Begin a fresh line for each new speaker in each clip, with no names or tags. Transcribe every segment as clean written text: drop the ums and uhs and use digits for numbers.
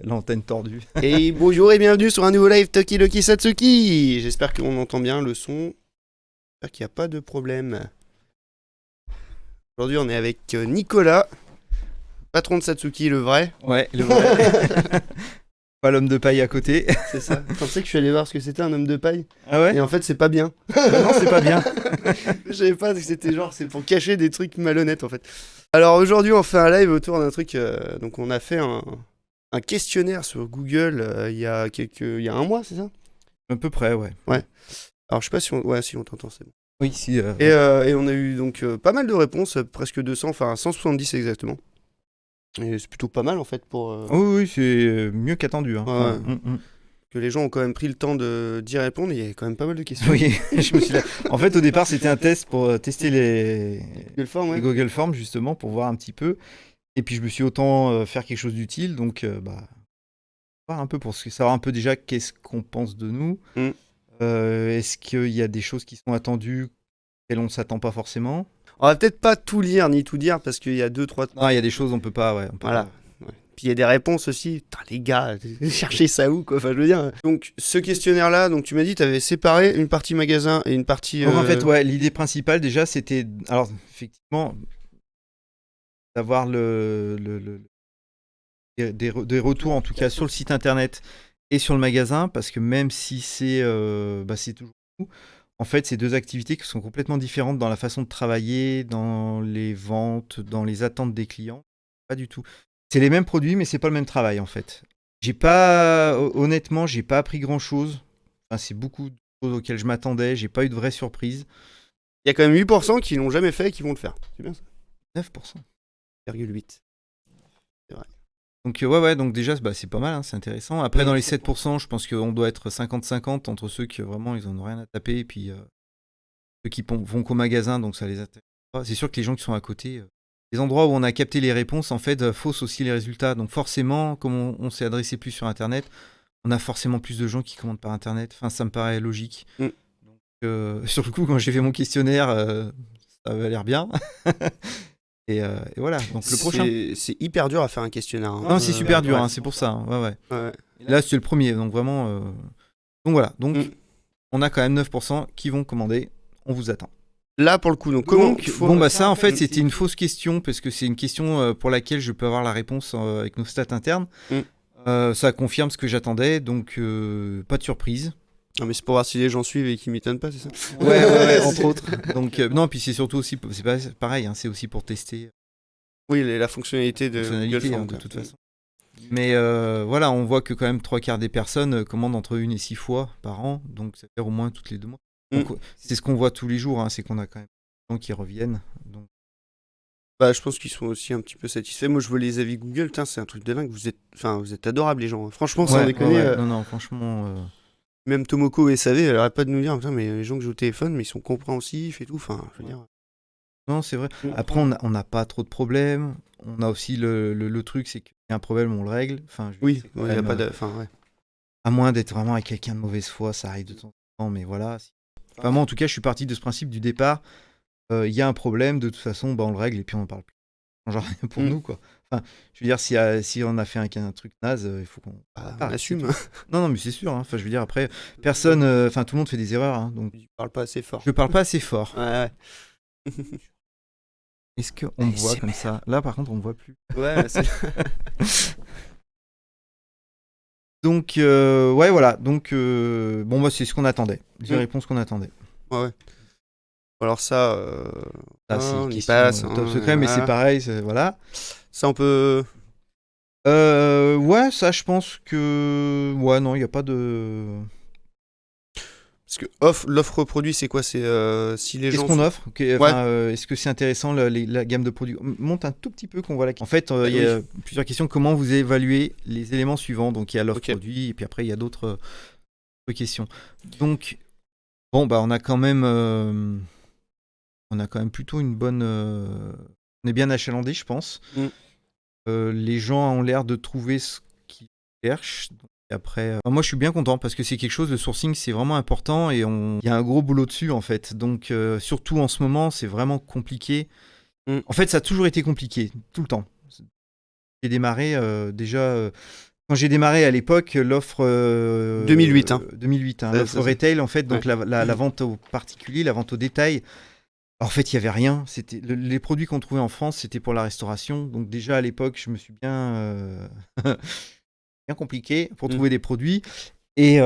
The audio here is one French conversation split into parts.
L'antenne tordue.
Et bonjour et bienvenue sur un nouveau live Tokidoki Satsuki. J'espère qu'on entend bien le son. J'espère qu'il n'y a pas de problème. Aujourd'hui, on est avec Nicolas, patron de Satsuki, le vrai.
Ouais, le vrai. Pas l'homme de paille à côté.
C'est ça. Je pensais que je suis allé voir ce que c'était un homme de paille.
Ah ouais.
Et en fait, c'est pas bien.
Non, c'est pas bien.
Je savais pas que c'était genre, c'est pour cacher des trucs malhonnêtes en fait. Alors aujourd'hui, on fait un live autour d'un truc. Donc, on a fait un questionnaire sur Google il y a un mois, c'est ça?
À peu près, ouais.
Alors, je sais pas si si on t'entend, c'est bon.
Oui, si.
Et on a eu donc pas mal de réponses, presque 200, enfin 170 exactement. Et c'est plutôt pas mal en fait pour
Oui, c'est mieux qu'attendu. Hein.
Ouais. Que les gens ont quand même pris le temps d'y répondre. Il y a quand même pas mal de questions.
Oui, je me suis là. En fait, au départ, c'était un test pour tester les
Google Form, ouais.
les Google Forms, justement, pour voir un petit peu. Et puis, je me suis autant faire quelque chose d'utile. Donc, voir un peu pour savoir un peu déjà qu'est-ce qu'on pense de nous. Est-ce qu'il y a des choses qui sont attendues auxquelles on ne s'attend pas forcément?
On va peut-être pas tout lire ni tout dire parce qu'il y a 2-3.
Non, il y a des choses on peut pas, ouais.
Voilà. Ouais. Puis il y a des réponses aussi. Putain, les gars, cherchez ça où quoi? Enfin, je veux dire. Donc, ce questionnaire-là, donc tu m'as dit, tu avais séparé une partie magasin et une partie.
Donc, en fait, ouais, l'idée principale déjà, c'était, alors effectivement, d'avoir des retours en tout cas sur le site internet et sur le magasin, parce que même si c'est toujours nous, en fait, c'est deux activités qui sont complètement différentes dans la façon de travailler, dans les ventes, dans les attentes des clients. Pas du tout. C'est les mêmes produits, mais c'est pas le même travail en fait. Honnêtement, j'ai pas appris grand chose. Enfin, c'est beaucoup de choses auxquelles je m'attendais. J'ai pas eu de vraie surprise.
Il y a quand même 8% qui l'ont jamais fait et qui vont le faire. C'est bien ça?
9%.
0,8. C'est vrai.
Donc donc déjà c'est pas mal, hein, c'est intéressant. Après dans les 7%, je pense qu'on doit être 50-50 entre ceux qui vraiment ils en ont rien à taper et puis ceux qui vont qu'au magasin, donc ça les intéresse pas. C'est sûr que les gens qui sont à côté, les endroits où on a capté les réponses en fait faussent aussi les résultats. Donc forcément, comme on s'est adressé plus sur internet, on a forcément plus de gens qui commandent par internet. Enfin, ça me paraît logique. Donc, sur le coup, quand j'ai fait mon questionnaire, ça avait l'air bien. Et voilà, donc le prochain.
C'est hyper dur à faire un questionnaire. Hein.
Non, c'est super dur, hein, c'est pour ça. Hein, ouais. Là, c'est le premier, donc vraiment. Donc voilà, donc on a quand même 9% qui vont commander. On vous attend.
Là, pour le coup, donc comment
ça, en fait, c'était une fausse question, parce que c'est une question pour laquelle je peux avoir la réponse avec nos stats internes. Ça confirme ce que j'attendais, donc pas de surprise.
Non, mais c'est pour voir si les gens suivent et qu'ils m'étonnent pas, c'est ça?
Ouais, entre autres. Donc, non, puis c'est surtout aussi, c'est pas pareil, hein, c'est aussi pour tester.
Oui, la fonctionnalité de Google Form,
de toute façon. Mais voilà, on voit que quand même 3/4 des personnes commandent entre 1 et 6 fois par an, donc ça fait au moins toutes les 2 mois. Donc, c'est ce qu'on voit tous les jours, hein, c'est qu'on a quand même des gens qui reviennent. Donc.
Bah, je pense qu'ils sont aussi un petit peu satisfaits. Moi, je vois les avis Google, c'est un truc de dingue. Vous êtes adorables, les gens. Franchement, sans déconner.
Non, franchement.
Même Tomoko et SAV, elle arrête pas de nous dire, mais les gens que j'ai au téléphone, mais ils sont compréhensifs et tout. Enfin, je veux dire.
Non, c'est vrai. Après, on n'a pas trop de problèmes. On a aussi le truc, c'est qu'il y a un problème, on le règle. Enfin,
oui, il n'y a pas de.
À moins d'être vraiment avec quelqu'un de mauvaise foi, ça arrive de temps en temps, mais voilà. Enfin, moi, en tout cas, je suis parti de ce principe du départ. Il y a un problème, de toute façon, on le règle et puis on n'en parle plus. Genre rien pour nous, quoi. Enfin, je veux dire, si on a fait un truc naze, il faut qu'on
assume.
Non, mais c'est sûr. Hein. Enfin, je veux dire, après, personne. Enfin, tout le monde fait des erreurs. Hein, donc.
Je parle pas assez fort.
Je parle pas assez fort.
Ouais.
Est-ce qu'on me voit comme ça? Là, par contre, on me voit plus.
Ouais, c'est...
Donc, voilà. Donc, c'est ce qu'on attendait. Les réponses qu'on attendait.
Ouais. Alors ça,
c'est
on
question
y passe.
Top secret, mais c'est pareil. Voilà.
Ça, on peut...
ouais, ça, je pense que... Ouais, non, il n'y a pas de...
Parce que l'offre produit, c'est quoi? C'est si les gens...
Qu'est-ce qu'on offre? Est-ce que c'est intéressant, la gamme de produits? Monte un tout petit peu qu'on voit là. En fait, il y a plusieurs questions. Comment vous évaluez les éléments suivants? Donc, il y a l'offre produit, et puis après, il y a d'autres questions. Donc, bon, on a quand même plutôt une bonne... on est bien achalandé, je pense. Les gens ont l'air de trouver ce qu'ils cherchent. Et après, moi je suis bien content parce que c'est quelque chose, le sourcing c'est vraiment important et il y a un gros boulot dessus en fait. Donc surtout en ce moment c'est vraiment compliqué. En fait ça a toujours été compliqué, tout le temps. J'ai démarré déjà Quand j'ai démarré à l'époque, l'offre
2008,
2008, l'offre retail, en fait, donc la vente aux particuliers, la vente au détail. En fait, il n'y avait rien. C'était les produits qu'on trouvait en France, c'était pour la restauration. Donc déjà à l'époque, je me suis bien compliqué pour trouver des produits. Et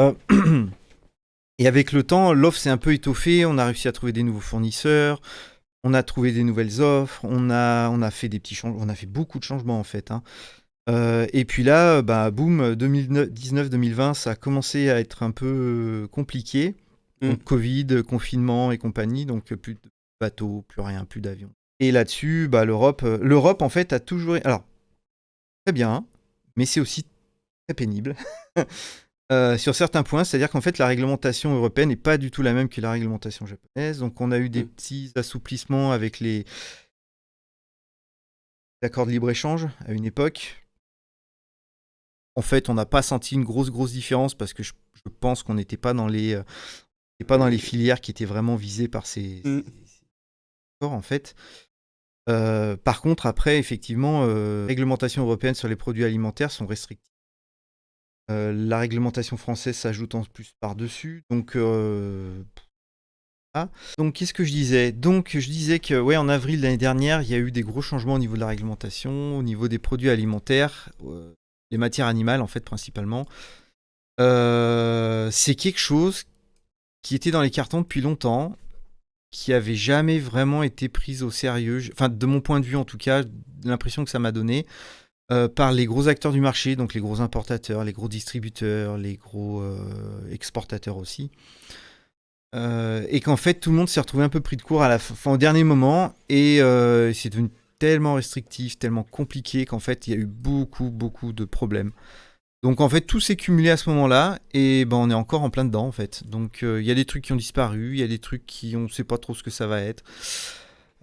avec le temps, l'offre s'est un peu étoffée. On a réussi à trouver des nouveaux fournisseurs. On a trouvé des nouvelles offres. On a fait des petits changements. On a fait beaucoup de changements en fait. Et puis là, boum, 2019-2020, ça a commencé à être un peu compliqué. Donc Covid, confinement et compagnie. Donc plus de bateaux, plus rien, plus d'avions. Et là-dessus, l'Europe en fait a toujours... Alors, très bien, mais c'est aussi très pénible. Sur certains points, c'est-à-dire qu'en fait la réglementation européenne n'est pas du tout la même que la réglementation japonaise. Donc on a eu des petits assouplissements avec les accords de libre-échange à une époque. En fait, on n'a pas senti une grosse différence parce que je pense qu'on n'était pas dans les filières qui étaient vraiment visées par ces accords en fait. Par contre, après, effectivement, les réglementations européennes sur les produits alimentaires sont restrictives. La réglementation française s'ajoute en plus par-dessus. Donc, qu'est-ce que je disais ? Donc, je disais que, en avril de l'année dernière, il y a eu des gros changements au niveau de la réglementation, au niveau des produits alimentaires, les matières animales, en fait, principalement. C'est quelque chose qui était dans les cartons depuis longtemps, qui avait jamais vraiment été prise au sérieux. Enfin, de mon point de vue, en tout cas, l'impression que ça m'a donné. Par les gros acteurs du marché, donc les gros importateurs, les gros distributeurs, les gros exportateurs aussi. Et qu'en fait, tout le monde s'est retrouvé un peu pris de court au dernier moment. Et c'est devenu tellement restrictif, tellement compliqué qu'en fait, il y a eu beaucoup de problèmes. Donc en fait, tout s'est cumulé à ce moment-là. Et on est encore en plein dedans, en fait. Donc il y a des trucs qui ont disparu, il y a des trucs on ne sait pas trop ce que ça va être.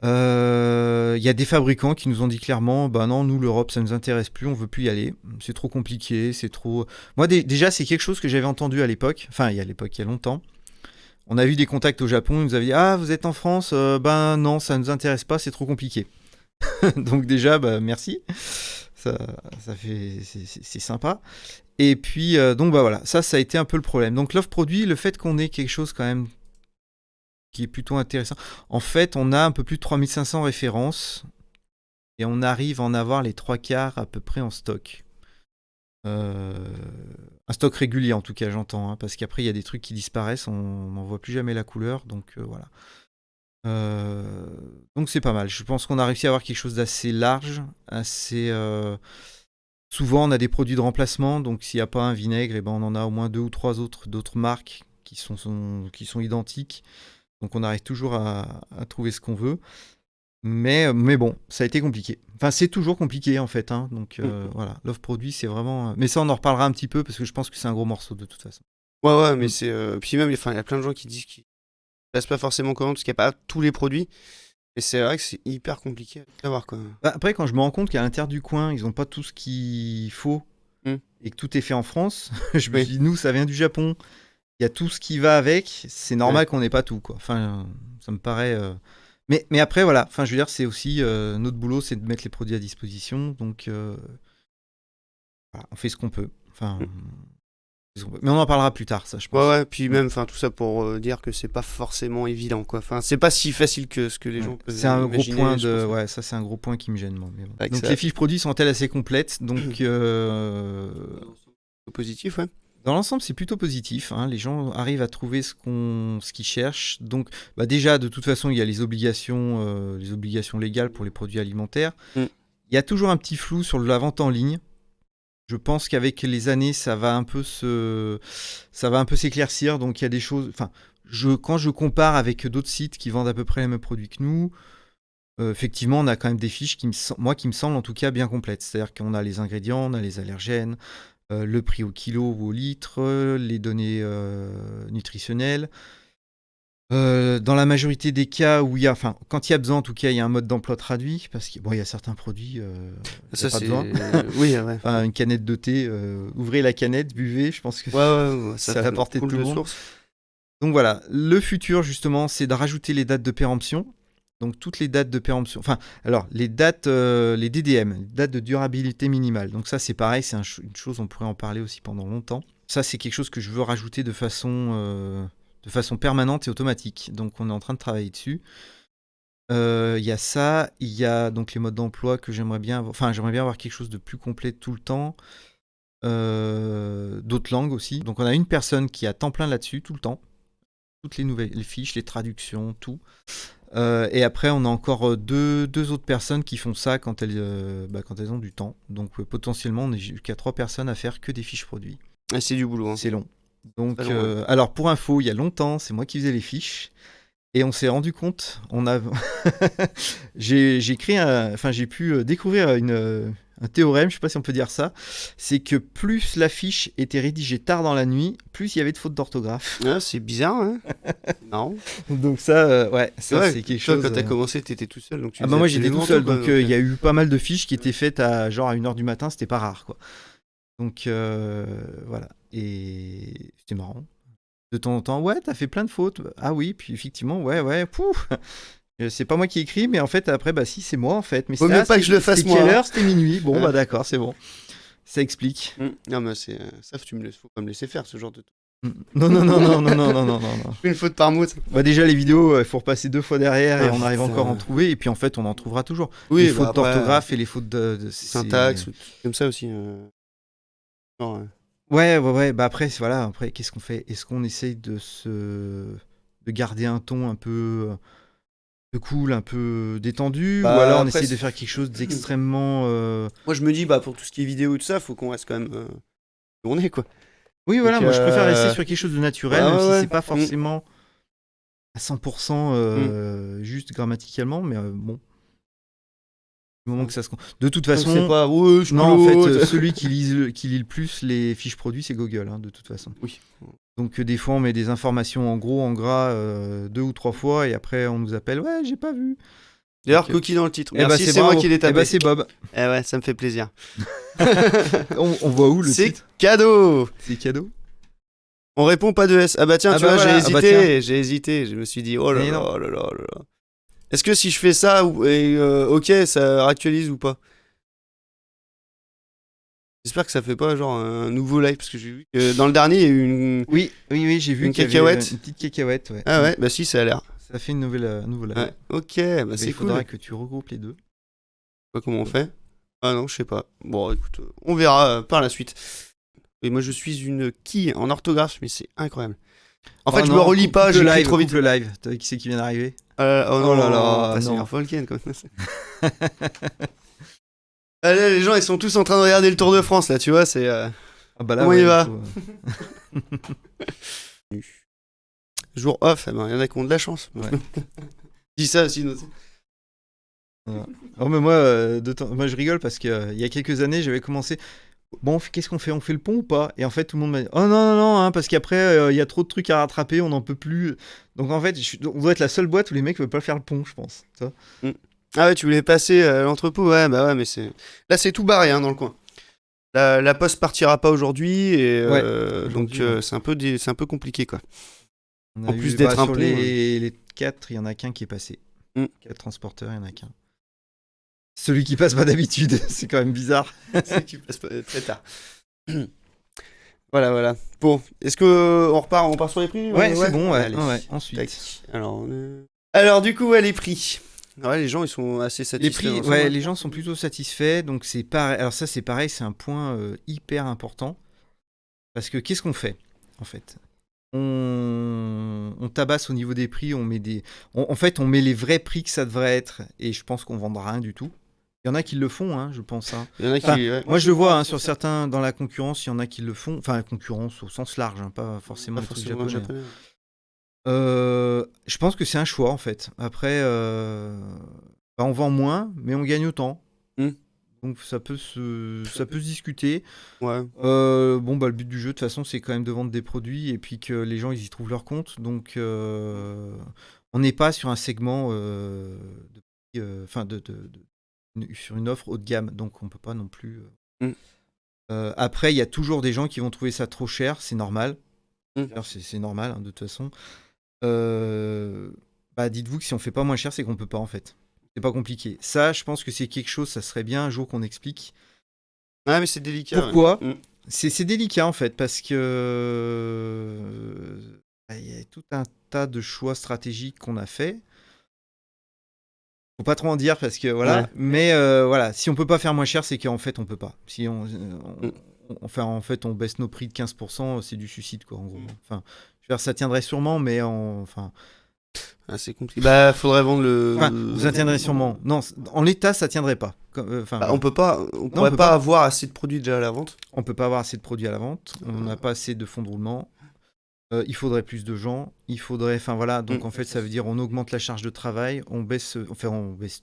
Il y a des fabricants qui nous ont dit clairement non, nous l'Europe ça nous intéresse plus, on veut plus y aller, c'est trop compliqué, c'est trop... Moi déjà c'est quelque chose que j'avais entendu à l'époque, il y a longtemps. On a eu des contacts au Japon, ils nous avaient dit vous êtes en France, non ça nous intéresse pas, c'est trop compliqué. Donc déjà merci, ça fait c'est sympa. Et puis donc voilà, ça a été un peu le problème. Donc l'offre produit, le fait qu'on ait quelque chose quand même qui est plutôt intéressant. En fait, on a un peu plus de 3500 références et on arrive à en avoir les 3/4 à peu près en stock. Un stock régulier en tout cas, j'entends, parce qu'après il y a des trucs qui disparaissent, on n'en voit plus jamais la couleur, donc voilà. Donc c'est pas mal. Je pense qu'on a réussi à avoir quelque chose d'assez large, assez... Souvent on a des produits de remplacement, donc s'il n'y a pas un vinaigre, on en a au moins 2 ou 3 d'autres marques qui sont identiques. Donc on arrive toujours à trouver ce qu'on veut. Mais bon, ça a été compliqué. Enfin, c'est toujours compliqué en fait. Donc voilà, l'offre produit, c'est vraiment... Mais ça, on en reparlera un petit peu parce que je pense que c'est un gros morceau de toute façon.
Ouais, mais c'est... Puis même, il y a plein de gens qui disent qu'ils ne passent pas forcément commande parce qu'il n'y a pas tous les produits. Et c'est vrai que c'est hyper compliqué à voir quoi.
Après, quand je me rends compte qu'à l'intérieur du coin, ils n'ont pas tout ce qu'il faut et que tout est fait en France, je me dis, nous, ça vient du Japon. Il y a tout ce qui va avec, c'est normal qu'on n'ait pas tout, quoi. Enfin, ça me paraît... Mais après, voilà, enfin, je veux dire, c'est aussi... notre boulot, c'est de mettre les produits à disposition, donc... voilà, on fait ce qu'on peut. Enfin... Mais on en parlera plus tard, ça, je pense.
Ouais, puis même, tout ça pour dire que c'est pas forcément évident, quoi. Enfin, c'est pas si facile que ce que les gens peuvent
imaginer. C'est un gros point Ouais, ça, c'est un gros point qui me gêne, moi. Mais bon. Donc, les fiches produits sont-elles assez complètes, donc...
Positif, ouais.
Dans l'ensemble, c'est plutôt positif. Les gens arrivent à trouver ce qu'ils cherchent. Donc, déjà, de toute façon, il y a les obligations légales pour les produits alimentaires. Il y a toujours un petit flou sur la vente en ligne. Je pense qu'avec les années, ça va un peu s'éclaircir. Donc, il y a des choses... Enfin, quand je compare avec d'autres sites qui vendent à peu près les mêmes produits que nous, effectivement, on a quand même des fiches qui me semblent en tout cas bien complètes. C'est-à-dire qu'on a les ingrédients, on a les allergènes, le prix au kilo ou au litre, les données nutritionnelles. Dans la majorité des cas où quand il y a besoin, en tout cas, il y a un mode d'emploi traduit, parce qu'il y a certains produits, ça pas besoin.
Oui, ouais.
Une canette de thé, ouvrez la canette, buvez, je pense que c'est à la portée de tout le monde. Donc voilà, le futur, justement, c'est de rajouter les dates de péremption. Donc toutes les dates de péremption, enfin alors les dates, les DDM, les dates de durabilité minimale. Donc ça c'est pareil, c'est une chose, on pourrait en parler aussi pendant longtemps. Ça c'est quelque chose que je veux rajouter de façon permanente et automatique. Donc on est en train de travailler dessus. Il y a ça, il y a donc les modes d'emploi que j'aimerais bien avoir quelque chose de plus complet tout le temps. D'autres langues aussi. Donc on a une personne qui a temps plein là-dessus tout le temps. Toutes les nouvelles fiches, les traductions, tout. Et après, on a encore deux autres personnes qui font ça quand elles ont du temps. Donc potentiellement, on est jusqu'à 3 personnes à faire que des fiches produits.
Ah, c'est du boulot.
C'est long. Donc, alors pour info, il y a longtemps, c'est moi qui faisais les fiches. Et on s'est rendu compte, j'ai pu découvrir un théorème, je sais pas si on peut dire ça, c'est que plus la fiche était rédigée tard dans la nuit, plus il y avait de fautes d'orthographe.
Ah, c'est bizarre, hein. Non.
Donc ça, c'est quelque chose.
Quand t'as commencé, t'étais tout seul, donc
moi j'étais tout seul, donc il y a eu pas mal de fiches qui étaient faites à 1h du matin, c'était pas rare, quoi. Donc voilà, et c'était marrant. De temps en temps, ouais, t'as fait plein de fautes. Ah oui, puis effectivement, ouais, pouf. C'est pas moi qui écris, mais en fait, après, si, c'est moi, en fait. Mais
faut mieux pas que je le fasse moi.
Quelle heure? C'était minuit. Bon, d'accord, c'est bon. Ça explique.
Non, mais ça, faut pas me laisser faire ce genre de truc.
Non.
Je fais une faute par mot.
Déjà, les vidéos, il faut repasser 2 fois derrière et on arrive encore à en trouver. Et puis, en fait, on en trouvera toujours.
Oui,
les fautes d'orthographe et les fautes de
syntaxe, comme ça aussi. Non,
Ouais. Après, qu'est-ce qu'on fait? Est-ce qu'on essaye de garder un ton un peu cool, un peu détendu, ou alors on essaye de faire quelque chose d'extrêmement...
Moi, je me dis, pour tout ce qui est vidéo et tout ça, faut qu'on reste quand même tourné, quoi.
Oui, voilà, moi je préfère rester sur quelque chose de naturel, même si c'est pas forcément à 100% juste grammaticalement, mais bon. Du moment que ça se... De toute façon, celui qui lit le plus les fiches produits, c'est Google, de toute façon.
Oui.
Donc des fois, on met des informations en gros, en gras, 2 ou 3 fois, et après, on nous appelle, ouais, j'ai pas vu.
D'ailleurs, coquille dans le titre. Merci, c'est moi qui l'ai tapé.
C'est Bob.
Ouais, ça me fait plaisir.
on voit où le titre?
C'est cadeau.
C'est cadeau.
On répond pas de S. Tiens, tu vois, j'ai hésité. Je me suis dit, oh là là. Est-ce que si je fais ça, ok, ça actualise ou pas? J'espère que ça fait pas genre un nouveau live, parce que j'ai vu que dans le dernier, il y a eu une...
Oui, j'ai vu
une cacahuète.
Une petite cacahuète, ouais.
Ah ouais, si, ça a l'air.
Ça fait une nouveau live.
Ouais. Ok, c'est cool.
Il faudra que tu regroupes les deux.
Pas comment on fait? Ah non, je sais pas. Bon, écoute, on verra par la suite. Et moi, je suis une quille en orthographe, mais c'est incroyable. En fait, je me relis pas, j'écris trop vite.
Le live, t'as vu qui c'est qui vient d'arriver?
Oh là là, c'est un Volken, comme ça. Allez, les gens, ils sont tous en train de regarder le Tour de France, là, tu vois, c'est...
là,
comment il va? Jour off, il y en a qui ont de la chance.
Ouais.
Dis ça aussi,
Oh, mais moi, je rigole parce qu'il y a quelques années, j'avais commencé... Bon, qu'est-ce qu'on fait? On fait le pont ou pas? Et en fait, tout le monde m'a dit, oh non, parce qu'après, il y a trop de trucs à rattraper, on n'en peut plus. Donc en fait, on doit être la seule boîte où les mecs ne veulent pas faire le pont, je pense. Ça.
Ah ouais, tu voulais passer l'entrepôt? Ouais, mais c'est... Là, c'est tout barré, dans le coin. La poste partira pas aujourd'hui, et donc c'est un peu compliqué, quoi.
En plus d'être un peu... Les 4, il y en a qu'un qui est passé. 4 transporteurs, il y en a qu'un. Celui qui passe pas d'habitude, c'est quand même bizarre.
Celui qui passe pas très tard. Voilà. Bon, est-ce que on part sur les prix?
Ouais, c'est bon, ouais.
Allez.
Ouais, ensuite.
Alors du coup, les prix. Ouais, les gens, ils sont assez satisfaits.
Les prix, les gens sont plutôt satisfaits, donc c'est pareil. Alors ça, c'est pareil, c'est un point hyper important. Parce que qu'est-ce qu'on fait, en fait? On tabasse au niveau des prix, on met en fait, on met les vrais prix que ça devrait être, et je pense qu'on vendra rien du tout. Il y en a qui le font, je pense.
Il y en a qui,
moi, je le vois sur certains dans la concurrence, il y en a qui le font. Enfin, la concurrence au sens large, pas forcément le truc japonais. Je pense que c'est un choix, en fait. Après, on vend moins, mais on gagne autant. Donc ça peut se discuter.
Ouais.
Le but du jeu, de toute façon, c'est quand même de vendre des produits et puis que les gens ils y trouvent leur compte. Donc on n'est pas sur un segment sur une offre haut de gamme, donc on peut pas non plus. Après, il y a toujours des gens qui vont trouver ça trop cher, c'est normal. C'est normal, de toute façon. Bah, dites-vous que si on fait pas moins cher, c'est qu'on peut pas en fait. C'est pas compliqué. Ça, je pense que c'est quelque chose, ça serait bien un jour qu'on explique.
Ah, mais c'est délicat.
Pourquoi
ouais.
C'est délicat en fait, parce que il y a tout un tas de choix stratégiques qu'on a fait. Faut pas trop en dire parce que voilà,
Ouais.
mais voilà, si on peut pas faire moins cher, c'est qu'en fait on peut pas. Si enfin en fait on baisse nos prix de 15%, c'est du suicide quoi en gros. Enfin, je veux dire, ça tiendrait sûrement, mais enfin.
Ah, c'est compliqué. Bah, faudrait vendre le.
Enfin, ça tiendrait sûrement. Non, en l'état, ça tiendrait pas. Enfin,
Bah, on pourrait
peut
pas
pas.
avoir assez de produits déjà à la vente.
On peut pas avoir assez de produits à la vente. On n'a pas assez de fonds de roulement. Il faudrait plus de gens. Il faudrait, enfin voilà. Donc en fait, ça veut dire on augmente la charge de travail, on baisse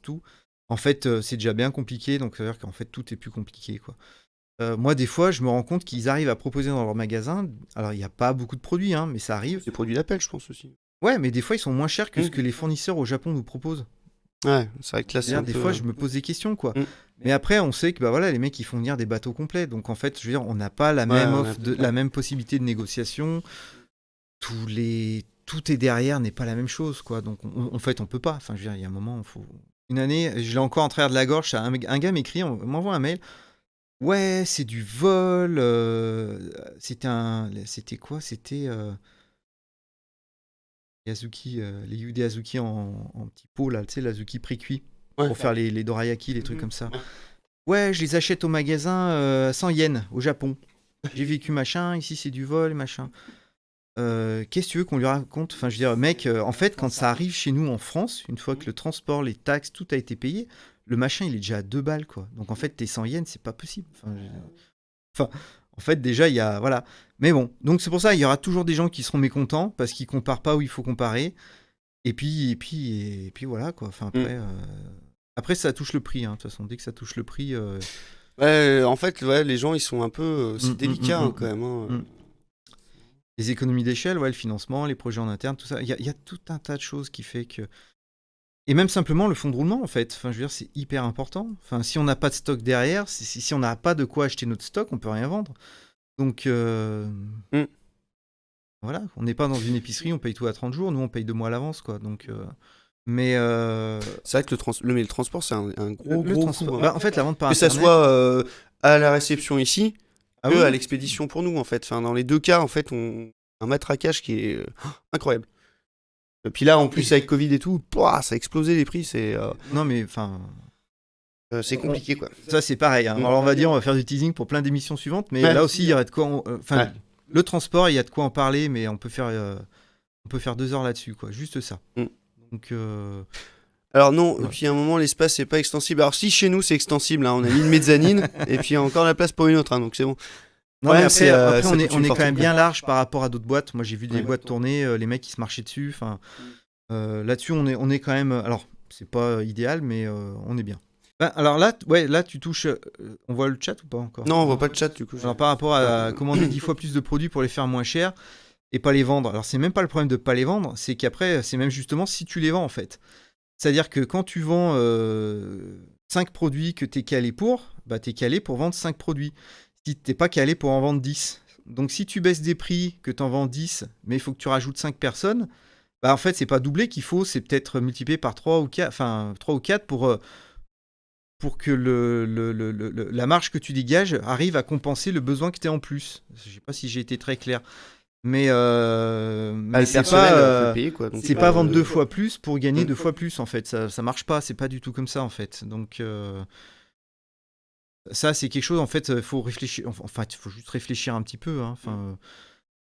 tout. En fait, c'est déjà bien compliqué. Donc ça veut dire qu'en fait tout est plus compliqué quoi. Moi, des fois, je me rends compte qu'ils arrivent à proposer dans leur magasin. Alors, il n'y a pas beaucoup de produits, hein, mais ça arrive.
Des produits d'appel, je pense aussi.
Ouais, mais des fois, ils sont moins chers que ce que les fournisseurs au Japon nous proposent.
Ouais, c'est vrai que là, c'est un
Des
peu...
fois, je me pose des questions, quoi. Mais après, on sait que bah, voilà, les mecs, ils font venir des bateaux complets. Donc, en fait, je veux dire, on n'a pas la même offre, la même possibilité de négociation. Tout est derrière n'est pas la même chose, quoi. Donc, en fait, on peut pas. Enfin, je veux dire, il y a un moment, il faut... Une année, je l'ai encore en travers de la gorge. Un gars m'écrit, m'envoie un mail. Ouais, c'est du vol. C'était quoi? C'était Azuki, les Yu des Azuki en petits pots, là, tu sais, l'Azuki pré-cuit. Pour faire les dorayaki, les trucs comme ça. Ouais, je les achète au magasin 100 yens au Japon. J'ai vécu machin, ici c'est du vol, machin. Qu'est-ce que tu veux qu'on lui raconte? Enfin, je veux dire, mec, en fait, quand ça arrive chez nous en France, une fois que le transport, les taxes, tout a été payé, le machin, il est déjà à 2 balles, quoi. Donc, en fait, tes 100 yens, c'est pas possible. Enfin, en fait, déjà, il y a... Voilà. Mais bon, donc c'est pour ça, il y aura toujours des gens qui seront mécontents parce qu'ils comparent pas où il faut comparer. Et puis voilà, quoi. Enfin, après, ça touche le prix, hein. De toute façon, dès que ça touche le prix...
Ouais, en fait, les gens, ils sont un peu... c'est délicat, quand même. Hein.
Les économies d'échelle, le financement, les projets en interne, tout ça. Il y a tout un tas de choses qui fait que... Et même simplement le fonds de roulement, en fait. Enfin, je veux dire, c'est hyper important. Enfin, si on n'a pas de stock derrière, si on n'a pas de quoi acheter notre stock, on peut rien vendre. Donc, voilà, on n'est pas dans une épicerie, on paye tout à 30 jours. Nous, on paye 2 mois à l'avance, quoi. Donc, mais...
C'est vrai que le transport, c'est un gros coût. Hein.
Bah, en fait, la vente par
que
Internet...
ça soit à la réception ici, à l'expédition pour nous, en fait. Enfin, dans les deux cas, en fait, un matraquage qui est incroyable. Et puis là, en plus, avec Covid et tout, ça a explosé les prix. C'est
Non, mais enfin...
c'est compliqué, quoi.
Ça, c'est pareil. Hein. Alors, on va faire du teasing pour plein d'émissions suivantes, mais là aussi, il y aurait de quoi... Le transport, il y a de quoi en parler, mais on peut faire 2 heures là-dessus, quoi. Juste ça. Donc...
Alors non, et puis à un moment, l'espace, c'est pas extensible. Alors si, chez nous, c'est extensible. Hein. On a mis une mezzanine, et puis il y a encore la place pour une autre, hein, donc c'est bon.
Non, mais après on est quand même bien large par rapport à d'autres boîtes. Moi, j'ai vu des boîtes tourner, les mecs, ils se marchaient dessus. Enfin, là-dessus, on est quand même... Alors, c'est pas idéal, mais on est bien. Alors là, tu touches... on voit le chat ou pas encore?
Non, on voit pas le chat, du coup.
Alors, par rapport à commander 10 fois plus de produits pour les faire moins cher et pas les vendre. Alors, c'est même pas le problème de pas les vendre, c'est qu'après, c'est même justement si tu les vends, en fait. C'est-à-dire que quand tu vends 5 produits que tu es calé pour, bah, tu es calé pour vendre 5 produits. Si tu n'es pas calé pour en vendre 10. Donc si tu baisses des prix, que tu en vends 10, mais il faut que tu rajoutes 5 personnes, bah, en fait, c'est pas doublé qu'il faut, c'est peut-être multiplié par 3 ou 4, enfin 3 ou 4 pour que la marge que tu dégages arrive à compenser le besoin que tu as en plus. Je sais pas si j'ai été très clair. Mais c'est pas,
payer, quoi, donc
c'est pas vendre 2 fois plus pour gagner 2 fois plus, en fait. Ça marche pas, c'est pas du tout comme ça, en fait. Donc, ça, c'est quelque chose, en fait, il faut réfléchir. Enfin, il faut juste réfléchir un petit peu. Hein. Enfin,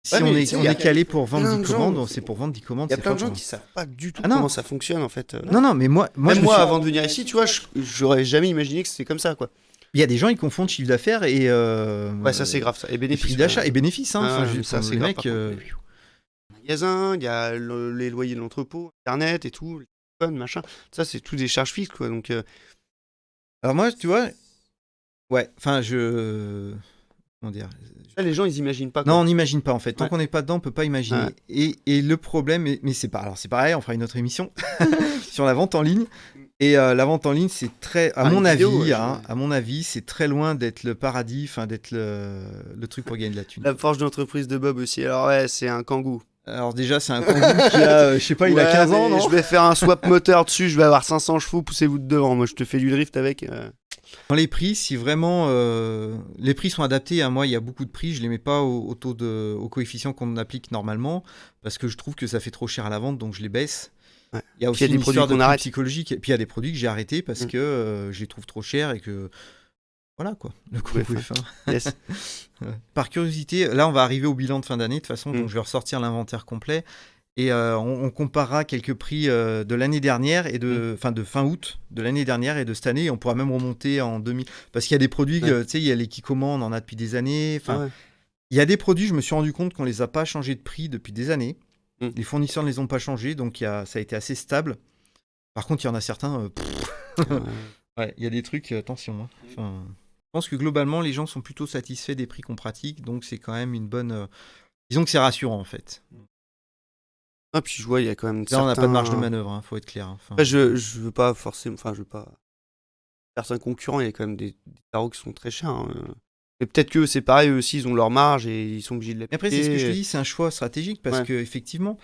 si on est calé pour vendre 10 commandes, c'est pour vendre 10 commandes.
Il y a plein de gens qui savent pas du tout comment ça fonctionne, en fait.
Non, mais moi
avant de venir ici, tu vois, j'aurais jamais imaginé que c'était comme ça, quoi.
Il y a des gens, ils confondent chiffre d'affaires et...
ça c'est grave, ça. Et bénéfice.
Prix d'achat et bénéfice, hein.
Ça c'est grave. Magasin, il y a les loyers de l'entrepôt, Internet et tout, les téléphones, machin. Ça, c'est tout des charges fixes, quoi. Donc,
alors moi, tu vois... Ouais, enfin, comment dire?
Ça, les gens, ils imaginent pas, quoi.
Non, on n'imagine pas, en fait. Tant qu'on n'est pas dedans, on peut pas imaginer. Et le problème... Mais c'est pas... Alors, c'est pareil, on fera une autre émission sur la vente en ligne. Et la vente en ligne, c'est très, à mon avis, c'est très loin d'être le paradis, enfin d'être le truc pour gagner de la thune.
La forge d'entreprise de Bob aussi. Alors ouais, c'est un kangou.
Alors déjà, c'est un Kangoo qui a, je sais pas, il a 15 ans, non?
Je vais faire un swap moteur dessus, je vais avoir 500 chevaux, poussez-vous de devant. Moi, je te fais du drift avec.
Dans les prix, si vraiment les prix sont adaptés, moi il y a beaucoup de prix, je les mets pas au coefficient qu'on applique normalement parce que je trouve que ça fait trop cher à la vente, donc je les baisse.
Ouais.
Il y a aussi une histoire de prix psychologique, et puis il y a des produits que j'ai arrêtés parce que je les trouve trop chers et que voilà quoi, le coup est fin.
Yes.
Par curiosité, là on va arriver au bilan de fin d'année de toute façon, donc je vais ressortir l'inventaire complet. Et on comparera quelques prix de l'année dernière et de fin août de l'année dernière et de cette année. Et on pourra même remonter en 2000. Parce qu'il y a des produits, tu sais, il y a les Kikoman, on en a depuis des années. Il y a des produits, je me suis rendu compte qu'on les a pas changés de prix depuis des années. Les fournisseurs ne les ont pas changés, donc ça a été assez stable. Par contre, il y en a certains. Il y a des trucs, attention. Je pense que globalement, les gens sont plutôt satisfaits des prix qu'on pratique, donc c'est quand même une bonne. Disons que c'est rassurant en fait.
Ah, puis je vois, il y a quand même.
Là, on n'a pas de marge de manœuvre, faut être clair.
Je veux pas forcément. Enfin, je veux pas. Certains concurrents, il y a quand même des tarots qui sont très chers. Mais peut-être que c'est pareil, eux aussi, ils ont leur marge et ils sont obligés de les payer.
Après, c'est ce que je te dis, c'est un choix stratégique parce que effectivement,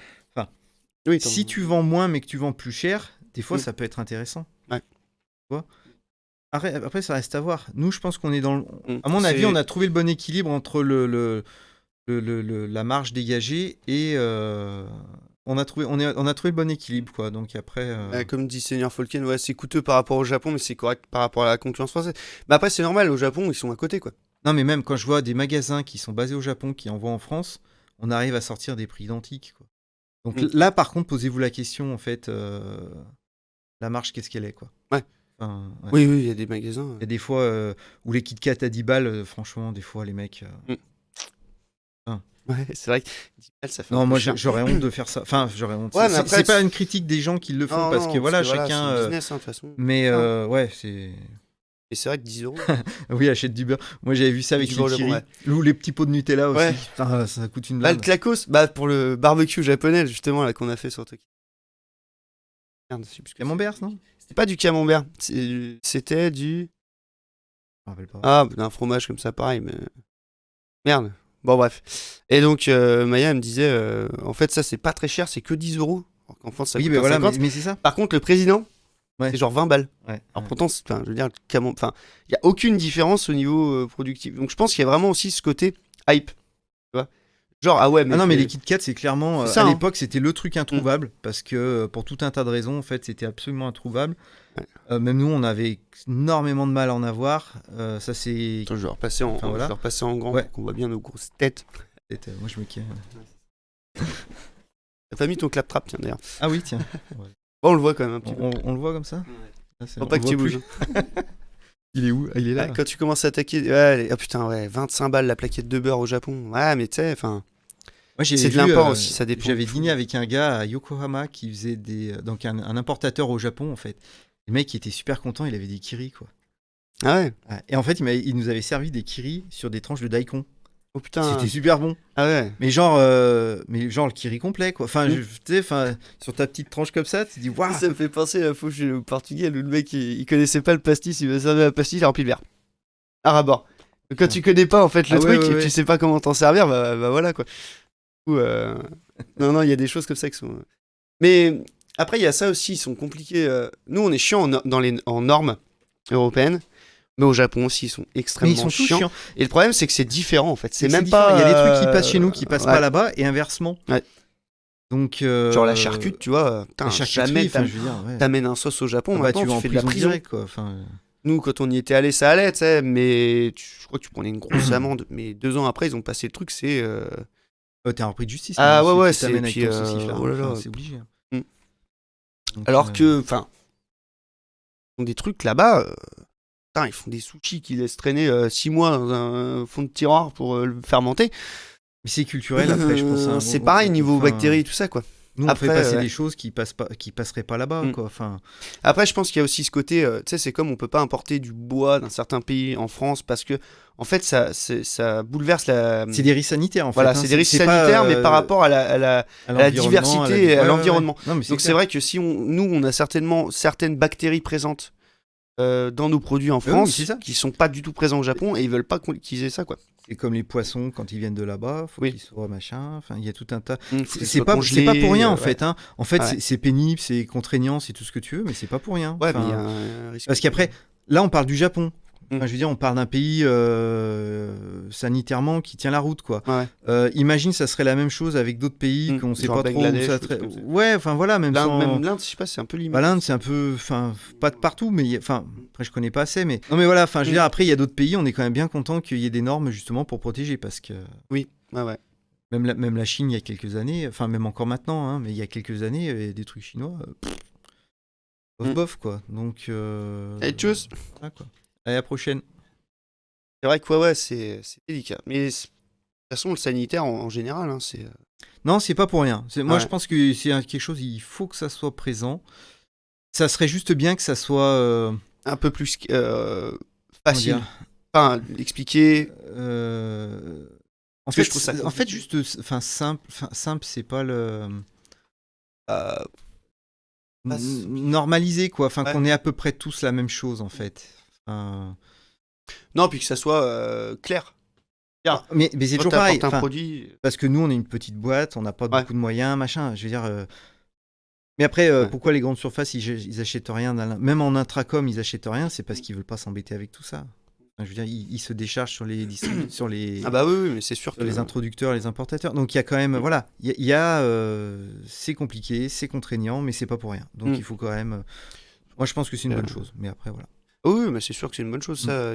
si tu vends moins mais que tu vends plus cher, des fois, ça peut être intéressant.
Ouais.
Tu vois. Après, ça reste à voir. Nous, je pense qu'on est dans. À mon avis, on a trouvé le bon équilibre entre la marge dégagée et on a trouvé le bon équilibre quoi. Donc après
comme dit Seigneur Falken, c'est coûteux par rapport au Japon mais c'est correct par rapport à la concurrence française. Mais après c'est normal, au Japon ils sont à côté quoi.
Non mais même quand je vois des magasins qui sont basés au Japon qui envoient en France, on arrive à sortir des prix identiques quoi. Donc là par contre posez-vous la question en fait la marge qu'est-ce qu'elle est quoi. Oui,
il y a des magasins.
Il y a des fois où les Kit Kat à 10 balles franchement des fois les mecs
Ouais, c'est vrai que 10 balles, ça fait.
Non, moi j'aurais honte de faire ça. Enfin, j'aurais honte. C'est pas une critique des gens qui le font parce que voilà, chacun.
C'est business, de toute façon.
Mais c'est.
Et c'est vrai que 10 €.
Oui, achète du beurre. Moi j'avais vu ça avec les kiri. Ou les petits pots de Nutella aussi. Putain, ça coûte une blinde.
Le clacos, pour le barbecue japonais, justement, là, qu'on a fait sur Tokyo.
Merde, camembert, non?
C'était pas du camembert. C'était du.
Je me rappelle pas.
Un fromage comme ça, pareil, mais. Merde. Bon bref. Et donc Maya elle me disait en fait ça c'est pas très cher, c'est que 10 €. En France ça coûte 50.
Mais c'est ça.
Par contre le président c'est genre 20 balles. Alors pourtant je veux dire il y a aucune différence au niveau productif. Donc je pense qu'il y a vraiment aussi ce côté hype. Tu vois. Genre mais
les Kit Kat c'est clairement à l'époque c'était le truc introuvable parce que pour tout un tas de raisons en fait c'était absolument introuvable. Même nous on avait énormément de mal à en avoir. Ça c'est.
Attends, je vais repasser en grand pour qu'on voit bien nos grosses têtes.
Moi je me casse.
T'as pas mis ton claptrap tiens d'ailleurs.
Ah oui tiens.
On le voit quand même un petit peu.
On le voit comme ça.
Faut pas que tu bouges.
Il est où? Il est là.
Quand tu commences à attaquer, 25 balles la plaquette de beurre au Japon. Ouais mais tu sais c'est de l'import aussi, ça dépend.
J'avais dîné avec un gars à Yokohama qui faisait donc un importateur au Japon en fait. Le mec il était super content, il avait des kiri quoi.
Ah ouais.
Et en fait il nous avait servi des kiri sur des tranches de daikon.
Oh putain.
C'était super bon.
Ah ouais.
Mais genre le kiri complet quoi. Sur ta petite tranche comme ça, tu dis waouh.
Ça me fait penser à la fois au Portugais où le mec il connaissait pas le pastis, il m'a servi la pastis, il a rempli le verre. À rabord. Quand tu connais pas en fait le truc et tu sais pas comment t'en servir, bah voilà quoi. Non, il y a des choses comme ça qui sont. Mais après, il y a ça aussi, ils sont compliqués. Nous, on est chiants en normes européennes, mais au Japon aussi, ils sont extrêmement chiants. Et le problème, c'est que c'est différent en fait. C'est même pas.
Il y a des trucs qui passent chez nous qui passent pas là-bas et inversement.
Ouais.
Donc.
Genre la charcute, tu vois. Jamais t'amènes un sauce au Japon.
Tu
fais de la prison.
Direct, quoi.
Nous, quand on y était allé, ça allait, tu sais, mais je crois que tu prenais une grosse amende. Mais 2 ans après, ils ont passé le truc, c'est.
T'es un repris de justice.
C'est puis,
c'est obligé.
Donc, alors que, ils font des trucs là-bas, ils font des sushis qui laissent traîner 6 mois dans un fond de tiroir pour le fermenter.
Mais c'est culturel après, je pense.
C'est pareil niveau bactéries, tout ça quoi.
Nous, on fait passer des choses qui passeraient pas là-bas, quoi.
Après, je pense qu'il y a aussi ce côté, tu sais, c'est comme on peut pas importer du bois d'un certain pays en France parce que, en fait, ça bouleverse la.
C'est des risques sanitaires, en fait.
Voilà, c'est des risques sanitaires, mais par rapport à la diversité et à l'environnement.
Ouais.
Donc c'est vrai que si on a certainement certaines bactéries présentes dans nos produits en France qui sont pas du tout présents au Japon et ils veulent pas qu'ils aient ça, quoi.
C'est comme les poissons quand ils viennent de là-bas, faut
Oui.
qu'ils soient machin. Enfin, il y a tout un tas.
Faut qu'ils
C'est
soient
pas
congelés,
pour rien en
ouais.
fait. Hein. En fait,
Ouais.
c'est pénible, c'est contraignant, c'est tout ce que tu veux, mais c'est pas pour rien.
Ouais,
Enfin,
mais il y a un risque.
parce qu'après, là, on parle du Japon. Enfin, je veux dire, on parle d'un pays sanitairement qui tient la route, quoi.
Ouais.
Imagine, ça serait la même chose avec d'autres pays qu'on sait
Genre
pas trop où
Bangladesh,
ça
ou trucs comme ça.
Ouais, enfin voilà, même
l'Inde, je sais pas, c'est un peu limite.
Bah, l'Inde, c'est un peu, enfin, pas de partout, mais enfin, après, je connais pas assez, mais non, mais voilà, enfin, je veux dire, après, il y a d'autres pays, on est quand même bien content qu'il y ait des normes justement pour protéger, parce que
Oui, ouais.
même la Chine, il y a quelques années, enfin, même encore maintenant, hein, mais il y a quelques années, il y avait des trucs chinois, bof, quoi. Donc.
Allez, tchuss.
Voilà, quoi. Allez, à la prochaine.
C'est vrai que ouais, c'est délicat. Mais de toute façon, le sanitaire en général, hein, c'est.
Non, c'est pas pour rien. Moi,
Ouais.
je pense que c'est quelque chose, il faut que ça soit présent. Ça serait juste bien que ça soit.
Un peu plus
Comment
facile.
dire
Enfin, l'expliquer.
En
que
fait,
je trouve ça compliqué.
juste, enfin, simple, c'est pas le. Normaliser, quoi. Enfin,
Ouais.
qu'on ait à peu près tous la même chose, en fait.
Non, puis que ça soit clair.
Mais c'est
Quand
toujours pareil.
t'apportes un
Enfin,
produit.
parce que nous, on est une petite boîte, on n'a pas
Ouais.
beaucoup de moyens, machin. Je veux dire. Mais après,
Ouais.
pourquoi les grandes surfaces, ils achètent rien même en intracom, ils achètent rien, c'est parce qu'ils veulent pas s'embêter avec tout ça. Enfin, je veux dire, ils se déchargent sur les sur les.
Ah bah oui, mais c'est sûr
sur les introducteurs, les importateurs. Donc il y a quand même, voilà, c'est compliqué, c'est contraignant, mais c'est pas pour rien. Donc il faut quand même. Moi, je pense que c'est une bonne chose, mais après voilà.
Oui, mais c'est sûr que c'est une bonne chose, ça.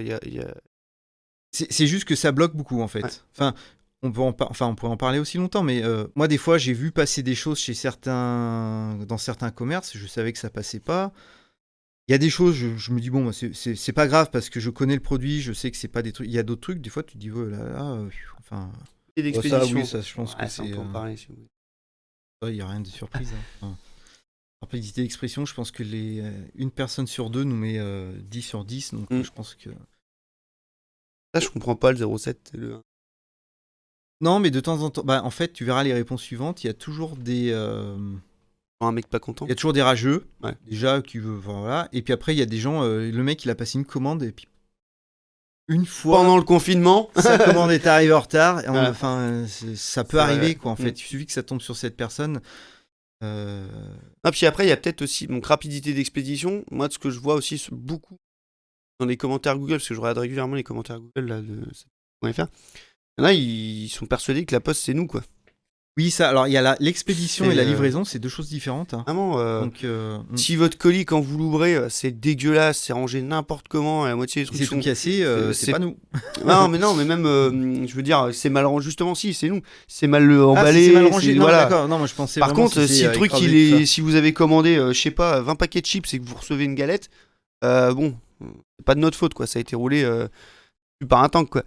C'est juste que ça bloque beaucoup en fait.
Ouais.
Enfin, on pourrait en parler aussi longtemps, mais moi des fois j'ai vu passer des choses dans certains commerces, je savais que ça passait pas. Il y a des choses, je me dis bon, c'est pas grave parce que je connais le produit, je sais que c'est pas des trucs. Il y a d'autres trucs, des fois tu te dis oh là là, enfin.
Et d'expédition.
Ça, je pense que c'est.
On peut en parler si vous voulez.
Il n'y a rien de surprise. Hein. Enfin, rapidité d'expression, je pense que une personne sur deux nous met 10 sur 10, donc je pense que.
Ça, je comprends pas le 0,7 et le 1.
Non, mais de temps en temps, bah, en fait, tu verras les réponses suivantes. Il y a toujours des.
Un mec pas content.
Il y a toujours des rageux,
Ouais.
déjà, qui veut. Enfin, voilà. Et puis après, il y a des gens. Le mec, il a passé une commande et puis. Une fois.
Pendant le confinement.
Sa commande est arrivée en retard.
Voilà.
Enfin, ça peut arriver, quoi, en fait. Il suffit que ça tombe sur cette personne.
Ah, puis après, il y a peut-être aussi donc rapidité d'expédition. Moi, de ce que je vois aussi beaucoup dans les commentaires Google, parce que je regarde régulièrement les commentaires Google là, de .fr, il y en a, ils sont persuadés que la poste, c'est nous, quoi.
Oui, ça. Alors, il y a l'expédition et la livraison, c'est deux choses différentes. Hein.
Vraiment,
Donc,
si votre colis, quand vous l'ouvrez, c'est dégueulasse, c'est rangé n'importe comment, à la moitié des trucs
c'est tout cassé, c'est pas nous.
non, mais même, je veux dire, c'est mal rangé, justement, si, c'est nous. C'est mal emballé.
C'est mal rangé, non,
voilà.
d'accord. Non, moi je pensais.
Par contre, si le truc, si vous avez commandé, je sais pas, 20 paquets de chips et que vous recevez une galette, bon, c'est pas de notre faute, quoi. Ça a été roulé par un tank, quoi.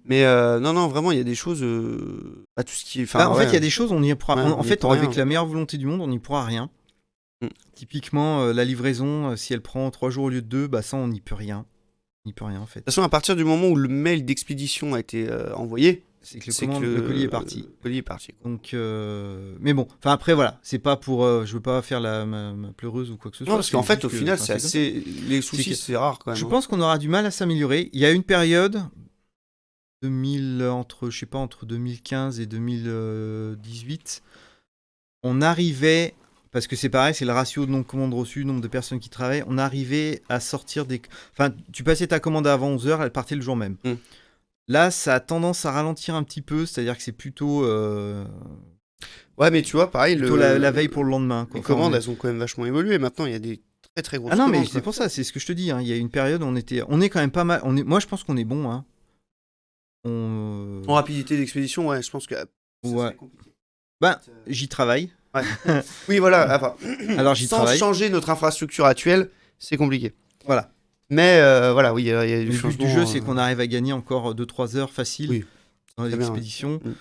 Mais non, vraiment, il y a des choses. Tout ce qui est.
En fait, il y a des choses, on y pourra.
Ouais,
en fait, avec la meilleure volonté du monde, on n'y pourra rien. Typiquement, la livraison, si elle prend 3 jours au lieu de 2, bah ça, on n'y peut rien. On n'y peut rien, en fait.
De toute façon, à partir du moment où le mail d'expédition a été envoyé,
c'est que le colis est parti.
Le colis est parti. Quoi.
Donc, mais bon, enfin après voilà, c'est pas pour, je veux pas faire ma pleureuse ou quoi que ce soit.
Non, parce qu'en fait, au final, c'est assez. Les soucis, c'est rare quand même.
Je pense qu'on aura du mal à s'améliorer. Il y a une période, entre 2015 et 2018, on arrivait, parce que c'est pareil, c'est le ratio de nombre de commandes reçues, nombre de personnes qui travaillent, on arrivait à sortir des. Enfin, tu passais ta commande avant 11h, elle partait le jour même. Là, ça a tendance à ralentir un petit peu, c'est-à-dire que c'est plutôt.
Ouais, mais tu vois, pareil.
La veille pour le lendemain. Quoi.
Les commandes, elles ont quand même vachement évolué. Maintenant, il y a des très très grosses
commandes. Ah non,
commandes,
mais c'est pour ça, c'est ce que je te dis. Hein. Il y a une période où on est quand même pas mal. Moi, je pense qu'on est bon. Hein.
En rapidité d'expédition, ouais, je pense que.
Ouais. J'y travaille.
Ouais. Oui, voilà. Enfin,
alors j'y travaille.
Sans changer notre infrastructure actuelle, c'est compliqué.
Voilà.
Mais voilà, oui, il y a du
changement. Le but du jeu, c'est qu'on arrive à gagner encore 2-3 heures facile dans les expéditions.
Bien, ouais.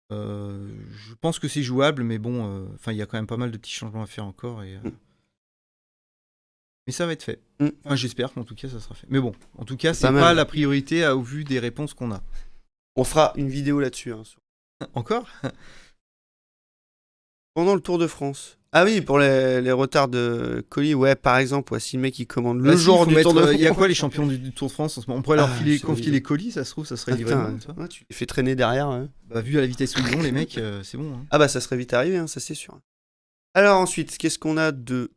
Je pense que c'est jouable, mais bon, il y a quand même pas mal de petits changements à faire encore. Mais ça va être fait. Enfin, j'espère qu'en tout cas, ça sera fait. Mais bon, en tout cas, c'est pas la priorité au vu des réponses qu'on a.
On fera une vidéo là-dessus. Hein,
Encore ?
Pendant le Tour de France, Ah oui, pour les retards de colis, ouais, par exemple, si le mec il commande le jour du Tour de France.
Il y a quoi les champions du Tour de France en ce moment? On pourrait leur confier les colis, ça se trouve, ça serait livré.
Tu les fais traîner derrière.
Bah, vu à la vitesse où ils vont, les mecs, c'est bon. Hein.
Ah bah ça serait vite arrivé, ça c'est sûr. Alors ensuite, qu'est-ce qu'on a de...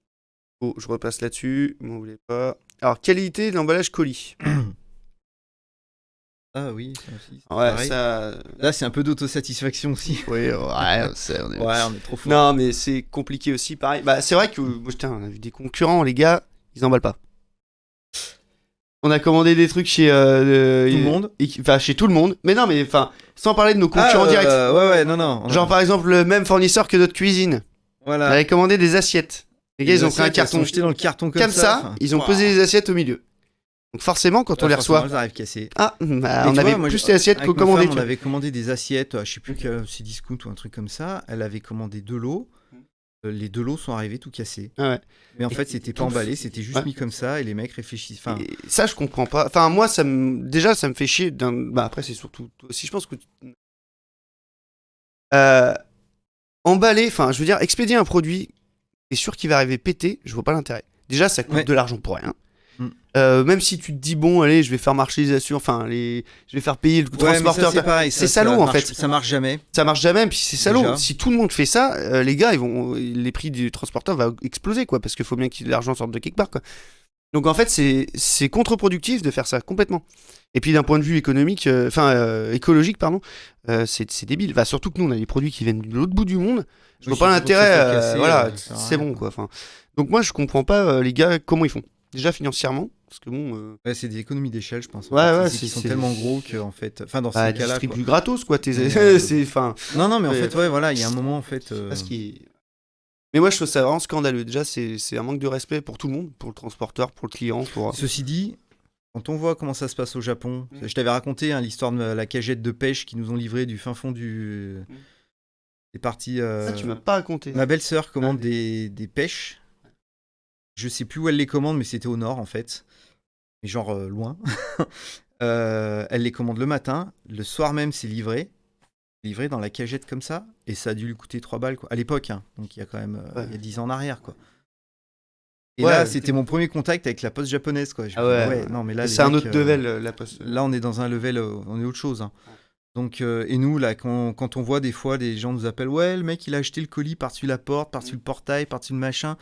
Oh, je repasse là-dessus, m'en voulez pas. Alors, qualité de l'emballage colis.
Ah oui, ça aussi.
Ouais, ça...
Là, c'est un peu d'autosatisfaction aussi.
Oui, ouais,
on est trop fort.
Non, mais c'est compliqué aussi, pareil. Bah, c'est vrai que, on a vu des concurrents, les gars, ils emballent pas. On a commandé des trucs chez...
tout le monde.
Enfin, chez tout le monde. Mais non, mais enfin, sans parler de nos concurrents directs.
Ouais, non.
Genre, par exemple, le même fournisseur que notre cuisine. Voilà. On avait commandé des assiettes. Les gars, ils ont pris un carton.
Ils ont jeté dans le carton comme
ça. Ils ont posé les assiettes au milieu. Donc forcément, quand on les reçoit...
Elles arrivent cassées.
Ah, bah, on avait plus les assiettes qu'au commandé.
On avait commandé des assiettes, je sais plus que c'est Discount ou un truc comme ça. Elle avait commandé 2 lots. Les 2 lots sont arrivés tout cassés.
Ah ouais.
Mais en fait, c'était pas emballé, c'était juste mis comme ça et les mecs réfléchissent. Enfin...
Et ça, je comprends pas. Enfin, moi, déjà, ça me fait chier. Bah, après, c'est surtout aussi, je pense que... Emballer, enfin, je veux dire, expédier un produit, t'es sûr qu'il va arriver pété, je vois pas l'intérêt. Déjà, ça coûte de l'argent pour rien. Même si tu te dis bon allez je vais faire marcher les assurances, je vais faire payer le transporteur,
c'est pareil,
c'est salaud en fait,
ça marche jamais,
puis c'est salaud. Si tout le monde fait ça, les gars les prix du transporteur va exploser quoi, parce qu'il faut bien que l'argent sorte de quelque part quoi. Donc en fait c'est contre-productif de faire ça complètement. Et puis d'un point de vue économique, écologique pardon, c'est débile. Enfin, surtout que nous on a des produits qui viennent de l'autre bout du monde, je vois pas l'intérêt, c'est bon quoi. Enfin, donc moi je comprends pas les gars comment ils font. Déjà financièrement, parce que bon...
c'est des économies d'échelle, je pense.
Ils
sont tellement gros que, en fait... Enfin, dans ces cas-là...
distribue gratos, quoi.
Non, mais en fait, il y a un moment, en fait...
Mais moi, je trouve ça vraiment scandaleux. Déjà, c'est un manque de respect pour tout le monde, pour le transporteur, pour le client, pour...
Ceci dit, quand on voit comment ça se passe au Japon... Je t'avais raconté l'histoire de la cagette de pêche qu'ils nous ont livré du fin fond du... C'est parti...
Ça, tu m'as pas raconté.
Ma belle-sœur commande des pêches... Je sais plus où elle les commande, mais c'était au nord en fait. Mais genre loin. Elle les commande le matin. Le soir même, c'est livré. Livré dans la cagette comme ça. Et ça a dû lui coûter 3 balles. Quoi. À l'époque, hein. Donc il y a quand même il y a 10 ans en arrière. Quoi. Et là, c'était mon premier contact avec la poste japonaise. Quoi.
Non, mais là, c'est un autre level, la poste.
Là, on est dans un level, on est autre chose. Hein. Donc, et nous, là, quand on voit des fois, des gens nous appellent, ouais, le mec, il a acheté le colis par-dessus la porte, par-dessus le portail, par-dessus le machin.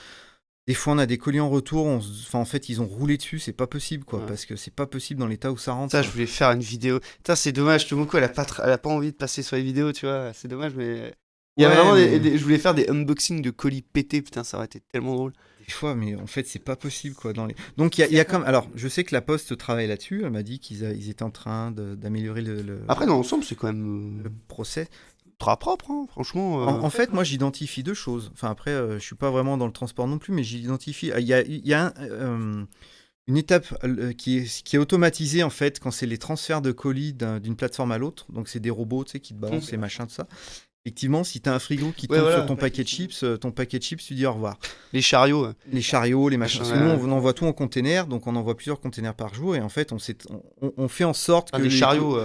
Des fois, on a des colis en retour, en fait, ils ont roulé dessus, c'est pas possible, quoi, parce que c'est pas possible dans l'état où ça rentre.
Ça, je voulais faire une vidéo. Putain, c'est dommage, Tomoko, elle a pas envie de passer sur les vidéos, tu vois, c'est dommage, mais... Il y a vraiment je voulais faire des unboxings de colis pétés, putain, ça aurait été tellement drôle.
Des fois, mais en fait, c'est pas possible, quoi. Donc, il y a comme... Alors, je sais que la Poste travaille là-dessus, elle m'a dit qu'ils étaient en train d'améliorer le...
Après, dans l'ensemble, c'est quand même...
Le procès...
Très propre, hein, franchement.
En fait, moi, j'identifie 2 choses. Enfin, après, je suis pas vraiment dans le transport non plus, mais j'identifie. Il y a une étape qui est automatisée, en fait, quand c'est les transferts de colis d'une plateforme à l'autre. Donc, c'est des robots, tu sais, qui te balancent les machins, tout ça. Effectivement, si tu as un frigo qui tombe sur ton paquet de chips, tu dis au revoir.
Les chariots.
Les chariots, les machins. Parce que nous, on envoie tout en container, donc on envoie plusieurs containers par jour, et en fait, on fait en sorte que...
Les chariots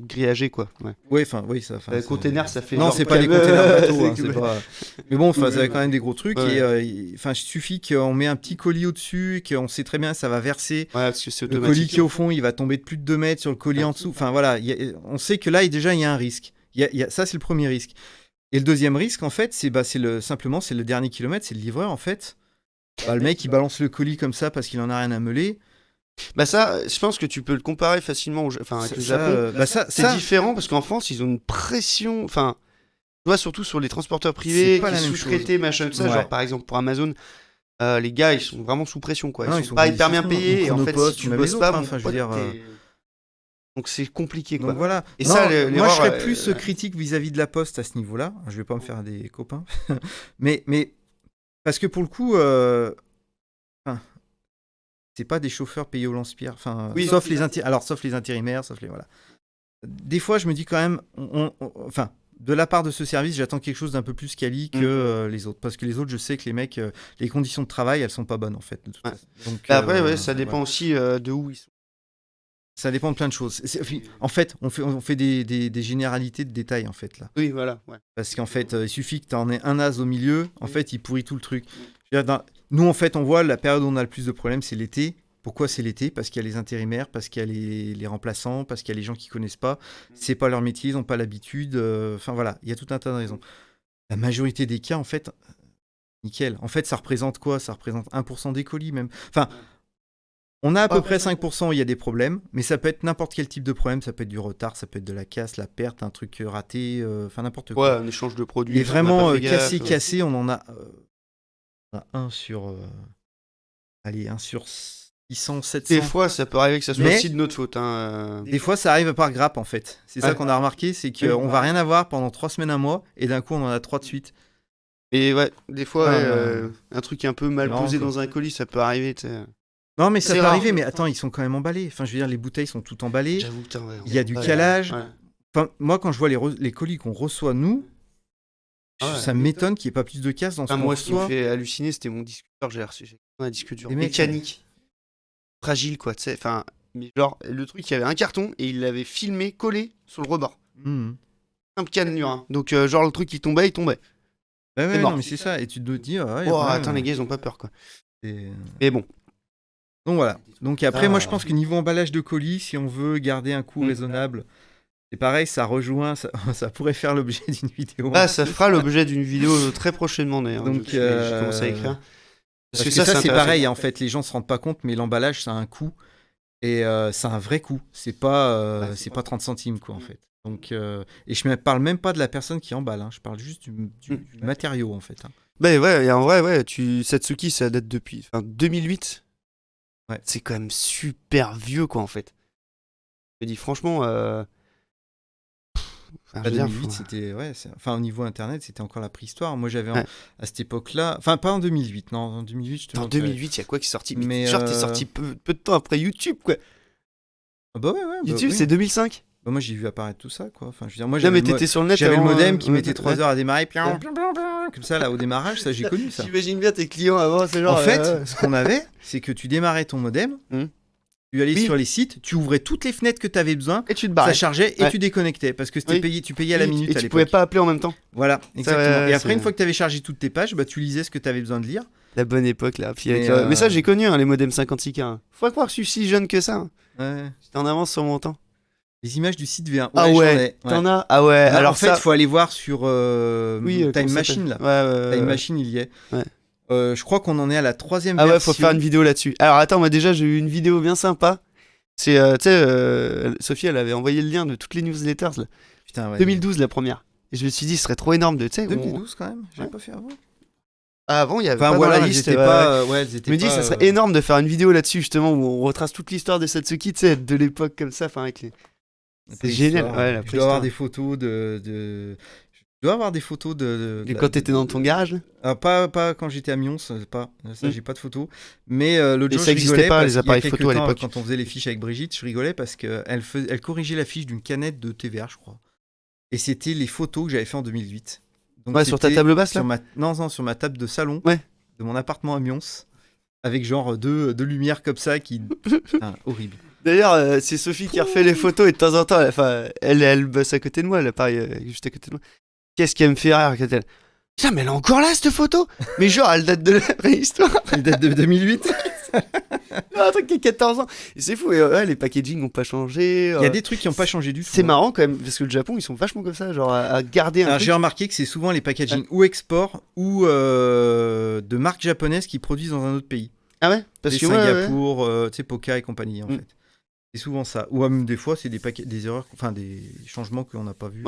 grillagés, quoi.
Oui, ça...
Les containers, ça fait...
Non, c'est pas les containers bateaux, c'est pas... Mais bon, ça a quand même des gros trucs, et il suffit qu'on met un petit colis au-dessus, et qu'on sait très bien ça va verser.
Parce que c'est
automatique. Le colis qui est au fond, il va tomber de plus de 2 mètres sur le colis en dessous. Enfin, voilà, on sait que là, déjà, il y a un risque. Ça, c'est le premier risque. Et le deuxième risque, en fait, c'est le dernier kilomètre, c'est le livreur, en fait. Le mec, il balance le colis comme ça parce qu'il en a rien à meuler.
Ça, je pense que tu peux le comparer facilement avec le Japon. C'est différent parce qu'en France, ils ont une pression. Enfin, tu vois, surtout sur les transporteurs privés qui sous-traités, machin, tout ça. Genre, par exemple, pour Amazon, les gars, ils sont vraiment sous pression, quoi. Ils sont pas hyper bien payés. Et en fait, si tu bosses pas, je veux dire... Donc c'est compliqué, quoi.
Donc voilà.
Et
moi, je serais plus critique vis-à-vis de la Poste à ce niveau-là. Je vais pas me faire des copains. mais parce que pour le coup, c'est pas des chauffeurs payés au lance-pierre. Sauf les intérimaires, voilà. Des fois, je me dis quand même, de la part de ce service, j'attends quelque chose d'un peu plus quali que les autres. Parce que les autres, je sais que les mecs, les conditions de travail, elles sont pas bonnes, en fait.
Donc, après, ça dépend aussi de où ils sont.
Ça dépend de plein de choses. En fait, on fait des généralités de détails, en fait, là.
Oui, voilà. Ouais.
Parce qu'en fait, il suffit que tu en aies un as au milieu, en fait, il pourrit tout le truc. Nous, en fait, on voit la période où on a le plus de problèmes, c'est l'été. Pourquoi c'est l'été? Parce qu'il y a les intérimaires, parce qu'il y a les remplaçants, parce qu'il y a les gens qui connaissent pas. C'est pas leur métier, ils n'ont pas l'habitude. Enfin voilà, il y a tout un tas de raisons. La majorité des cas, en fait, nickel. En fait, ça représente quoi? Ça représente 1% des colis même. Enfin, on a à peu près 5% où il y a des problèmes, mais ça peut être n'importe quel type de problème. Ça peut être du retard, ça peut être de la casse, la perte, un truc raté, enfin n'importe quoi.
Ouais, un échange de produits.
Et vraiment cassé, on en a un sur... allez, un sur 600, 700.
Des fois, ça peut arriver que ça soit aussi de notre faute.
Des fois, ça arrive par grappe, en fait. C'est ça qu'on a remarqué, c'est qu'on va rien avoir pendant 3 semaines, un mois, et d'un coup, on en a 3 de suite.
Et ouais, des fois, un truc un peu mal posé dans un colis, ça peut arriver, tu sais.
Non, mais ça peut arriver, mais attends, ils sont quand même emballés. Enfin, je veux dire, les bouteilles sont toutes emballées.
J'avoue,
il y a du calage. Ouais. Enfin, moi, quand je vois les colis qu'on reçoit, nous, ça m'étonne qu'il n'y ait pas plus de casse dans ce qu'on
moi,
reçoit.
ce qui me fait halluciner, c'était mon disque dur. J'ai reçu un disque dur mécanique. Fragile, quoi, tu sais. Enfin, mais genre, le truc, il y avait un carton et il l'avait filmé, collé sur le rebord. Un canne hein. Donc, genre, le truc, il tombait.
Ouais, non, mais c'est ça. Et tu te dis,
attends, les gars, ils ont pas peur, quoi. Et bon.
Donc voilà. Donc après, moi je pense que niveau emballage de colis, si on veut garder un coût raisonnable, c'est pareil, ça rejoint, ça pourrait faire l'objet d'une vidéo.
Ah, ça fera l'objet d'une vidéo très prochainement d'ailleurs. Donc j'ai commencé à écrire.
Parce que ça c'est pareil, en fait, les gens se rendent pas compte, mais l'emballage ça a un coût et c'est un vrai coût. C'est pas 30 centimes quoi en fait. Donc et je ne parle même pas de la personne qui emballe, je parle juste du matériau en fait.
Ben ouais, et en vrai ouais, Satsuki ça date depuis 2008. Ouais. C'est quand même super vieux, quoi, en fait. Je dis, franchement...
2008, c'était... Ouais, au niveau Internet, c'était encore la préhistoire. Moi, j'avais à cette époque-là... Enfin, pas en 2008, non. En 2008, je te
En 2008, il y a quoi qui est sorti? Mais genre, t'es sorti peu de temps après YouTube, quoi.
Ah bah ouais.
YouTube, c'est 2005.
Bah moi, j'ai vu apparaître tout ça, quoi. Enfin, je veux dire, moi,
non, mais t'étais sur le net.
J'avais le modem qui mettait 3 heures à démarrer, comme ça, là, au démarrage, ça, j'ai connu ça.
J'imagine bien tes clients avant, c'est genre...
En fait, ce qu'on avait, c'est que tu démarrais ton modem, tu allais sur les sites, tu ouvrais toutes les fenêtres que tu avais besoin,
et tu te barrais.
Ça chargeait et tu déconnectais, parce que tu payais à la minute à l'époque.
Et tu pouvais pas appeler en même temps.
Voilà, exactement. Et après, une fois que tu avais chargé toutes tes pages, bah, tu lisais ce que tu avais besoin de lire.
La bonne époque, là. Puis mais ça, j'ai connu, les modems 56K. Faut pas croire que je suis si jeune que ça.
Ouais.
J'étais en avance sur mon temps.
Les images du site V1.
Ah ouais, t'en as? Ah ouais.
Alors en fait, il faut aller voir sur Time Machine là. Time Machine, il y est.
Ouais.
Je crois qu'on en est à la 3e version.
Ah ouais, faut faire une vidéo là-dessus. Alors attends, moi déjà j'ai eu une vidéo bien sympa. C'est, tu sais, Sophie, elle avait envoyé le lien de toutes les newsletters là.
Putain, ouais.
2012 la première. Et je me suis dit, ce serait trop énorme de, tu sais.
2012 quand même. J'avais pas fait avant.
Ah, avant, il y avait
pas
dans
la liste. Je
me dis, ça serait énorme de faire une vidéo là-dessus justement où on retrace toute l'histoire de Satsuki, tu sais, de l'époque comme ça, avec les. C'est génial. Ouais,
je dois avoir des photos Je dois avoir des photos de
quand t'étais dans ton garage là
pas quand j'étais à Mions, ça j'ai pas de photos. Mais l'autre jour,
ça n'existait pas les appareils photo à l'époque.
Quand on faisait les fiches avec Brigitte, je rigolais parce qu'elle corrigeait la fiche d'une canette de TVR, je crois. Et c'était les photos que j'avais fait en 2008. Donc
sur ta table basse là
Non, sur ma table de salon de mon appartement à Mions, avec genre deux lumières comme ça qui... horrible.
D'ailleurs, c'est Sophie qui refait les photos et de temps en temps, elle bosse à côté de moi, l'appareil juste à côté de moi. Qu'est-ce qu'elle me fait rire quand elle... Putain, mais elle est encore là, cette photo. Mais genre, elle date de la préhistoire.
Elle date de 2008.
Un truc qui a 14 ans. Et c'est fou, et les packaging n'ont pas changé.
Il y a des trucs qui n'ont pas changé du tout.
C'est marrant quand même, parce que le Japon, ils sont vachement comme ça, genre à garder un truc.
J'ai remarqué que c'est souvent les packaging ou export ou de marques japonaises qui produisent dans un autre pays.
Ah ouais? Parce que
Singapour, tu sais, Poca et compagnie, en fait. C'est souvent ça. Ou même des fois, c'est des erreurs, des changements qu'on n'a pas vus.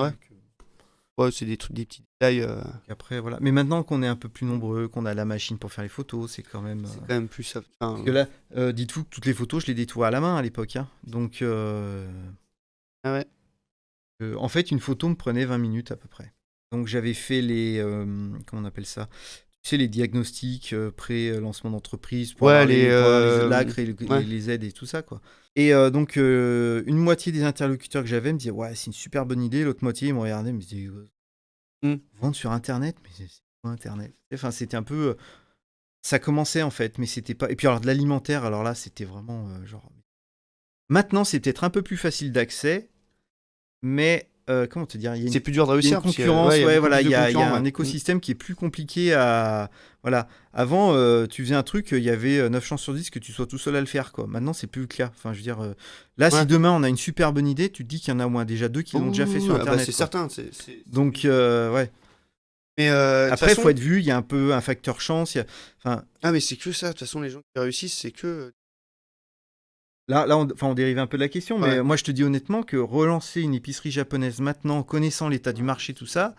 Ouais, c'est des petits détails.
Après, voilà. Mais maintenant qu'on est un peu plus nombreux, qu'on a la machine pour faire les photos, c'est quand même...
C'est quand même plus...
Parce que là, dites-vous que toutes les photos, je les détourais à la main à l'époque. Donc...
Ah ouais.
En fait, une photo me prenait 20 minutes à peu près. Donc j'avais fait les... comment on appelle ça? Tu sais, les diagnostics pré-lancement d'entreprise pour les l'ACRE et les aides et tout ça, quoi. Et donc, une moitié des interlocuteurs que j'avais me disaient « Ouais, c'est une super bonne idée ». L'autre moitié, ils me regardaient et me disaient « Vendre sur Internet? Mais c'est quoi Internet ?» Enfin, c'était un peu... ça commençait, en fait, mais c'était pas... Et puis, alors, de l'alimentaire, alors là, c'était vraiment genre... Maintenant, c'est peut-être un peu plus facile d'accès, mais comment te dire,
c'est plus dur de
il y a
réussir.
une concurrence,
parce qu'il y a
voilà,
beaucoup
il
de
y a
concurrents,
un écosystème qui est plus compliqué à... Voilà. Avant, tu faisais un truc, il y avait 9 chances sur 10 que tu sois tout seul à le faire, quoi. Maintenant, c'est plus le cas. Enfin, je veux dire, là, si demain on a une super bonne idée, tu te dis qu'il y en a au moins déjà 2 qui l'ont déjà fait sur Internet.
C'est
quoi.
certain.
Donc, ouais.
Mais
après, il faut être vu, il y a un peu un facteur chance. Enfin,
ah, mais c'est que ça. De toute façon, les gens qui réussissent, c'est que...
Là, on dérive un peu de la question, mais moi, je te dis honnêtement que relancer une épicerie japonaise maintenant, connaissant l'état du marché, tout ça,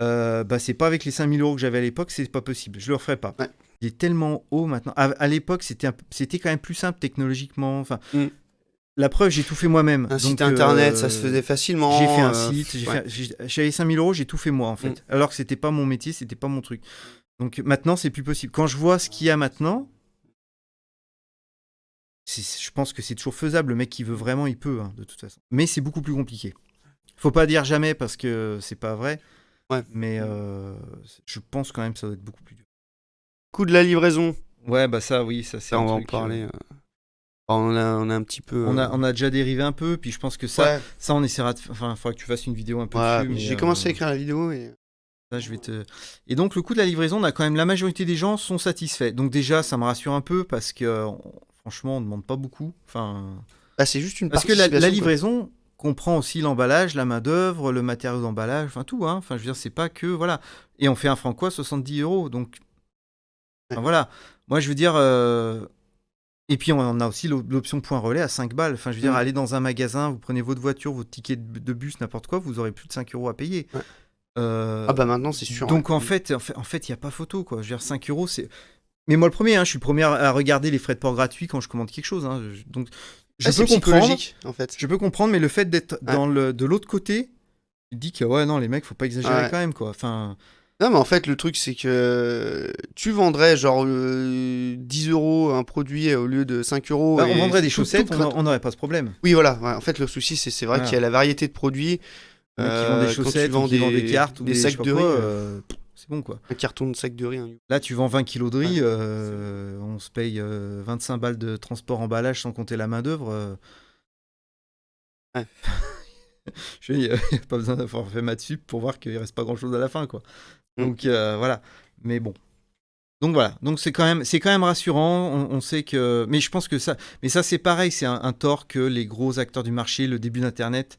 c'est pas avec les 5 000 € que j'avais à l'époque, c'est pas possible. Je le referai pas.
Ouais.
Il est tellement haut maintenant. À l'époque, c'était quand même plus simple technologiquement. Enfin, la preuve, j'ai tout fait moi-même.
Un site internet, ça se faisait facilement.
J'ai fait un site, j'avais 5 000 €, j'ai tout fait moi, en fait. Alors que c'était pas mon métier, c'était pas mon truc. Donc maintenant, c'est plus possible. Quand je vois ce qu'il y a maintenant, je pense que c'est toujours faisable. Le mec qui veut vraiment, il peut, de toute façon. Mais c'est beaucoup plus compliqué. Faut pas dire jamais parce que c'est pas vrai.
Ouais.
Mais je pense quand même que ça doit être beaucoup plus dur.
Coût de la livraison.
Ouais, ça, oui, ça c'est un
on
truc.
va en parler. On a un petit peu.
On a déjà dérivé un peu, puis je pense que ça on essaiera. Enfin, il faudra que tu fasses une vidéo un peu dessus. Mais
j'ai commencé à écrire la vidéo et.
Là, Et donc, le coût de la livraison, on a quand même la majorité des gens sont satisfaits. Donc déjà, ça me rassure un peu parce que franchement, on ne demande pas beaucoup. Enfin.
C'est juste une
parce que la livraison comprend aussi l'emballage, la main d'œuvre, le matériau d'emballage, enfin tout. Enfin, je veux dire, c'est pas que voilà. Et on fait un franc quoi, 70 €. Donc voilà. Moi, je veux dire. Et puis, on a aussi l'option point relais à 5 balles. Enfin, je veux dire, aller dans un magasin, vous prenez votre voiture, votre ticket de bus, n'importe quoi, vous aurez plus de 5 € à payer.
Ouais. Maintenant, c'est sûr.
Donc, en fait, il n'y a pas photo, quoi. Je veux dire, 5 €, c'est... Mais moi, le premier, je suis le premier à regarder les frais de port gratuits quand je commande quelque chose. Donc, je peux comprendre,
en fait.
Je peux comprendre, mais le fait d'être de l'autre côté, tu te dis que, non, les mecs, faut pas exagérer quand même, quoi. Enfin...
Non, mais en fait, le truc, c'est que tu vendrais genre 10 € un produit au lieu de 5 €.
On vendrait des chaussettes, on n'aurait pas ce problème.
Oui, voilà. En fait, le souci, c'est vrai qu'il y a la variété de produits.
Qui vendent des chaussettes, qui vendent des cartes ou
des sacs de riz.
C'est bon, quoi.
Un carton de sac de riz.
Là, tu vends 20 kilos de riz, on se paye 25 balles de transport emballage sans compter la main-d'œuvre.
Ouais.
Je n'y a pas besoin d'avoir fait maths sup pour voir qu'il ne reste pas grand-chose à la fin, quoi. Donc voilà, mais bon. Donc voilà, donc c'est quand même rassurant. On sait que, mais je pense que ça c'est pareil, c'est un tort que les gros acteurs du marché, le début d'Internet,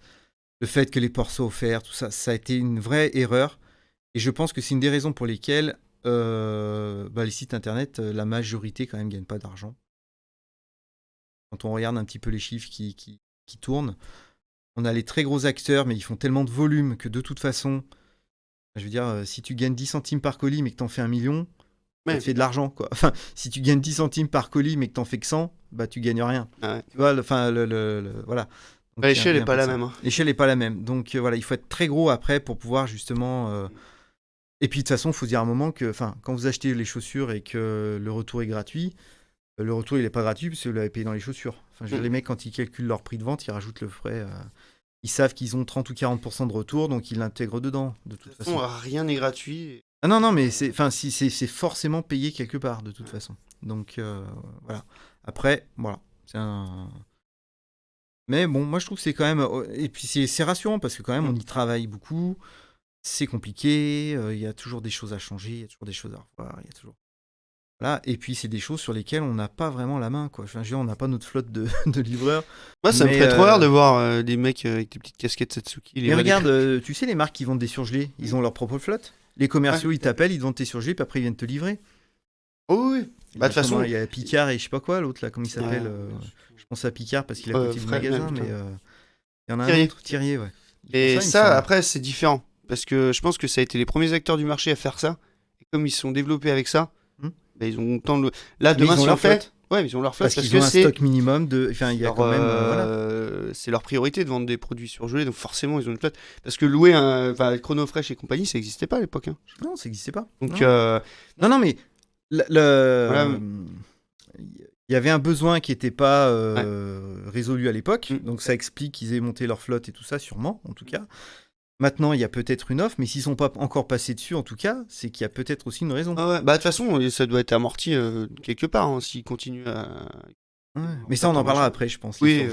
le fait que les ports soient offerts, tout ça, ça a été une vraie erreur. Et je pense que c'est une des raisons pour lesquelles les sites Internet, la majorité quand même gagne pas d'argent. Quand on regarde un petit peu les chiffres qui tournent, on a les très gros acteurs, mais ils font tellement de volume que de toute façon. Je veux dire, si tu gagnes 10 centimes par colis mais que t'en fais 1 million, ça te fait de l'argent, quoi. Enfin, si tu gagnes 10 centimes par colis mais que t'en fais que 100, tu gagnes rien. Tu vois, voilà. Donc,
l'échelle n'est pas la même.
L'échelle n'est pas la même. Donc voilà, il faut être très gros après pour pouvoir justement... Et puis de toute façon, il faut se dire à un moment que quand vous achetez les chaussures et que le retour est gratuit, le retour il n'est pas gratuit parce que vous l'avez payé dans les chaussures. Enfin, je veux dire, les mecs, quand ils calculent leur prix de vente, ils rajoutent le frais... Ils savent qu'ils ont 30 ou 40% de retour, donc ils l'intègrent dedans, de toute façon.
Rien n'est gratuit.
Ah non, mais c'est forcément payé quelque part, de toute façon. Donc, voilà. Après, voilà. Mais bon, moi, je trouve que c'est quand même... Et puis, c'est rassurant, parce que quand même, on y travaille beaucoup. C'est compliqué. Il y a toujours des choses à changer. Il y a toujours des choses à revoir. Il y a toujours... Voilà. Et puis, c'est des choses sur lesquelles on n'a pas vraiment la main, quoi. Enfin, je veux dire, on n'a pas notre flotte de livreurs.
Moi, ça me ferait trop rire de voir des mecs avec des petites casquettes Satsuki.
Mais regarde, tu sais, les marques qui vendent des surgelés, ils ont leur propre flotte. Les commerciaux, ils t'appellent, ils te vendent tes surgelés, puis après, ils viennent te livrer.
Oh oui. De toute façon,
il y a Picard et je sais pas quoi, l'autre, là, comment il s'appelle je pense à Picard parce qu'il a côté du magasin, mais il y en a un autre, Thierry, ouais.
Et ça, après, c'est différent. Parce que je pense que ça a été les premiers acteurs du marché à faire ça. Et comme ils se sont développés avec ça, ils ont tant de... Là, demain, si on fait... Ouais, mais ils ont leur flotte
parce qu'ils ont un stock minimum de... Enfin, il y a quand même...
voilà. C'est leur priorité de vendre des produits surgelés, donc forcément, ils ont une flotte. Parce que louer Chronofresh et compagnie, ça n'existait pas à l'époque.
Non, ça n'existait pas.
Donc,
non, mais... Voilà. Il y avait un besoin qui n'était pas résolu à l'époque, donc ça explique qu'ils aient monté leur flotte et tout ça, sûrement, en tout cas. Maintenant, il y a peut-être une offre, mais s'ils ne sont pas encore passés dessus, en tout cas, c'est qu'il y a peut-être aussi une raison.
De toute façon, ça doit être amorti quelque part, s'ils continuent à
Ouais. Mais ça, on en parlera après, je pense.
Oui,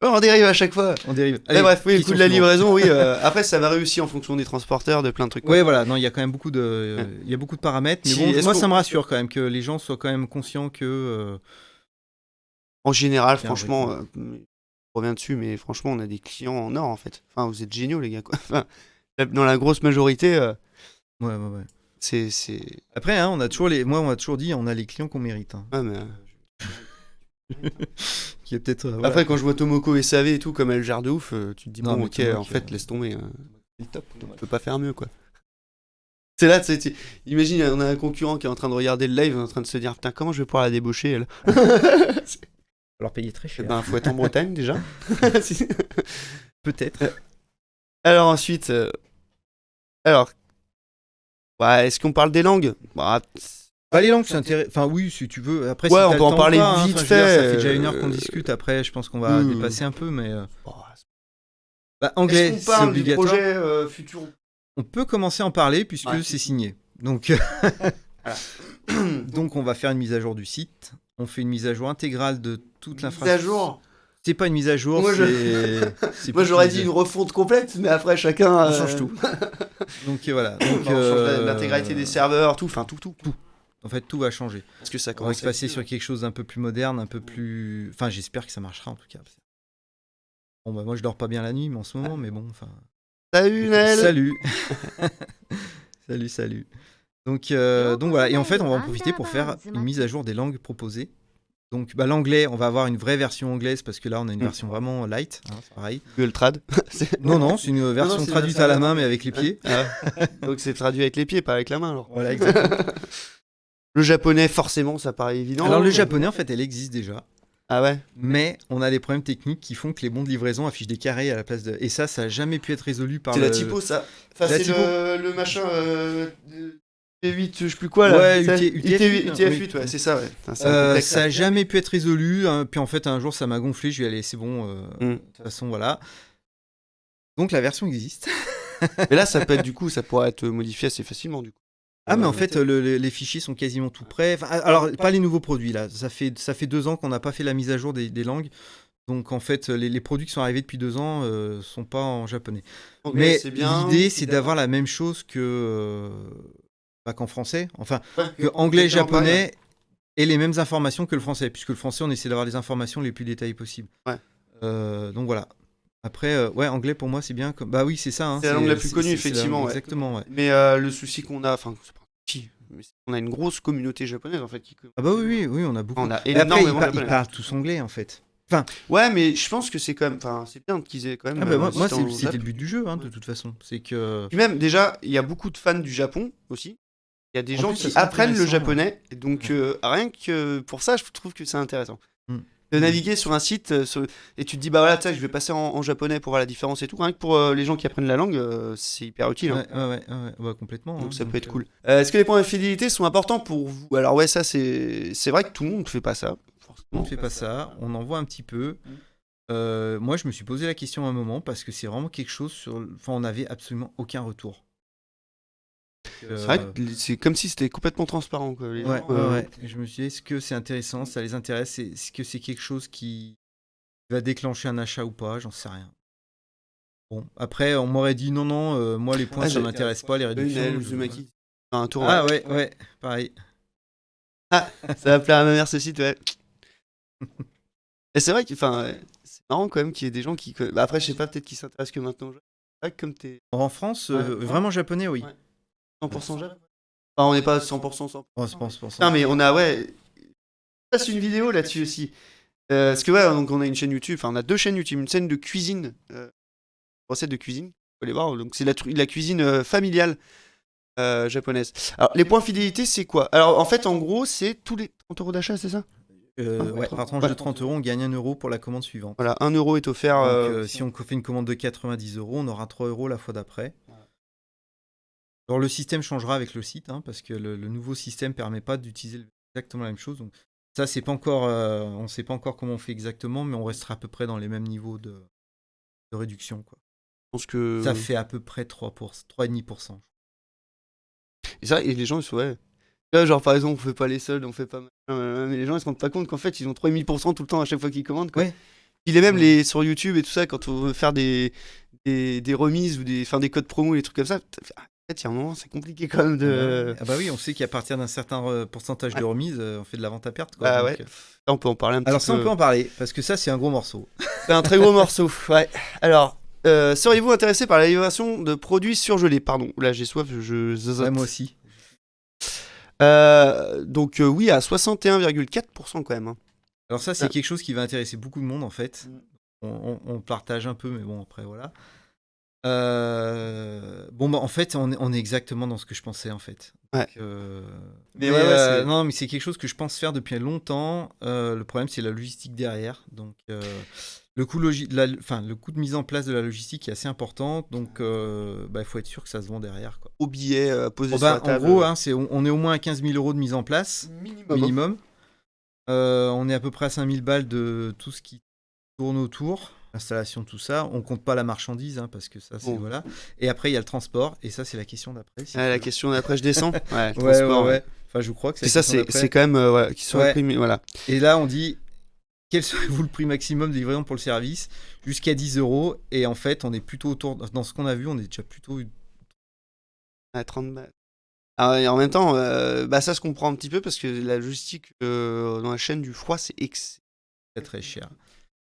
on dérive à chaque fois.
On dérive.
Allez, bref, oui, le coût de la livraison, oui. Après, ça varie aussi en fonction des transporteurs, de plein de trucs.
Ouais, voilà. Non, il y a quand même beaucoup de, il y a beaucoup de paramètres. Mais bon, moi, ça me rassure quand même que les gens soient quand même conscients que.
En général, franchement, je reviens dessus, mais franchement, on a des clients en or en fait. Enfin, vous êtes géniaux, les gars. Quoi. Enfin, dans la grosse majorité.
Ouais.
C'est.
Après, hein, on a toujours dit, on a les clients qu'on mérite. Hein.
Ouais, mais.
Qui est peut-être.
Après, quand je vois Tomoko et SAV et tout, comme elle gère de ouf, tu te dis,
Non,
bon, ok,
Tomoko,
en fait, laisse tomber.
C'est le top.
On peut pas faire mieux, quoi. C'est là, imagine, on a un concurrent qui est en train de regarder le live, en train de se dire, putain, comment je vais pouvoir la débaucher, elle
Alors payer très cher.
Ben, faut être en Bretagne déjà.
Peut-être.
Alors ensuite, est-ce qu'on parle des langues?
Les langues, c'est intéressant. Enfin, oui, si tu veux. Après,
ouais,
si
on peut en parler vite fait.
Ça fait déjà 1 heure qu'on discute. Après, je pense qu'on va dépasser un peu, mais. Anglais,
est-ce qu'on parle du projet futur?
On peut commencer à en parler puisque c'est signé. Donc, donc, on va faire une mise à jour du site. On fait une mise à jour intégrale de toute l'infrastructure.
Mise à jour?
C'est pas une mise à jour,
moi, moi j'aurais dit une refonte complète, mais après chacun.
On change tout. Donc voilà.
Donc, on change l'intégralité des serveurs, tout.
En fait, tout va changer.
Parce que ça
on va se passer sur quelque chose d'un peu plus moderne, un peu plus. Enfin, j'espère que ça marchera en tout cas. Bon, bah moi je dors pas bien la nuit, mais en ce moment, mais bon, enfin.
Salut Nel.
Salut. Salut. Donc voilà. Et en fait, on va en profiter pour faire une mise à jour des langues proposées. Donc l'anglais, on va avoir une vraie version anglaise parce que là, on a une version vraiment light. Hein, c'est pareil.
Google Trad.
Non, c'est une version traduite à la main, mais avec les pieds.
Donc c'est traduit avec les pieds, pas avec la main alors.
Voilà, exactement.
Le japonais, forcément, ça paraît évident.
Alors le japonais, en fait, elle existe déjà.
Ah ouais.
Mais on a des problèmes techniques qui font que les bons de livraison affichent des carrés à la place de. Et ça n'a jamais pu être résolu par.
C'est la typo, ça. Enfin, c'est le machin. T8, je sais plus quoi là.
Ouais,
UTF-8, ouais, c'est ça, ouais. Enfin,
ça n'a jamais pu être résolu. Hein, puis en fait, un jour, ça m'a gonflé. Je lui ai dit, allez, c'est bon. De toute façon, voilà. Donc la version existe.
Mais là, ça peut être, du coup, ça pourrait être modifié assez facilement, du coup.
Ah, mais en fait, les fichiers sont quasiment tout prêts. Enfin, alors, pas les nouveaux produits, là. Ça fait 2 ans qu'on n'a pas fait la mise à jour des langues. Donc, en fait, les produits qui sont arrivés depuis 2 ans sont pas en japonais. Okay, mais l'idée, c'est d'avoir la même chose que... pas qu'en français. Enfin, que anglais et japonais aient les mêmes informations que le français. Puisque le français, on essaie d'avoir les informations les plus détaillées possibles.
Ouais.
Donc, voilà. Après, anglais pour moi c'est bien. Bah oui, c'est ça. Hein,
c'est la langue la plus connue, effectivement.
Exactement, ouais.
Mais le souci qu'on a, enfin, c'est pas un souci, mais on a une grosse communauté japonaise en fait.
Ah bah oui, on a beaucoup.
On a énormément.
Après, ils parlent tous anglais en fait. Enfin.
Ouais, mais je pense que c'est quand même, enfin, c'est bien qu'ils aient quand même.
Ah bah moi c'était le but du jeu, hein, de toute façon. C'est que.
Puis même déjà, il y a beaucoup de fans du Japon aussi. Il y a des gens qui apprennent le japonais, et donc rien que pour ça, je trouve que c'est intéressant. De naviguer sur un site et tu te dis bah voilà, je vais passer en japonais pour voir la différence et tout. Rien que pour les gens qui apprennent la langue, c'est hyper utile.
Ouais, complètement.
Donc ça peut être cool. Est-ce que les points de fidélité sont importants pour vous? Alors ouais, ça c'est vrai que tout le monde ne fait pas ça.
On ne fait pas ça, on en voit un petit peu. Moi je me suis posé la question à un moment parce que c'est vraiment quelque chose on n'avait absolument aucun retour.
C'est vrai que c'est comme si c'était complètement transparent. Quoi.
Ouais. Je me suis dit, est-ce que c'est intéressant, ça les intéresse, est-ce que c'est quelque chose qui va déclencher un achat ou pas, j'en sais rien. Bon, après, on m'aurait dit non, moi les points ça m'intéresse pas, les réductions.
Un tour.
Ah ouais, pareil.
Ah, ça va plaire à ma mère ce site, ouais. Et c'est vrai que, c'est marrant quand même qu'il y ait des gens qui. Bah après, je sais pas, peut-être qu'ils s'intéressent que maintenant. C'est vrai que comme t'es.
En France, vraiment japonais, oui.
Ouais. 100% japonais. Enfin, on n'est pas 100%.
Oh, c'est 100%.
Non, mais on a, c'est une vidéo là-dessus aussi. Parce que, donc on a une chaîne YouTube, on a 2 chaînes YouTube, une chaîne de cuisine, recettes de cuisine, faut aller voir, donc c'est la cuisine familiale japonaise. Alors, les points fidélité, c'est quoi? Alors, en fait, en gros, c'est tous les 30 € d'achat, c'est ça?
Par tranche de 30 €, on gagne 1 € pour la commande suivante.
Voilà, 1 € est offert.
Donc, si on fait une commande de 90 €, on aura 3 € la fois d'après. Alors le système changera avec le site, hein, parce que le nouveau système permet pas d'utiliser exactement la même chose. Donc ça, c'est pas encore, on sait pas encore comment on fait exactement, mais on restera à peu près dans les mêmes niveaux de réduction, quoi.
Je pense que
ça fait à peu près 3,5%.
Et ça, et les gens, Là, genre, par exemple, on fait pas les soldes, on fait pas machin, mais les gens ils se rendent pas compte qu'en fait, ils ont 3000% tout le temps à chaque fois qu'ils commandent, quoi.
Ouais.
Il est même sur YouTube et tout ça, quand on veut faire des remises ou des codes promo, des trucs comme ça. En fait, il y a un moment, c'est compliqué quand même de.
Ah bah oui, on sait qu'à partir d'un certain pourcentage de remise, on fait de la vente à perte. Quoi,
Ah
donc,
ouais. Là, on peut en parler un petit peu.
Alors ça, on peut en parler, parce que ça, c'est un gros morceau.
C'est un très gros morceau, ouais. Alors, seriez-vous intéressé par la livraison de produits surgelés? Pardon, là j'ai soif, je zozote.
Ouais, moi aussi.
Donc oui, à 61,4% quand même. Hein.
Alors ça, c'est quelque chose qui va intéresser beaucoup de monde, en fait. On partage un peu, mais bon, après, voilà. Bon, bah, en fait, on est exactement dans ce que je pensais, en fait.
Ouais.
Donc, non, mais c'est quelque chose que je pense faire depuis longtemps. Le problème, c'est la logistique derrière. Donc, le coût de mise en place de la logistique est assez important. Donc, il faut être sûr que ça se vend derrière, quoi.
Au billet posé sur la table.
En gros, hein, on est au moins à 15 000 € de mise en place. Minimum. On est à peu près à 5 000 balles de tout ce qui tourne autour. L'installation, tout ça. On compte pas la marchandise, hein, parce que ça, c'est voilà. Et après, il y a le transport. Et ça, c'est la question d'après.
La question d'après, je descends. Ouais, le
ouais,
transport.
ouais. Enfin, je crois que c'est
ça, c'est quand même qui soit imprimé. Voilà.
Et là, on dit quel serait-vous le prix maximum de livraison pour le service? Jusqu'à 10 €. Et en fait, on est plutôt autour. Dans ce qu'on a vu, on est déjà plutôt
à 30 balles. Alors, et en même temps, ça se comprend un petit peu parce que la logistique dans la chaîne du froid, c'est
très cher.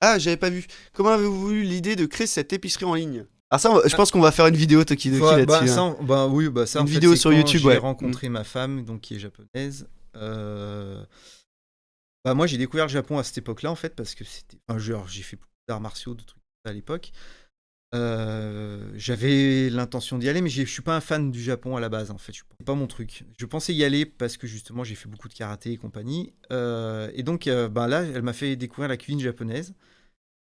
Ah, j'avais pas vu. Comment avez-vous eu l'idée de créer cette épicerie en ligne? Alors ça, je pense qu'on va faire une vidéo Tokidoki là-dessus.
Ça,
une vidéo sur YouTube.
J'ai rencontré ma femme, donc qui est japonaise. Moi, j'ai découvert le Japon à cette époque-là, en fait, parce que c'était. J'ai fait beaucoup d'arts martiaux, de trucs à l'époque. J'avais l'intention d'y aller, mais je suis pas un fan du Japon à la base, en fait. C'est pas mon truc. Je pensais y aller parce que justement, j'ai fait beaucoup de karaté et compagnie. Et donc, là, elle m'a fait découvrir la cuisine japonaise.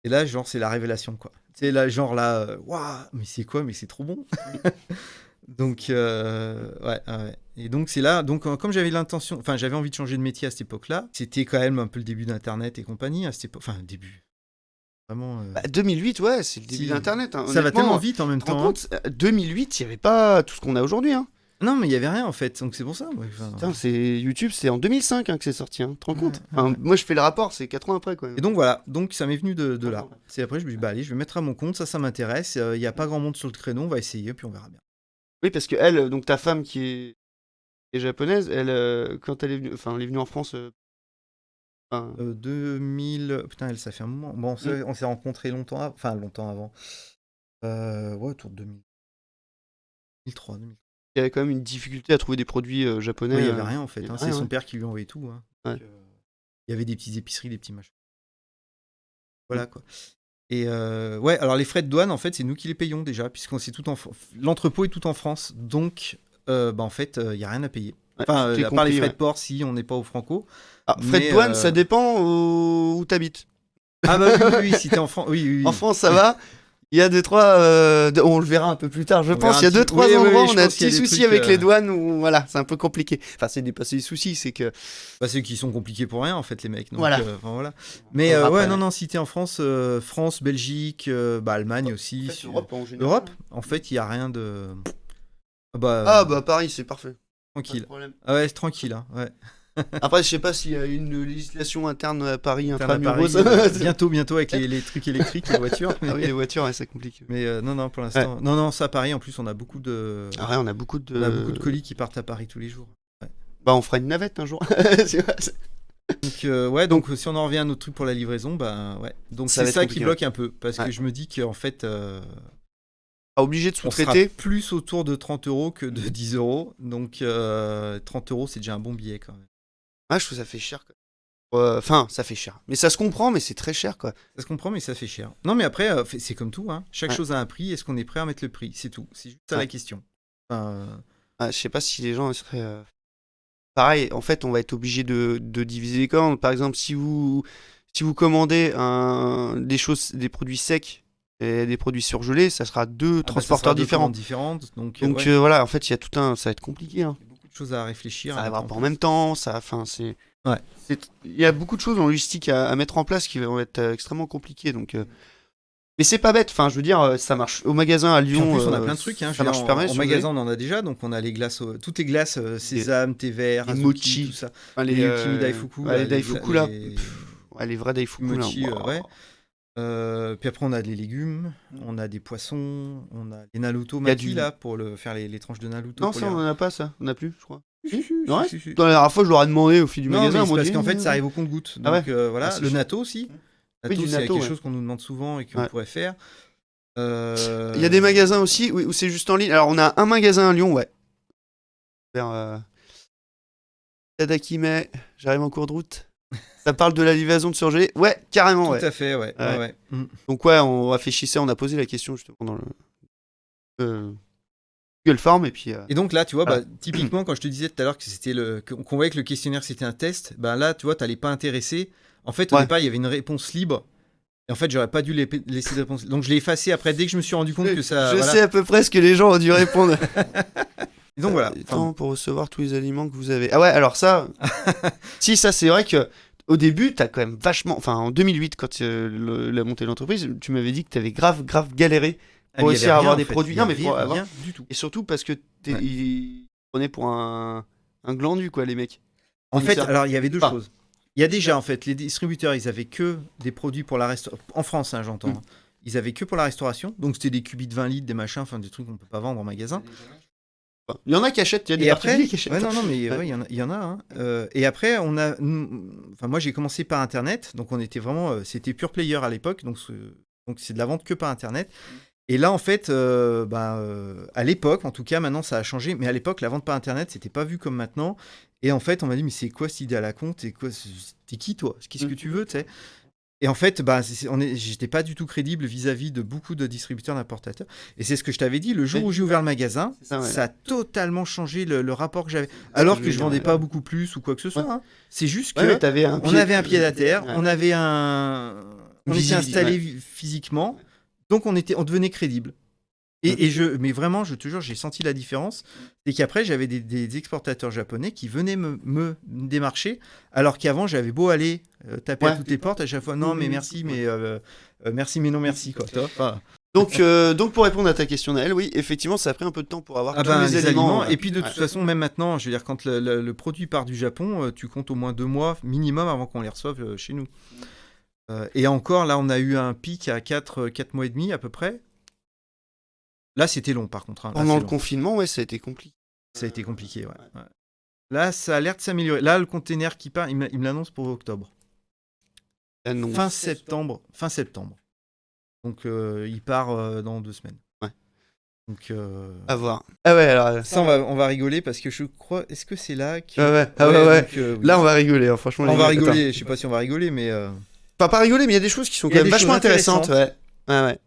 Et là, genre, c'est la révélation, quoi. C'est là, genre là, waouh, mais c'est quoi? Mais c'est trop bon. Donc, ouais. Et donc, c'est là. Donc, comme j'avais j'avais envie de changer de métier à cette époque-là, c'était quand même un peu le début d'Internet et compagnie à cette époque. Enfin, début. Vraiment.
2008, ouais, c'est le début d'Internet. Hein.
Ça va tellement vite en même temps.
Compte, 2008, il n'y avait pas tout ce qu'on a aujourd'hui. Hein.
Non, mais il n'y avait rien en fait, donc c'est pour ça.
Putain, YouTube, c'est en 2005 que c'est sorti, hein. Tu te rends compte? Moi, je fais le rapport, c'est 4 ans après. Quoi.
Et donc voilà, donc ça m'est venu de là. C'est après, je me dis, allez, je vais mettre à mon compte, ça m'intéresse. Il n'y a pas grand monde sur le créneau, on va essayer, puis on verra bien.
Oui, parce que elle, donc ta femme qui est japonaise, elle, quand elle est venue en France.
2000. Putain, elle, ça fait un moment. Bon, on s'est rencontrés longtemps avant. Autour de 2003.
Il y avait quand même une difficulté à trouver des produits japonais.
Oui, il n'y avait rien en fait. C'est son père qui lui envoyait tout. Hein.
Ouais.
Donc, il y avait des petites épiceries, des petits machins. Voilà quoi. Et alors les frais de douane, en fait, c'est nous qui les payons déjà, puisqu'on c'est tout l'entrepôt est tout en France. Donc, en fait, il n'y a rien à payer. Enfin, à part les frais de port si on n'est pas au Franco.
Frais de douane, ça dépend où t'habites.
Ah bah oui, si t'es en France. Oui.
En France, ça va. Il y a 2-3, on le verra un peu plus tard, je pense. Il y a 2-3 endroits où on a des petits soucis avec les douanes où voilà, c'est un peu compliqué. Enfin, c'est pas des soucis, c'est que.
C'est qu'ils sont compliqués pour rien en fait, les mecs. Donc,
voilà.
Mais non, si t'es en France, France, Belgique, Allemagne aussi.
En fait, Europe en général.
Europe, en fait, il y a rien de.
Paris, c'est parfait.
Tranquille. Ah ouais, c'est tranquille, hein. Ouais.
Après, je sais pas s'il y a une législation interne à Paris, intramuros.
Bientôt avec les trucs électriques, les voitures.
Ah oui, les voitures, ouais, c'est compliqué.
Mais non, pour l'instant. Ouais. Non, ça à Paris, en plus, on a beaucoup de.
Ah ouais, on a beaucoup de
colis qui partent à Paris tous les jours. Ouais.
On fera une navette un jour.
Donc, si on en revient à notre truc pour la livraison, ouais. Donc c'est ça qui bloque un peu, parce que je me dis qu'en fait.
Obligé de sous-traiter.
On sera plus autour de 30 € que de 10 €. Donc 30 €, c'est déjà un bon billet quand même.
Ah, je trouve que ça fait cher. Enfin, ça fait cher. Mais ça se comprend, mais c'est très cher, quoi.
Ça se comprend, mais ça fait cher. Non, mais après, c'est comme tout. Hein. Chaque chose a un prix. Est-ce qu'on est prêt à mettre le prix? C'est tout. C'est juste ça la question.
Je sais pas si les gens seraient... Pareil, en fait, on va être obligé de diviser les commandes. Par exemple, si vous commandez des produits secs et des produits surgelés, ça sera deux transporteurs différents.
Donc
voilà, en fait, il y a tout un... Ça va être compliqué, hein.
Choses à réfléchir.
Ça va pas en même temps, c'est...
Ouais.
Il y a beaucoup de choses en logistique à mettre en place qui vont être extrêmement compliquées, donc Mais c'est pas bête, enfin je veux dire, ça marche au magasin à Lyon.
En plus, on a plein de trucs. Hein.
Ça marche super bien.
En magasin, on en a déjà. Donc, on a les glaces, toutes les glaces, sésame, thé vert,
les
azuki,
mochi,
tout ça.
les
Yukimi Daifuku.
les Daifuku là. Les vrais Daifuku
mochi,
là.
ouais. Puis après, on a des légumes, on a des poissons, on a les Naruto Maki là pour faire les tranches de Naruto.
Non, ça, on en a pas, ça. On a plus, je crois.
Si.
La dernière fois, je leur ai demandé au fil du magasin.
Non, parce qu'en fait, ça arrive au compte-gouttes. Donc voilà, le natto aussi. Natto, c'est quelque chose qu'on nous demande souvent et qu'on pourrait faire.
Il y a des magasins aussi où c'est juste en ligne. Alors, on a un magasin à Lyon, ouais. Vers Tadakime, j'arrive en cours de route. Ça parle de la livraison de surgelés. Ouais, carrément,
Tout à fait, ouais.
Donc, on réfléchissait, on a posé la question justement dans le Google Form. Et
donc là, tu vois, typiquement, quand je te disais tout à l'heure que c'était qu'on voyait que le questionnaire c'était un test, là, tu vois, t'allais pas intéresser. En fait, au départ, il y avait une réponse libre. Et en fait, j'aurais pas dû laisser de réponse. Donc, je l'ai effacé après, dès que je me suis rendu compte que ça.
Je sais à peu près ce que les gens ont dû répondre.
Et donc, voilà.
Temps pour recevoir tous les aliments que vous avez. Ah ouais, alors ça. Si, ça, c'est vrai que. Au début, t'as quand même vachement. Enfin, en 2008, quand la montée de l'entreprise, tu m'avais dit que t'avais grave galéré pour réussir à avoir des produits.
Non, mais pour avoir. Rien du tout.
Et surtout parce que ils prenaient pour un glandu, quoi, les mecs.
En fait, alors, il y avait deux choses. Il y a déjà, en fait, les distributeurs, ils avaient que des produits pour la restauration. En France, hein, j'entends. Ils avaient que pour la restauration. Donc, c'était des cubis de 20 litres, des machins, enfin, des trucs qu'on peut pas vendre en magasin.
Il y en a qui achètent, il y a des particuliers qui achètent.
Non, mais il y en a. Hein. Et après, moi, j'ai commencé par Internet. Donc, on était vraiment. C'était pure player à l'époque. Donc, c'est de la vente que par Internet. Et là, en fait, à l'époque, en tout cas, maintenant, ça a changé. Mais à l'époque, la vente par Internet, c'était pas vu comme maintenant. Et en fait, on m'a dit, mais c'est quoi cette idée à la con ? T'es qui, toi ? Qu'est-ce que tu veux, tu sais ? Et en fait, j'étais pas du tout crédible vis-à-vis de beaucoup de distributeurs, d'importateurs. Et c'est ce que je t'avais dit, le jour où j'ai ouvert le magasin, ça a totalement changé le rapport que j'avais. Alors que je vendais pas beaucoup plus ou quoi que ce soit. Hein. C'est juste que on avait un pied à terre, on était installé physiquement, donc on devenait crédible. Mais vraiment, je te jure, j'ai senti la différence. C'est qu'après, j'avais des exportateurs japonais qui venaient me démarcher, alors qu'avant, j'avais beau aller taper à toutes les portes à chaque fois. Non, mais merci, mais merci, mais non, merci. Quoi.
Donc, pour répondre à ta question, Naël, oui, effectivement, ça a pris un peu de temps pour avoir tous les aliments.
Et puis, de toute façon, même maintenant, je veux dire, quand le produit part du Japon, tu comptes au moins 2 mois minimum avant qu'on les reçoive chez nous. Et encore, là, on a eu un pic à 4 mois et demi à peu près. Là, c'était long, par contre. Hein.
Pendant le confinement, ouais, ça a été compliqué.
Ça a été compliqué, ouais. Là, ça a l'air de s'améliorer. Là, le container qui part, il me l'annonce pour octobre. Fin septembre. Donc, il part dans 2 semaines.
Ouais.
Donc,
à voir. Ah ouais, alors...
Ça, on va rigoler parce que je crois... Est-ce que c'est là que...
Ouais. Donc, là, on va rigoler, hein, franchement.
On va rigoler. Je sais pas si on va rigoler, mais...
Pas rigoler, mais il y a des choses qui sont quand même vachement intéressantes. Ouais.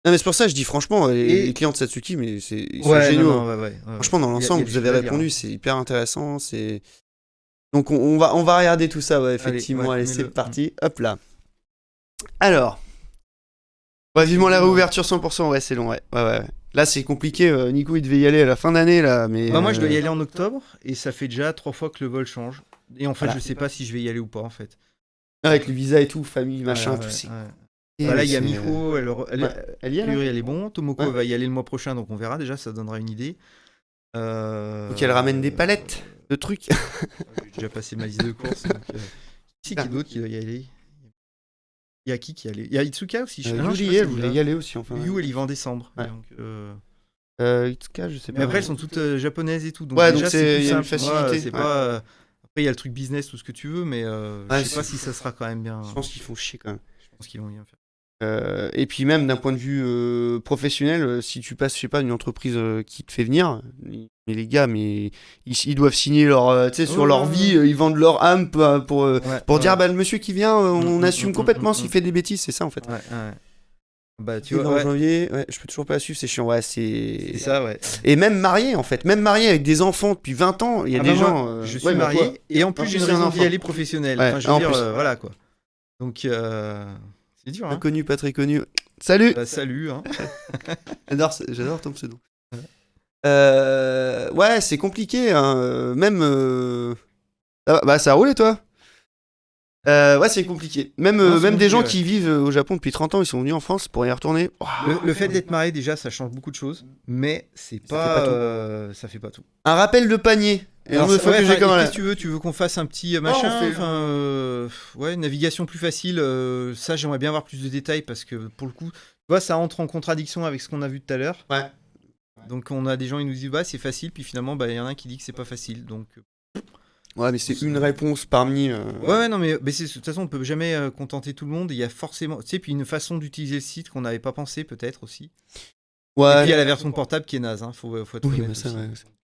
Non, mais c'est pour ça que je dis franchement, les clients de Satsuki, mais c'est géniaux. Franchement, dans l'ensemble, vous avez répondu, c'est hyper intéressant. Donc, on va regarder tout ça, ouais, effectivement. Allez, c'est parti. Hop là. Alors. Vivement la réouverture 100%, ouais, c'est long, ouais. Là, c'est compliqué. Nico, il devait y aller à la fin d'année, là. Mais,
moi, je dois y aller en octobre, et ça fait déjà 3 fois que le vol change. Et en fait, je sais pas si je vais y aller ou pas, en fait.
Avec le visa et tout, famille, machin, tout ça.
Là, il y a Miho, elle est bon. Tomoko va y aller le mois prochain, donc on verra. Déjà, ça donnera une idée.
Donc elle ramène des palettes de trucs.
J'ai déjà passé ma liste de courses. Qui d'autre qui doit y aller ? Il y a qui y allait ? Il y a Itsuka aussi.
Yuri, elle voulait y aller aussi. Enfin.
Yu, elle y va en décembre.
Ouais.
Donc,
Itsuka, je sais pas.
Mais après, elles sont toutes japonaises et tout. Donc
ouais,
déjà,
donc il y a une facilité.
C'est pas... Après, il y a le truc business, tout ce que tu veux, mais je sais pas si ça sera quand même bien.
Je pense qu'ils font chier quand même.
Je pense qu'ils vont bien faire.
Et puis même d'un point de vue professionnel, si tu passes, je sais pas, une entreprise qui te fait venir, mais les gars, ils doivent signer sur leur vie, ils vendent leur âme pour dire bah le monsieur qui vient, on assume complètement s'il fait des bêtises, c'est ça en fait.
Bah tu vois,
en janvier, je peux toujours pas la suivre, c'est chiant,
c'est ça, ouais.
Et même marié en fait, avec des enfants depuis 20 ans, il y a des gens.
Je suis marié et en plus j'ai une raison d'y aller professionnelle. Enfin, je veux dire, voilà quoi. Donc c'est dur. Hein.
Inconnu, pas très connu. Salut.
Salut. Hein.
J'adore ton pseudo. Ouais, c'est compliqué. Hein. Même. Ça a roulé, toi ? Ouais, c'est compliqué. Même
Non, c'est
même des gens
compliqué,
qui vivent au Japon depuis 30 ans, ils sont venus en France pour y retourner.
Le fait d'être marié, déjà, ça change beaucoup de choses, mais
Ça fait pas tout.
ça fait pas tout.
Un rappel de panier. Et
Alors,
on me fait que j'ai comme
qu'est-ce que tu veux? Tu veux qu'on fasse un petit machin?
on fait-
Ouais, navigation plus facile. Ça, j'aimerais bien avoir plus de détails parce que pour le coup, tu vois, ça entre en contradiction avec ce qu'on a vu tout à l'heure.
Ouais.
Donc, on a des gens qui nous disent, bah, c'est facile, puis finalement, bah, il y en a un qui dit que c'est pas facile. Donc,
Ouais, mais c'est une réponse parmi.
ouais, non, mais de toute façon, on peut jamais contenter tout le monde. Il y a forcément, tu sais, puis une façon d'utiliser le site qu'on n'avait pas pensé, peut-être aussi. Et
Ouais.
puis, il y a la version portable qui est naze, hein, faut être
Oui,
honnête
mais ça,
aussi.
ouais.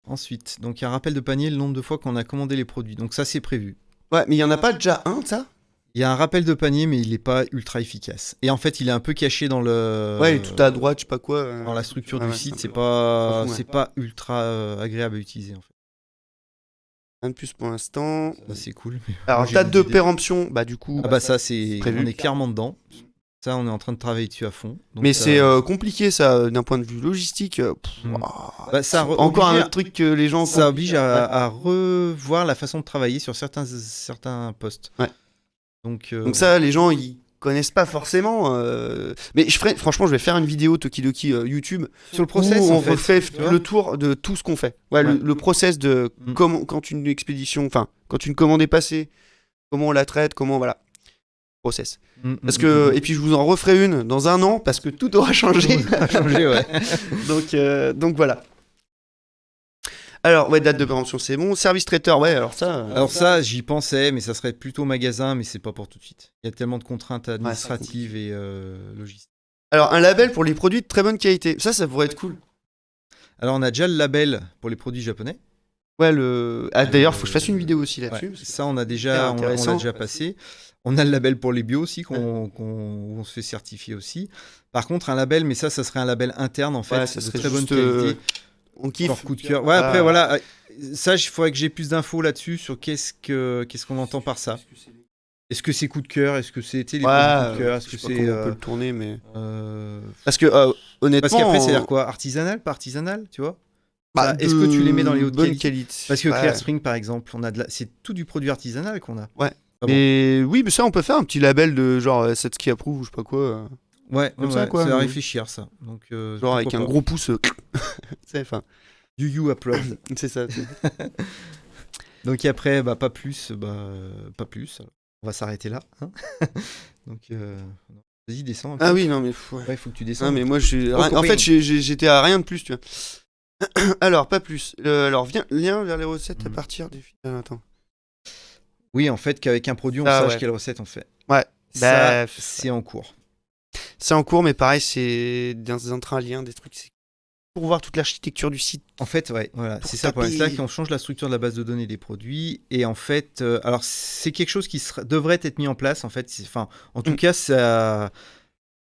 Ensuite, donc il y a un rappel de panier, le nombre de fois qu'on a commandé les produits. Donc ça, c'est prévu.
Ouais, mais il y en a pas déjà un de ça?
Il y a un rappel de panier, mais il n'est pas ultra efficace. Et en fait, il est un peu caché dans le.
Ouais, il est tout à droite, je sais pas quoi.
Dans la structure
Ouais,
du
ouais,
site,
c'est
c'est
un peu-
pas,
s'en fout, ouais.
c'est pas ultra agréable à utiliser en fait.
Un de plus pour l'instant.
Ça, c'est cool. Mais
Alors,
moi, j'ai
date
des
de
idées.
péremption, bah du coup.
Ah bah ça, c'est,
prévu.
on est clairement dedans. Ça, on est en train de travailler dessus à fond. Donc,
Mais c'est compliqué ça, d'un point de vue logistique.
Mm.
Ouah.
Bah, ça
Encore
oblige
un truc que les gens.
ça oblige à revoir la façon de travailler sur certains postes.
Ouais.
Donc
Donc ça, les gens, ils connaissent pas forcément. Mais franchement, je vais faire une vidéo Tokidoki YouTube
sur le process,
où on
en fait,
refait
tu vois.
le tour de tout ce qu'on fait. Ouais,
Ouais.
le process de
Mm.
comment, quand une expédition, enfin, quand une commande est passée, comment on la traite, comment, voilà. Process. Parce que, et puis je vous en referai une dans un an parce que tout aura changé.
Ça a changé, ouais.
donc voilà. Alors, ouais, date de péremption, c'est bon. Service traiteur, ouais, alors ça.
Alors ça, j'y pensais, mais ça serait plutôt magasin, mais c'est pas pour tout de suite. Il y a tellement de contraintes administratives et logistiques.
Alors, un label pour les produits de très bonne qualité. Ça pourrait être cool.
Alors on a déjà le label pour les produits japonais.
Ouais, d'ailleurs, faut que je fasse une vidéo aussi là-dessus.
Ouais,
parce que
ça, on a
c'est
déjà,
hyper
on l'a
intéressant.
déjà passé. On a le label pour les bio aussi, où on se fait certifier aussi. Par contre, un label, mais ça serait un label interne en fait,
Ouais, ça
de
serait
très bonne
juste,
qualité.
On kiffe.
Genre coup de cœur. Ouais, après, voilà. Ça, il faudrait que j'ai plus d'infos là-dessus sur qu'est-ce qu'on entend par ça. Est-ce que c'est coup de cœur? Est-ce que c'est les produits coup de cœur? Est-ce que
je sais
c'est.
pas comment on peut le tourner, mais.
euh,
Parce que, honnêtement.
Parce qu'après, c'est-à-dire quoi? Artisanal, pas artisanal, tu vois?
Bah,
Est-ce que tu les mets dans les hautes
bonne
qualités? Parce que
ouais.
Clear Spring, par exemple, c'est tout du produit artisanal qu'on a.
Ouais.
Ah bon.
Et oui, mais ça, on peut faire un petit label de genre Setsuki approuve ou je sais pas quoi.
Ouais,
Comme ça, quoi.
c'est à réfléchir, ça. Donc,
Genre avec un
pourquoi pas.
gros pouce. C'est enfin.
Du you upload.
C'est ça.
Donc, et après, pas plus. Pas plus. Alors, on va s'arrêter là. Hein. Donc, vas-y, descends.
Ah oui, non, mais. Ouais.
Ouais, faut que tu descendes.
Non, mais moi, en
copain.
fait, j'étais à rien de plus, tu vois. Alors, pas plus. Alors, lien vers les recettes à partir des. Attends.
Oui, en fait, qu'avec un produit, on
Ah,
sache
ouais.
quelle recette on fait.
Ouais.
Ça, c'est en cours.
C'est en cours, mais pareil, c'est dans un train lien, des trucs. C'est pour voir toute l'architecture du site.
En fait, ouais, voilà,
Pour
c'est ça le problème.
taper.
C'est là qu'on change la structure de la base de données des produits. Et en fait, alors c'est quelque chose qui devrait être mis en place. En fait, enfin, en tout cas, ça,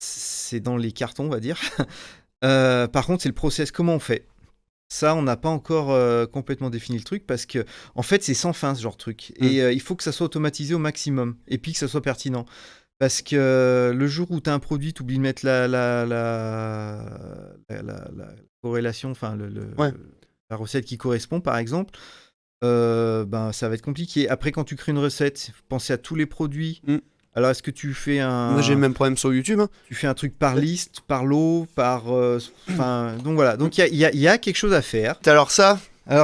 c'est dans les cartons, on va dire. Par contre, c'est le process. Comment on fait? Ça, on n'a pas encore complètement défini le truc parce que, en fait, c'est sans fin ce genre de truc. Et il faut que ça soit automatisé au maximum et puis que ça soit pertinent. Parce que le jour où tu as un produit, tu oublies de mettre la corrélation, enfin la recette qui correspond, par exemple, ça va être compliqué. Après, quand tu crées une recette, pensez à tous les produits. Alors, est-ce que tu fais un...
Moi, j'ai le même problème sur YouTube. Hein.
Tu fais un truc par liste, par lot, par... donc voilà, donc il y a quelque chose à faire.
Alors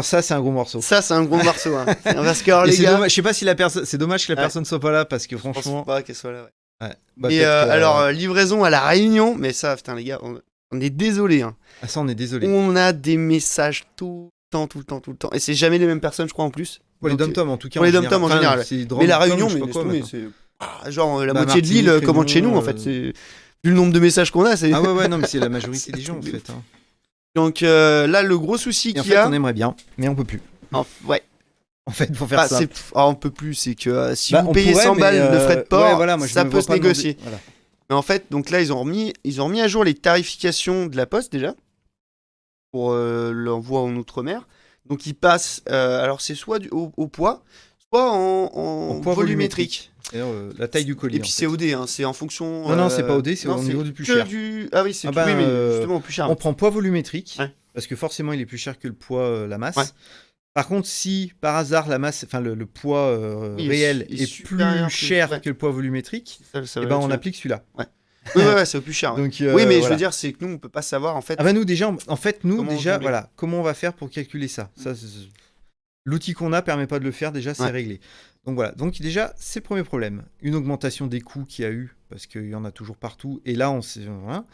ça,
c'est un gros morceau.
ça c'est un gros morceau. Hein. Parce que, alors,
Et
les
c'est
gars,
dommage, je sais pas si la personne... C'est dommage que la
Ouais.
personne soit pas là parce que
je pense
franchement...
pas qu'elle soit là. Ouais.
Ouais.
Et
peut-être que-
alors, livraison à la Réunion, mais ça, putain, les gars, on est désolé. Hein.
Ah, ça, on est désolé.
On a des messages tout le temps. Et c'est jamais les mêmes personnes, je crois, en plus.
Pour les
Donc,
dom-toms, en tout cas.
pour les dom-toms, en
Enfin,
général.
c'est
Mais la
dom-tom,
Réunion,
je sais
mais
pas quoi,
laisse tomber,
maintenant.
c'est genre la
Bah,
moitié de l'île
Martinique,
commande chez nous, en fait. C'est vu le nombre de messages qu'on a, c'est.
Ah ouais, non, mais c'est la majorité
C'est
des gens, en
tout.
fait. Hein.
Donc là, le gros souci
Et en
qu'il
fait,
y a,
on aimerait bien, mais on peut plus.
ouais.
En fait, pour faire ça.
On peut plus, c'est que si
Bah,
vous
on
payez
pourrait,
100 balles
mais,
de frais de port,
ouais, voilà, moi, je
ça
me
peut
vois
se
pas demander-
négocier.
Voilà.
Mais en fait, donc là, ils ont remis à jour les tarifications de la Poste déjà pour l'envoi en outre-mer. Donc ils passent, alors c'est soit au poids, soit en
poids
volumétrique.
C'est-à-dire, la taille du colis.
Et puis
en
c'est
fait.
OD, hein, c'est en fonction.
Non, c'est pas OD, c'est
non,
au niveau du plus
que
cher.
Ah oui, c'est
Ah bah,
oui, mais justement au plus cher.
On prend poids volumétrique,
Ouais.
parce que forcément, il est plus cher que le poids, la masse.
Ouais.
Par contre, si par hasard la masse, enfin le poids réel est plus cher que le poids volumétrique, on applique celui-là.
Ouais. Oui, c'est au plus cher. Ouais. Donc, oui, mais je veux dire, c'est que nous, on peut pas savoir en fait.
Ah bah nous déjà, voilà, comment on va faire pour calculer ça. L'outil qu'on a permet pas de le faire. Déjà, c'est réglé. Donc voilà. Donc déjà, c'est le premier problème. Une augmentation des coûts qu'il y a eu parce qu'il y en a toujours partout. Et là, voilà.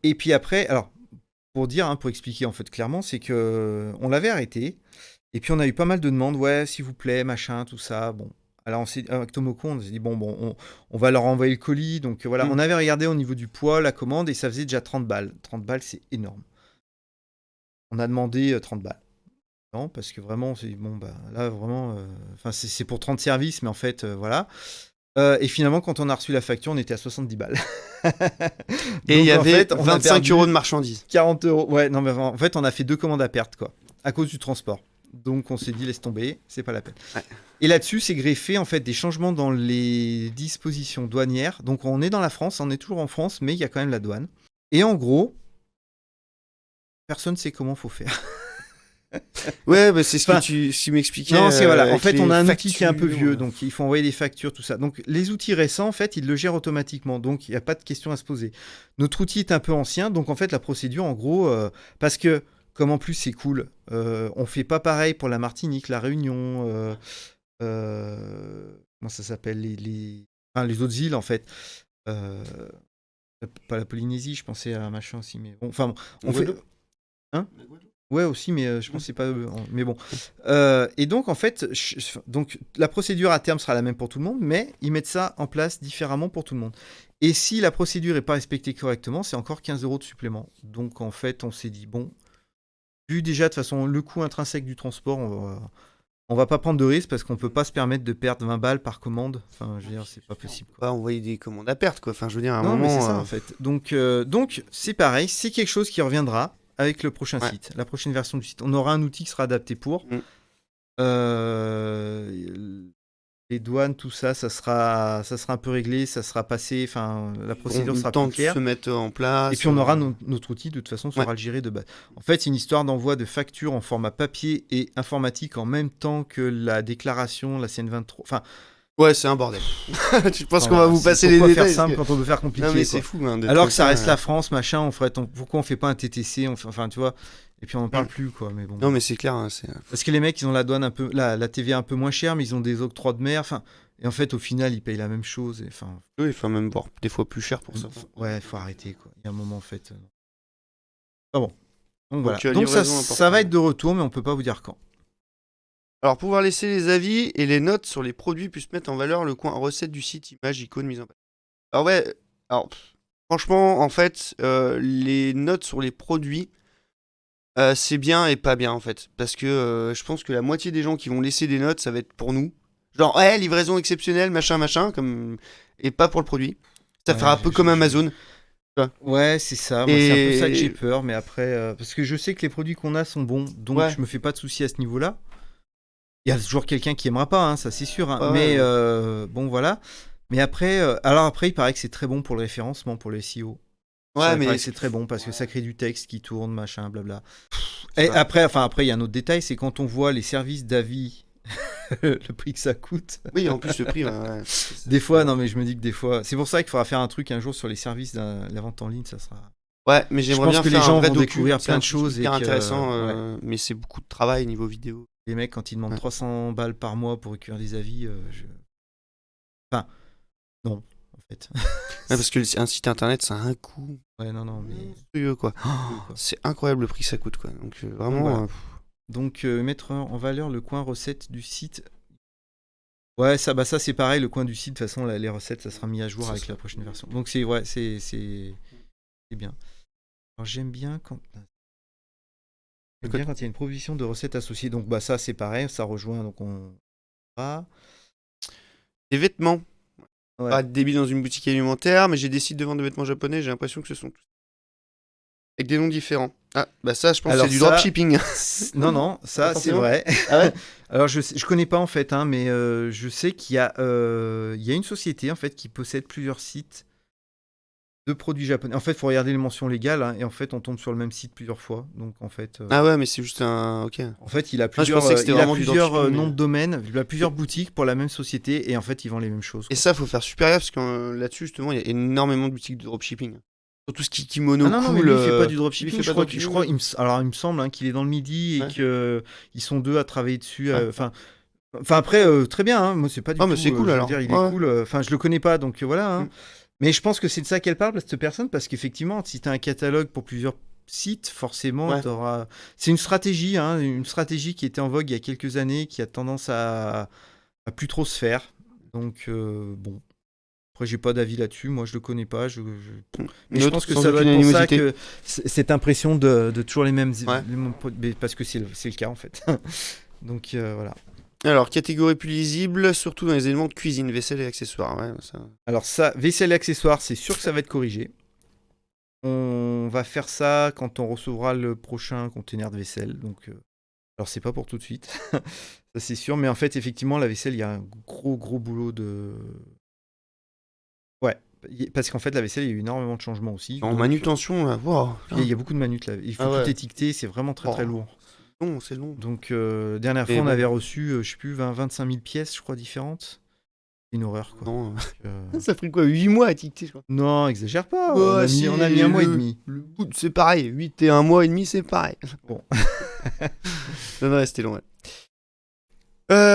Et puis après, alors pour dire, pour expliquer en fait clairement, c'est que on l'avait arrêté. Et puis on a eu pas mal de demandes, ouais, s'il vous plaît, machin, tout ça. Bon, alors avec Tomoko, on s'est dit bon, on va leur envoyer le colis. Donc voilà, on avait regardé au niveau du poids la commande et ça faisait déjà 30 balles. 30 balles, c'est énorme. On a demandé 30 balles. Non, parce que vraiment, c'est bon, bah là vraiment, c'est pour 30 services, mais en fait, voilà. Et finalement, quand on a reçu la facture, on était à 70 balles.
Et il y avait 25 € de marchandises.
40 €. Ouais, non, mais en fait, on a fait 2 commandes à perte, quoi, à cause du transport. Donc, on s'est dit, laisse tomber, c'est pas la peine. Ouais. Et là-dessus, c'est greffé, en fait, des changements dans les dispositions douanières. Donc, on est dans la France, on est toujours en France, mais il y a quand même la douane. Et en gros, personne ne sait comment faut faire.
Ouais, bah c'est ce que tu m'expliquais.
Non, c'est voilà. En fait, on a un outil qui est un peu vieux, donc il faut envoyer des factures, tout ça. Donc, les outils récents, en fait, ils le gèrent automatiquement, donc il n'y a pas de question à se poser. Notre outil est un peu ancien, donc en fait, la procédure, en gros, parce que comme en plus c'est cool, on fait pas pareil pour la Martinique, la Réunion, comment ça s'appelle, les autres îles en fait. Pas la Polynésie, je pensais à un machin aussi, mais bon, enfin, bon, on fait. Hein ? Ouais, aussi, mais je pensais pas. Mais bon. Et donc, en fait, donc, la procédure à terme sera la même pour tout le monde, mais ils mettent ça en place différemment pour tout le monde. Et si la procédure n'est pas respectée correctement, c'est encore 15 € de supplément. Donc, en fait, on s'est dit, bon, vu déjà, de toute façon, le coût intrinsèque du transport, on va pas prendre de risque parce qu'on peut pas se permettre de perdre 20 balles par commande. Enfin, je veux dire, c'est pas possible.
On peut pas envoyer des commandes à perte, quoi. Enfin, je veux dire, à un moment.
Non, mais c'est ça, en fait. Donc, c'est pareil, c'est quelque chose qui reviendra avec le prochain site, la prochaine version du site. On aura un outil qui sera adapté pour. Les douanes, tout ça, ça sera un peu réglé, ça sera passé, enfin, la procédure sera plus claire.
Se mettre en place.
Et puis on aura notre outil, de toute façon, saura le gérer de base. En fait, c'est une histoire d'envoi de factures en format papier et informatique en même temps que la déclaration, la CN23. Enfin,
ouais, c'est un bordel. Je pense qu'on va vous passer les détails.
Pourquoi faire simple quand on veut faire compliqué?
Non, mais c'est fou. Hein,
alors que ça reste la France, machin. Pourquoi on fait pas un TTC? Enfin, tu vois. Et puis on n'en parle plus, quoi. Mais bon.
Non, mais c'est clair. Hein,
parce que les mecs, ils ont la douane un peu, la TVA un peu moins chère, mais ils ont des octrois de mer. Enfin, et en fait, au final, ils payent la même chose. Enfin.
Oui, enfin même voire des fois plus cher pour ça.
Ouais, il faut arrêter, quoi. Il y a un moment, en fait. Ah bon. Donc voilà. Donc ça va être de retour, mais on peut pas vous dire quand.
Alors, pouvoir laisser les avis et les notes sur les produits puissent mettre en valeur le coin recette du site, images, icônes, mise en place. Alors ouais, franchement, en fait, les notes sur les produits, c'est bien et pas bien, en fait. Parce que je pense que la moitié des gens qui vont laisser des notes, ça va être pour nous. Genre, ouais, livraison exceptionnelle, machin, comme... et pas pour le produit. Ça fera un peu comme Amazon.
Ouais, c'est ça. Moi, c'est un peu ça que j'ai peur, mais après... parce que je sais que les produits qu'on a sont bons, donc je me fais pas de soucis à ce niveau-là. Il y a toujours quelqu'un qui aimera pas, hein, ça c'est sûr. Hein. Mais bon, voilà. Mais après, il paraît que c'est très bon pour le référencement, pour le SEO. Ouais, mais c'est très bon parce que ça crée du texte qui tourne, machin, blabla. Et après, il y a un autre détail, c'est quand on voit les services d'avis, le prix que ça coûte.
Oui, en plus le prix.
Des fois, non, mais je me dis que des fois, c'est pour ça qu'il faudra faire un truc un jour sur les services de la vente en ligne, ça sera.
Ouais, mais j'aimerais bien
que les gens vont découvrir plein de choses.
C'est intéressant, mais c'est beaucoup de travail niveau vidéo.
Les mecs, quand ils demandent 300 balles par mois pour écrire des avis, enfin, non, en fait.
Parce que un site internet, ça a un coût.
Ouais, non, mais...
quoi. C'est incroyable le prix que ça coûte, quoi. Donc, vraiment...
Donc, mettre en valeur le coin recette du site... Ouais, ça c'est pareil, le coin du site, de toute façon, les recettes, ça sera mis à jour avec la prochaine version. Donc, c'est bien. Alors, j'aime bien quand... il y a une proposition de recettes associées. Donc ça c'est pareil, ça rejoint, donc on va.
Des vêtements. Ouais. Pas de débit dans une boutique alimentaire, mais j'ai des sites de vente de vêtements japonais, j'ai l'impression que ce sont tous avec des noms différents. Ah, bah ça je pense que c'est du dropshipping.
Non, ça c'est vrai. Ah ouais. Alors je connais pas en fait, hein, mais je sais qu'il y a une société en fait qui possède plusieurs sites 2 produits japonais. En fait, il faut regarder les mentions légales, hein, et en fait, on tombe sur le même site plusieurs fois. Donc, en fait,
Ah ouais, mais c'est juste un. Ok.
en fait, il a
je
plusieurs,
pensais que c'était
il a
vraiment du
plusieurs
dropshipping,
noms
mais-
de domaines, il a plusieurs boutiques pour la même société, et en fait, ils vendent les mêmes choses.
Et
quoi.
ça, faut faire super gaffe parce que là-dessus, justement, il y a énormément de boutiques de dropshipping. Surtout ce qui kimono
Ah non, mais
cool.
lui, il fait pas du
lui, il
dropshipping.
fait
Je
pas
crois,
de
je
dropshipping,
crois,
lui.
alors, il me semble, hein, qu'il est dans le midi et
Ouais.
qu'ils sont 2 à travailler dessus.
Ouais.
Enfin, après, très bien. Hein, moi, c'est pas du
Ah,
tout.
mais c'est cool,
je veux
alors.
dire, il
Ouais.
est cool. Enfin, je le connais pas, donc voilà. Hein.
Mm.
Mais je pense que c'est de ça qu'elle parle, cette personne, parce qu'effectivement, si tu as un catalogue pour plusieurs sites, forcément,
Ouais.
t'auras. C'est une stratégie, hein, une stratégie qui était en vogue il y a quelques années, qui a tendance à plus trop se faire. Donc, bon. Après, j'ai pas d'avis là-dessus. Moi, je le connais pas. Mais je pense que
sans
ça doit
aucune
être pour ça
animosité.
que cette impression de toujours les mêmes.
Ouais.
Mais parce que c'est le cas, en fait. Donc, voilà.
Alors, catégorie plus lisible, surtout dans les éléments de cuisine, vaisselle et accessoires. Ouais, ça...
Alors, ça, vaisselle et accessoires, c'est sûr que ça va être corrigé. On va faire ça quand on recevra le prochain conteneur de vaisselle. Donc, alors, c'est pas pour tout de suite. Ça, c'est sûr. Mais en fait, effectivement, la vaisselle, il y a un gros boulot de. Ouais. Parce qu'en fait, la vaisselle, il y a eu énormément de changements aussi.
En
Donc,
manutention, là, wow.
il y a beaucoup de manutes là. Il faut
Ah ouais.
tout étiqueter, c'est vraiment très lourd.
Non, c'est long.
Donc, dernière
Mais
fois, on
bon.
avait reçu, je sais plus, 25 000 pièces, je crois, différentes. Une horreur, quoi.
Non.
Donc,
Ça a pris quoi 8 mois à étiqueter, je crois.
non, exagère pas.
Ouais,
on a
si,
mis un mois et demi.
Le bout, c'est pareil. 8 et 1 mois et demi, c'est pareil.
Bon.
Non, c'était long, ouais.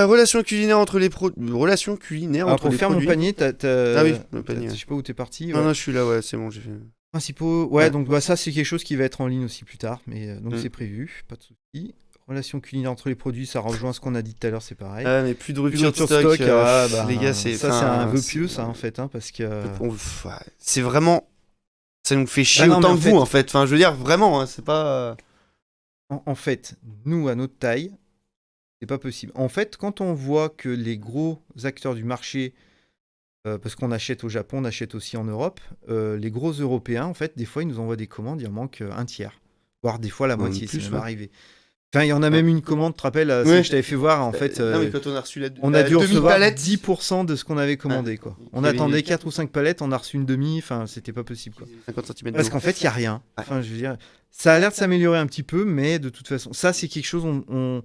Relations culinaires entre les relations culinaires
Alors,
entre
pour
les
faire
produits.
mon panier,
Ah oui, le panier.
Je sais pas où t'es parti.
Non,
Ouais.
non, je suis là, ouais, c'est bon, j'ai fait.
Principaux. Ouais, donc bah, ça, c'est quelque chose qui va être en ligne aussi plus tard. Mais donc,
Mm.
c'est prévu. Pas de souci. Relations culinaires entre les produits, ça rejoint ce qu'on a dit tout à l'heure, c'est pareil.
Ah, mais plus de
Plus de
rupture de
rupture
stock.
bah,
les gars, c'est.
ça,
enfin,
c'est un vœu
c'est-
pieux, ça, en fait, hein, parce que.
Ouais, c'est vraiment. Ça nous fait chier
Ah non,
autant
mais
que
en
vous,
fait-
en fait. Enfin, je veux dire, vraiment, hein, c'est pas.
En fait, nous, à notre taille, c'est pas possible. En fait, quand on voit que les gros acteurs du marché, parce qu'on achète au Japon, on achète aussi en Europe, les gros Européens, en fait, des fois, ils nous envoient des commandes, il en manque un tiers, voire des fois la
Même
moitié,
plus,
c'est même
ouais.
arrivé. Enfin, il y en a même une commande, tu te rappelles,
Ouais.
je t'avais fait voir, en fait,
Non, mais quand on a reçu la
on a dû recevoir
demi-palette.
10% de ce qu'on avait commandé, quoi. On
Il y avait
attendait
les
4 ou 5 palettes, on a reçu une demi, enfin, c'était pas possible, quoi.
50 cm
Parce qu'en fait, il n'y a rien.
Ouais.
Enfin, je veux dire, ça a l'air de s'améliorer un petit peu, mais de toute façon, ça, c'est quelque chose,
on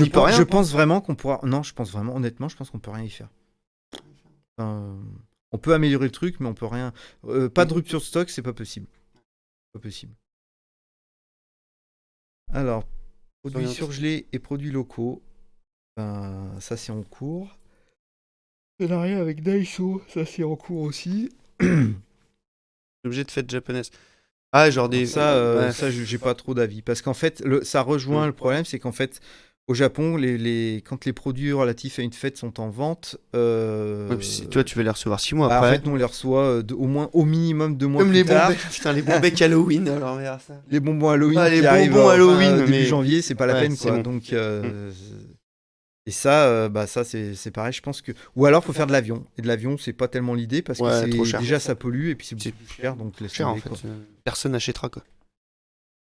n'y peut rien.
je pense vraiment qu'on pourra. Non, je pense vraiment, honnêtement, je pense qu'on peut rien y faire. Enfin, on peut améliorer le truc, mais on peut rien. Pas de rupture de stock, c'est pas possible. Pas possible. Alors, produits surgelés et produits locaux. Ça, c'est en cours. Partenariat avec Daiso, ça, c'est en cours aussi.
Objet de fête japonaise. Ah, genre des.
Ça, j'ai pas trop d'avis. Parce qu'en fait, ça rejoint le problème, c'est qu'en fait, au Japon, quand les produits relatifs à une fête sont en vente,
Ouais, puis toi, tu vas les recevoir 6 mois
en
après.
fait, nous, on les reçoit au minimum 2 mois
Comme
plus
les
tard.
bonbons. Putain, les bonbons Halloween, alors, merde, ça.
Les bonbons Halloween
Ah, les
qui arrivent
bonbons Halloween,
début
mais-
janvier, c'est pas la
Ouais,
peine,
c'est
quoi.
bon.
Donc, et ça, ça c'est pareil. Je pense que. Ou alors, faut faire de l'avion. Et de l'avion, c'est pas tellement l'idée parce
Ouais,
que
trop cher.
déjà ça pollue et puis c'est
C'est
beaucoup plus cher. Donc, laisse
Cher, en
tomber,
fait.
quoi.
Personne n'achètera, quoi.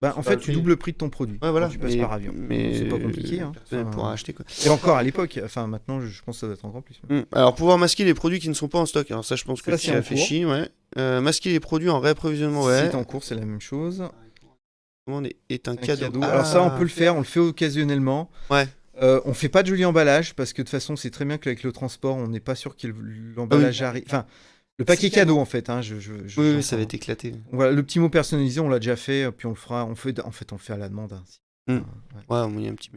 En fait, tu doubles le prix de ton produit
Ouais, voilà.
quand tu passes par avion.
Mais
C'est pas compliqué. Hein.
personne
Enfin,
pourra acheter, quoi.
Et encore à l'époque, enfin maintenant, je pense que ça doit être encore plus.
Alors, pouvoir masquer les produits qui ne sont pas en stock. Alors, ça, je pense que
Ça,
tu
c'est
as
en
fait
cours.
chier, ouais. Masquer les produits en réapprovisionnement,
Si
ouais.
t'es en cours, c'est la même chose.
Commande est un
Un
cadeau.
Alors ça, on peut le faire, on le fait occasionnellement.
Ouais.
On fait pas de joli emballage parce que de toute façon, c'est très bien qu'avec le transport, on n'est pas sûr que l'emballage arrive. Enfin, le paquet cadeau en fait. Hein,
Oui, ça va être éclaté.
Voilà, le petit mot personnalisé, on l'a déjà fait, puis on le fera. En fait, on le fait à la demande. Hein.
Ouais, il y a un petit.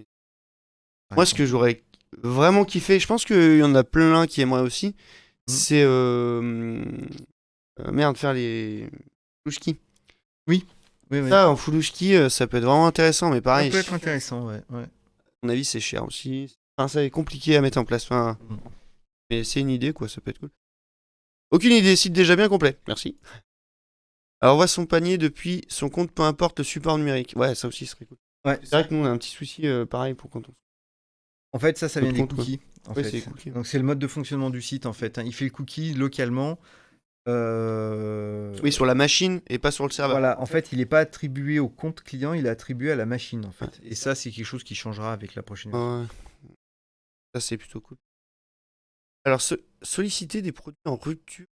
Moi, ce que j'aurais vraiment kiffé, je pense qu'il y en a plein qui aimeraient aussi, c'est merde, faire les full-ski.
Oui.
Ça, en full-ski, ça peut être vraiment intéressant, mais pareil.
Ça peut être intéressant, ouais.
À mon avis, c'est cher aussi. Enfin, ça est compliqué à mettre en place. Enfin, mais c'est une idée, quoi, ça peut être cool. Aucune idée, site déjà bien complet. Merci. Alors, on voit son panier depuis son compte, peu importe le support numérique. Ouais, ça aussi serait cool.
Ouais.
C'est vrai que nous, on a un petit souci pareil pour quand on.
En fait, ça vient des
compte,
cookies. En
Ouais,
fait.
c'est les cookies.
Donc, c'est le mode de fonctionnement du site, en fait. Hein. Il fait le cookie localement.
Oui, sur la machine et pas sur le serveur.
Voilà, en fait, il n'est pas attribué au compte client, il est attribué à la machine, en fait. Et ça, c'est quelque chose qui changera avec la prochaine version.
Ouais. Ça, c'est plutôt cool. Alors, solliciter des produits en rupture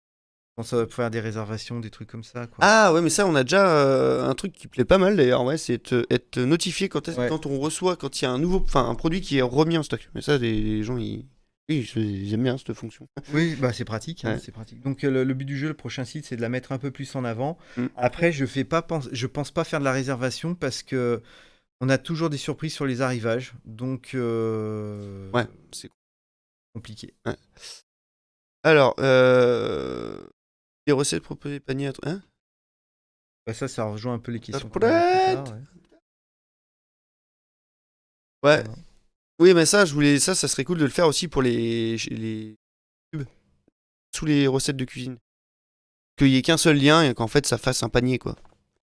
Quand ça va faire des réservations, des trucs comme ça, quoi.
Ah ouais, mais ça, on a déjà un truc qui plaît pas mal d'ailleurs, ouais, c'est être notifié quand on reçoit, quand il y a un produit qui est remis en stock. Mais ça, les gens, oui, ils aiment bien cette fonction.
Oui, bah c'est pratique,
Ouais.
c'est pratique. Donc le but du jeu, le prochain site, c'est de la mettre un peu plus en avant.
Mm.
Après, je pense pas faire de la réservation parce que on a toujours des surprises sur les arrivages, donc
Ouais, c'est
compliqué.
ouais. Alors, les recettes proposées panier à... Hein
Bah, ça rejoint un peu les questions.
Prête
Ouais.
Ouais. Oui, mais ça serait cool de le faire aussi pour les pubs sous les recettes de cuisine. Qu'il y ait qu'un seul lien et qu'en fait ça fasse un panier, quoi.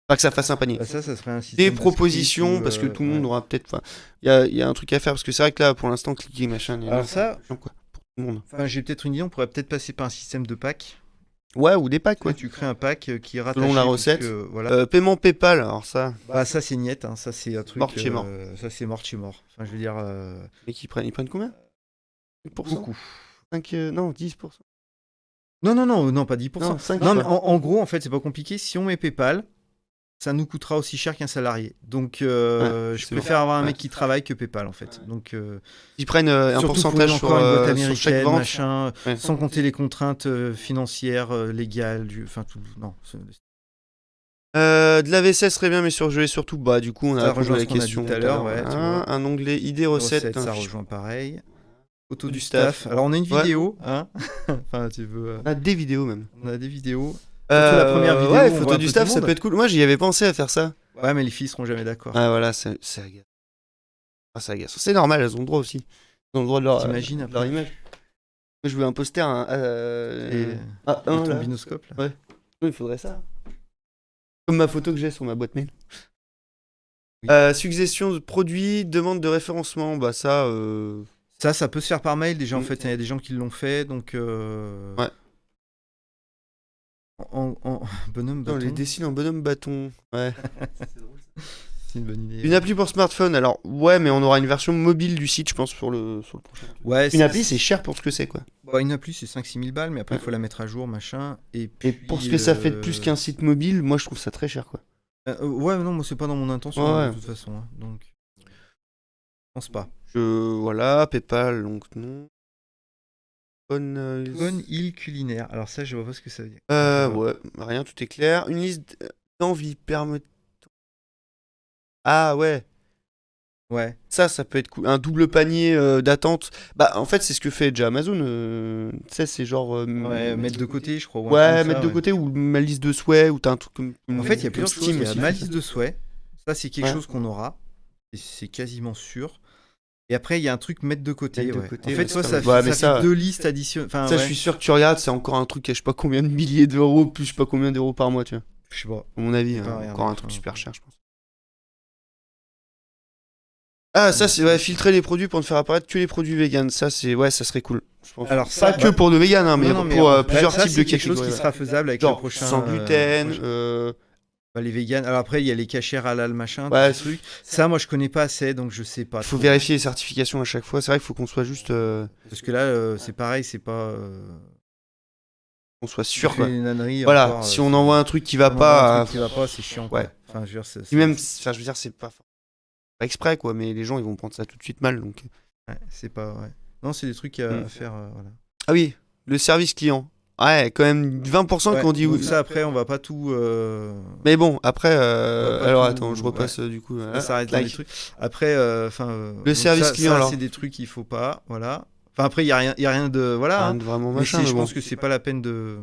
Pas que ça fasse un panier.
Bah, ça serait un système
Des
de
propositions,
script où,
parce que tout le monde
ouais.
aura peut-être. Enfin, il y a un truc à faire, parce que c'est vrai que là, pour l'instant, cliquer, machin.
Alors ça,
quoi, pour tout le monde.
Enfin, j'ai peut-être une idée, on pourrait peut-être passer par un système de pack.
Ouais, ou des packs,
Ouais,
quoi.
tu crées un pack qui est rattaché.
Selon la recette.
Voilà.
Paiement PayPal, alors ça.
Bah ça c'est niette, hein. Ça c'est un truc.
Mort chez mort.
Ça c'est mort chez mort. Enfin je veux dire.
Et ils prennent combien 5%.
Beaucoup.
5, non, 10%.
Non, pas 10%.
Non, 5,
mais en gros, en fait, c'est pas compliqué. Si on met PayPal, ça nous coûtera aussi cher qu'un salarié. Donc, je préfère avoir un mec qui travaille que PayPal, en fait. Donc,
ils prennent un pourcentage sur chaque vente.
Machin, sans compter les contraintes financières, légales, enfin tout. Non.
De la vaisselle serait bien, mais surgelée surtout. Bah, du coup, on a
rejoint
la question
tout à l'heure. Ouais,
un onglet idées recettes.
Ça rejoint pareil. Photo du staff. Alors, on a une vidéo, hein. Enfin, tu veux.
On a des vidéos même.
On a des vidéos. Surtout la première vidéo.
Ouais, photo du staff, ça peut être cool. Moi, j'y avais pensé à faire ça.
Ouais, mais les filles seront jamais d'accord.
Ah, voilà, c'est agaçant. Ah, c'est agaçant. C'est normal, elles ont le droit aussi. Elles ont le droit de leur image. Moi, je voulais un poster
ton binoscope, là.
Ouais. Il faudrait ça. Comme ma photo que j'ai sur ma boîte mail. Oui. Suggestion de produits, demande de référencement, bah ça...
Ça peut se faire par mail déjà, en fait, il y a des gens qui l'ont fait, donc...
Ouais.
En bonhomme bâton.
On les dessine en bonhomme bâton, ouais.
C'est drôle, ça. C'est une bonne idée.
Une appli pour smartphone, alors ouais, mais on aura une version mobile du site, je pense, sur le prochain.
Ouais,
une appli, c'est cher pour ce que c'est, quoi.
Bah, une appli, c'est 5-6 000 balles, mais après, il faut la mettre à jour, machin. Et
pour ce que ça fait de plus qu'un site mobile, moi, je trouve ça très cher, quoi.
Ouais, mais non, moi, c'est pas dans mon intention, de toute façon. Hein, donc, je pense pas.
Voilà, PayPal, donc non.
Bonne île culinaire. Alors ça, je vois pas ce que ça veut dire.
Ouais, rien, tout est clair. Une liste d'envie permettant... Ah ouais.
Ouais.
Ça peut être cool. Un double panier d'attente. Bah, en fait, c'est ce que fait déjà Amazon. Tu sais, c'est genre...
ouais, mettre de côté, je crois.
Ouais, mettre de côté, ou ma liste de souhaits, ou t'as un truc comme...
En fait, il y a plusieurs choses. Il y a ma liste de souhaits. Ça, c'est quelque chose qu'on aura. Et c'est quasiment sûr. Et après, il y a un truc mettre de côté. En fait, ça fait 2 listes additionnées. Enfin,
ça, je suis sûr que tu regardes, c'est encore un truc à je sais pas combien de milliers d'euros, plus je sais pas combien d'euros par mois, tu vois.
Je sais pas.
À mon avis, encore un truc super cher, je pense. Ah, ça, c'est filtrer les produits pour ne faire apparaître que les produits vegan. Ça, ça serait cool. Je pense. Alors, pas que pour le vegan, hein, mais pour plusieurs types de
quelque chose qui sera faisable avec
genre,
le prochain.
Sans gluten.
Les véganes. Alors après, il y a les cachers halal, machin, tout ce truc. Ça, moi, je connais pas assez, donc je sais pas.
Il faut vérifier les certifications à chaque fois. C'est vrai qu'il faut qu'on soit juste.
Parce que là, c'est pareil, c'est pas.
On soit sûr, quoi.
Voilà,
encore, si on envoie un truc qui va pas.
C'est chiant.
Ouais.
Enfin, je veux dire,
même, je veux dire, c'est pas exprès, quoi, mais les gens, ils vont prendre ça tout de suite mal, donc.
Ouais, c'est pas. Ouais. Non, c'est des trucs à faire. Voilà.
Ah oui, le service client. Ouais, quand même 20% qu'on dit oui.
Ça, après, on va pas tout.
Mais bon, après, alors attends, je repasse du coup.
Ça arrête les trucs. Après,
le service client, alors.
C'est des trucs qu'il faut pas, voilà. Enfin, après, il y a rien de, voilà.
Rien de vraiment machin.
Mais je pense que c'est pas la peine de.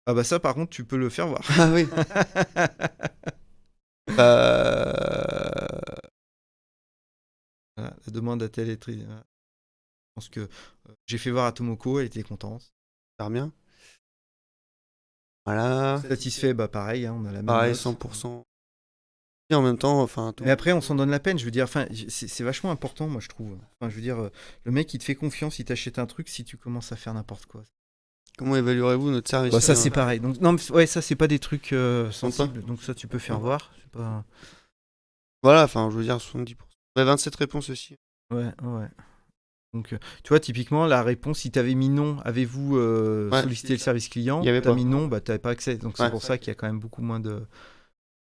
Ah bah ça, par contre, tu peux le faire voir.
Ah oui.
Voilà, la demande à telle électrique. Je pense que j'ai fait voir à Tomoko, elle était contente.
Ça va bien. Voilà.
Satisfait, bah pareil, hein, on a la même
pareil,
note.
100%. Et en même temps, enfin.
Mais après, on s'en donne la peine. Je veux dire, enfin, c'est vachement important, moi, je trouve. Enfin, je veux dire, le mec, il te fait confiance, il t'achète un truc si tu commences à faire n'importe quoi.
Comment évaluerez-vous notre service?
Bah, ça, c'est pareil. Donc, non, ouais, ça, c'est pas des trucs sensibles. Donc, ça, tu peux faire voir. C'est pas...
Voilà, enfin, je veux dire, 70%. 27 réponses aussi.
Ouais. Donc, tu vois, typiquement, la réponse, si tu avais mis non, avez-vous sollicité le service client,
Il y avait
tu as
pas.
mis non, bah, tu n'avais pas accès. Donc, c'est
Ouais.
pour ça qu'il y a quand même beaucoup moins de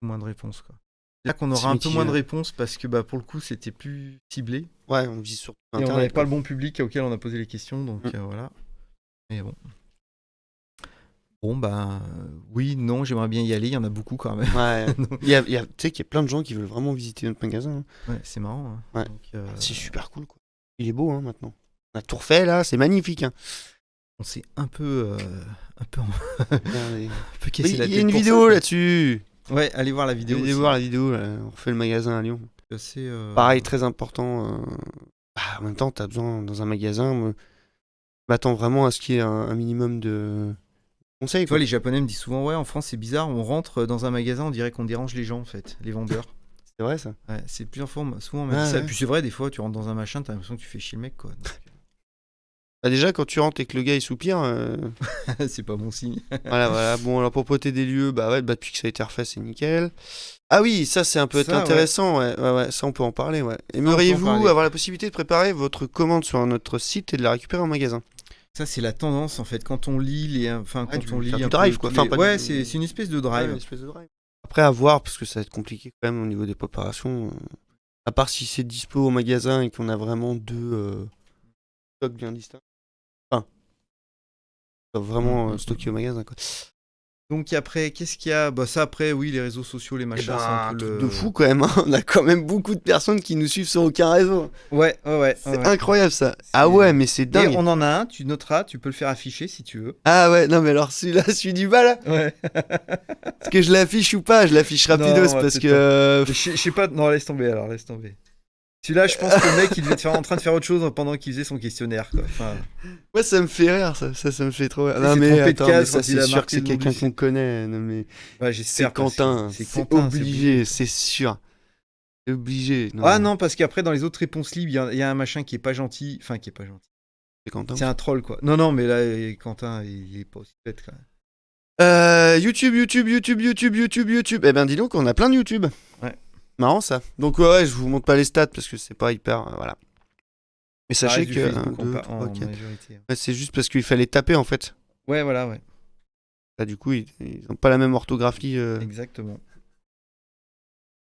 réponses. Quoi. C'est là qu'on
C'est
aura un peu moins de
mitigé.
réponses parce que pour le coup, c'était plus ciblé.
Ouais, on vise sur
Et on
Internet.
n'avait pas le bon public auquel on a posé les questions. Donc, voilà. Mais bon. Bon, oui, non, j'aimerais bien y aller. Il y en a beaucoup quand même.
Ouais. Tu sais qu'il y a plein de gens qui veulent vraiment visiter notre magasin. Hein.
Ouais, c'est marrant. Hein.
Ouais.
Donc,
c'est super cool, quoi. Il est beau, hein, maintenant. On a tout refait, là. C'est magnifique, hein.
On s'est un peu cassé la tête.
Il y a une vidéo là-dessus.
Ouais, allez voir la vidéo.
Allez voir la vidéo, là. On refait le magasin à Lyon.
C'est
pareil, très important. En même temps, t'as besoin, dans un magasin, m'attends vraiment à ce qu'il y ait un minimum de conseils.
Tu vois, les Japonais me disent souvent, ouais, en France, c'est bizarre, on rentre dans un magasin, on dirait qu'on dérange les gens, en fait, les vendeurs.
C'est vrai, ça.
Ouais, c'est plusieurs fois, souvent on m'a dit ça. Et puis c'est vrai, des fois, tu rentres dans un machin, t'as l'impression que tu fais chier le mec, quoi. Donc,
déjà, quand tu rentres et que le gars il soupire,
c'est pas bon signe.
voilà. Bon, alors pour propreté des lieux, depuis que ça a été refait, c'est nickel. Ah oui, ça c'est un peu
Ça,
intéressant, ouais, ça on peut en parler, ouais. Aimeriez-vous avoir la possibilité de préparer votre commande sur notre site et de la récupérer en magasin?
Ça, c'est la tendance, en fait, quand on lit on lit
du
un
drive,
peu
quoi.
ouais, c'est une espèce de drive.
Ouais, une espèce de drive. Après, à voir, parce que ça va être compliqué quand même au niveau des préparations. À part si c'est dispo au magasin et qu'on a vraiment deux stocks bien distincts. Enfin, vraiment stocké au magasin, quoi.
Donc après, qu'est-ce qu'il y a? Ça après, oui, les réseaux sociaux, les machins, c'est un peu
de fou quand même. Hein. On a quand même beaucoup de personnes qui nous suivent sur aucun réseau.
Ouais.
C'est incroyable ça. Ah ouais, mais c'est dingue.
Et on en a un, tu noteras, tu peux le faire afficher si tu veux.
Ah ouais, non mais alors celui-là, celui du bas là.
Ouais.
Est-ce que je l'affiche ou pas? Je l'affiche rapidos parce que...
Je sais pas, non, laisse tomber alors, laisse tomber. Celui-là, je pense que le mec, il devait être en train de faire autre chose pendant qu'il faisait son questionnaire, quoi. Enfin...
Ouais, ça me fait rire, ça me fait trop rire.
Non mais attends, mais
ça c'est sûr que c'est quelqu'un qu'on connaît. Non mais
ouais,
c'est Quentin, c'est obligé, c'est sûr. C'est obligé.
Non, parce qu'après dans les autres réponses libres, il y a un machin qui est pas gentil,
C'est Quentin.
C'est un troll quoi. Non, mais là Quentin, il est pas aussi bête quand même.
YouTube. Eh ben dis donc, on a plein de YouTube.
Ouais.
Marrant ça. Donc ouais, je vous montre pas les stats parce que c'est pas hyper voilà. Mais sachez que c'est juste parce qu'il fallait taper en fait.
Ouais, voilà, ouais.
Là du coup, ils ont pas la même orthographie.
Exactement.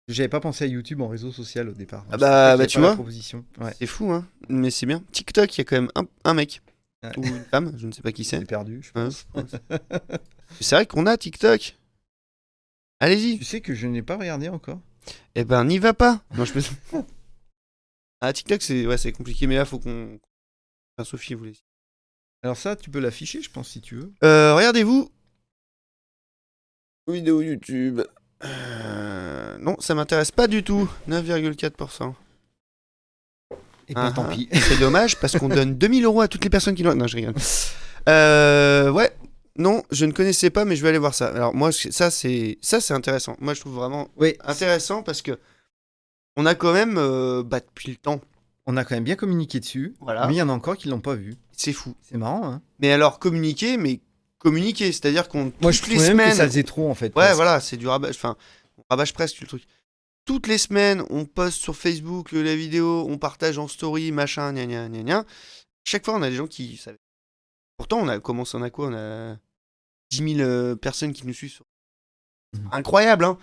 J'avais pas pensé à YouTube en réseau social au départ.
Tu vois.
Ouais.
C'est fou hein, mais c'est bien. TikTok, il y a quand même un mec ou une femme, je ne sais pas qui c'est.
J'ai perdu, je pense.
C'est vrai qu'on a TikTok. Allez-y.
Tu sais que je n'ai pas regardé encore.
Eh ben, n'y va pas. Non, je peux. Ah, TikTok, c'est compliqué, mais là, faut qu'on. Enfin, Sophie voulait.
Alors ça, tu peux l'afficher, je pense, si tu veux.
Regardez-vous. Vidéo YouTube. Non, ça m'intéresse pas du tout. 9,4%.
Et tant pis.
C'est dommage parce qu'on donne 2000 € à toutes les personnes qui l'ont. Non, je rigole. Ouais. Non, je ne connaissais pas, mais je vais aller voir ça. Alors moi, ça c'est intéressant. Moi, je trouve vraiment intéressant parce que on a quand même, depuis le temps.
On a quand même bien communiqué dessus.
Voilà.
Mais il y en a encore qui l'ont pas vu.
C'est fou.
C'est marrant, hein.
Mais alors communiquer, c'est-à-dire qu'on
moi je trouve même que ça faisait trop en fait.
Ouais, presque. Voilà, c'est du rabâche. Enfin, on rabâche presque le truc. Toutes les semaines, on poste sur Facebook la vidéo, on partage en story, machin, gna. Chaque fois, on a des gens qui savent. Pourtant, on a quoi? On a 10 000 personnes qui nous suivent. Incroyable, hein.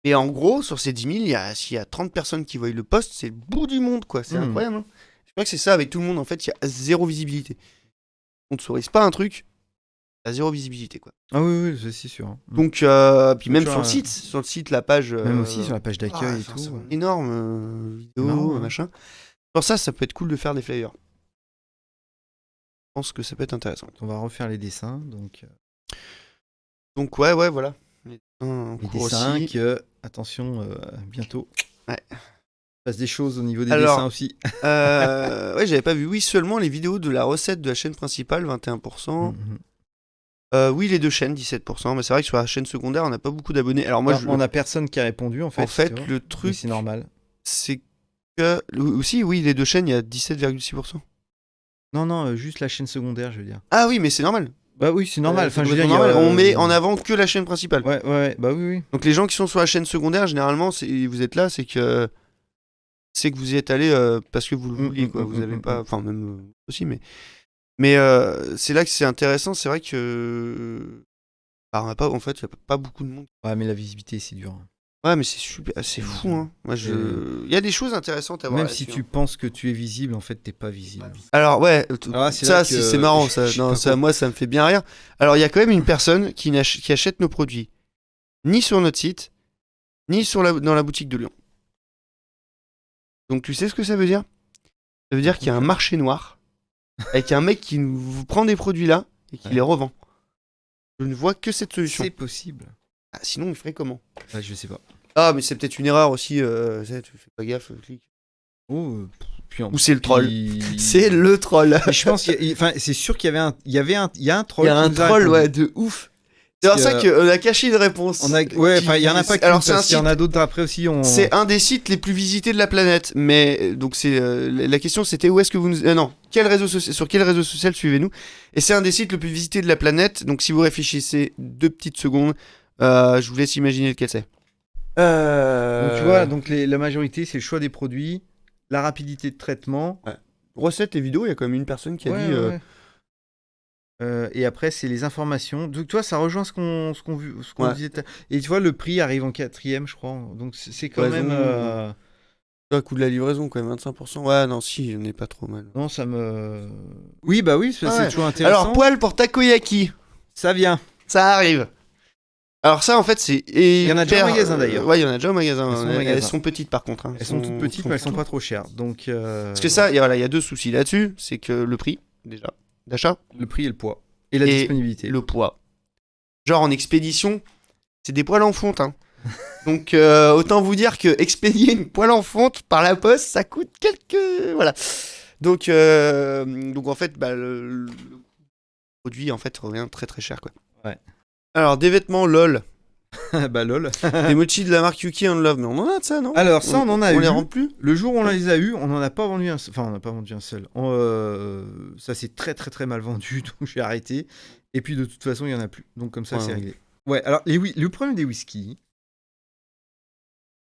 Et en gros, sur ces 10 000, s'il y a 30 personnes qui voient le post, c'est le bout du monde, quoi. C'est incroyable, hein. Je crois que c'est ça avec tout le monde, en fait, il y a zéro visibilité. On ne sourise pas un truc, il y a zéro visibilité, quoi.
Ah oui, c'est sûr. Hein.
Donc, puis même sur le site, la page...
Même aussi sur la page d'accueil et tout.
C'est énorme, vidéo, machin. Pour ça peut être cool de faire des flyers. Je pense que ça peut être intéressant.
On va refaire les dessins,
Donc ouais, voilà.
Les dessins, attention, bientôt.
Ouais.
Il passe des choses au niveau des dessins aussi.
Ouais, j'avais pas vu. Oui, seulement les vidéos de la recette de la chaîne principale, 21%. Oui, les deux chaînes, 17%. Mais c'est vrai que sur la chaîne secondaire, on n'a pas beaucoup d'abonnés. Alors moi,
on a personne qui a répondu en fait.
En fait, le truc,
c'est normal.
C'est que aussi, oui, les deux chaînes, il y a 17,6%.
Non, juste la chaîne secondaire, je veux dire.
Ah oui, mais c'est normal.
Bah oui, c'est normal. Enfin, je veux dire,
on met en avant que la chaîne principale.
Ouais, bah oui.
Donc les gens qui sont sur la chaîne secondaire, généralement, vous êtes là, c'est que c'est que vous y êtes allé parce que vous le vouliez, quoi. Vous avez pas... Enfin, même aussi, mais c'est là que c'est intéressant. C'est vrai que... Alors, en fait, il n'y a pas beaucoup de monde.
Ouais, mais la visibilité, c'est dur.
Ouais, mais c'est super, c'est fou, hein. Moi, il y a des choses intéressantes à voir.
Même si tu penses que tu es visible, en fait, t'es pas visible.
Alors, ouais, ça,
que
c'est marrant, ça. Non, ça, moi, ça me fait bien rire. Alors, il y a quand même une personne qui achète nos produits ni sur notre site, ni dans la boutique de Lyon. Donc, tu sais ce que ça veut dire? Ça veut dire qu'il y a un marché noir avec un mec qui vous prend des produits là et qui les revend. Je ne vois que cette solution.
C'est possible.
Ah, sinon, il ferait comment?
Ouais, je sais pas.
Ah, mais c'est peut-être une erreur aussi. Tu fais pas gaffe, clique.
Oh,
ou c'est le troll. C'est le troll.
Mais je pense c'est sûr qu'il y a un troll.
Il y a un troll, ouais, de ouf. C'est pour ça qu'on a caché une réponse.
Ouais, enfin, il y en a pas qu'une, parce qu'il y en a d'autres après aussi.
C'est un des sites les plus visités de la planète. Mais donc c'est la question, c'était où est-ce que vous nous... non, sur quel réseau social suivez-nous? Et c'est un des sites les plus visités de la planète. Donc si vous réfléchissez 2 petites secondes, je vous laisse imaginer lequel c'est.
Donc tu vois, la majorité, c'est le choix des produits, la rapidité de traitement.
Ouais. Recettes et vidéos, il y a quand même une personne qui a dit...
Ouais. Et après, c'est les informations. Donc, tu vois, ça rejoint ce qu'on disait. Et tu vois, le prix arrive en 4ème, je crois. Donc, c'est quand même...
Le coût de la livraison, quand même, 25%. Ouais, non, si, on n'est pas trop mal.
Non, ça me... Oui, bah oui, c'est toujours intéressant.
Alors, poêle pour takoyaki.
Ça vient.
Ça arrive. Alors ça, en fait, c'est...
Il y en a déjà au magasin, d'ailleurs.
Ouais, il y en a déjà au magasin. Elles sont petites, par contre. Hein.
Elles sont toutes petites, mais elles sont pas trop chères. Donc,
Parce que ça, il y a 2 soucis là-dessus. C'est que le prix, déjà, d'achat.
Le prix et le poids. Et la disponibilité.
Le poids. Genre, en expédition, c'est des poêles en fonte. Hein. Donc, autant vous dire que expédier une poêle en fonte par la poste, ça coûte quelques... Voilà. Donc en fait, le produit, en fait, revient très très cher, quoi.
Ouais.
Alors, des vêtements LOL.
Bah lol.
Des mochis de la marque Yuki and Love, mais on en a de ça, non?
Alors ça, on en a eu.
On les rend plus?
Le jour où on les a eu, on n'en a pas vendu un seul. Enfin, on n'a pas vendu un seul. Ça s'est très très très mal vendu, donc j'ai arrêté. Et puis de toute façon, il n'y en a plus. Donc comme ça, c'est réglé. Ouais, alors le problème des whisky,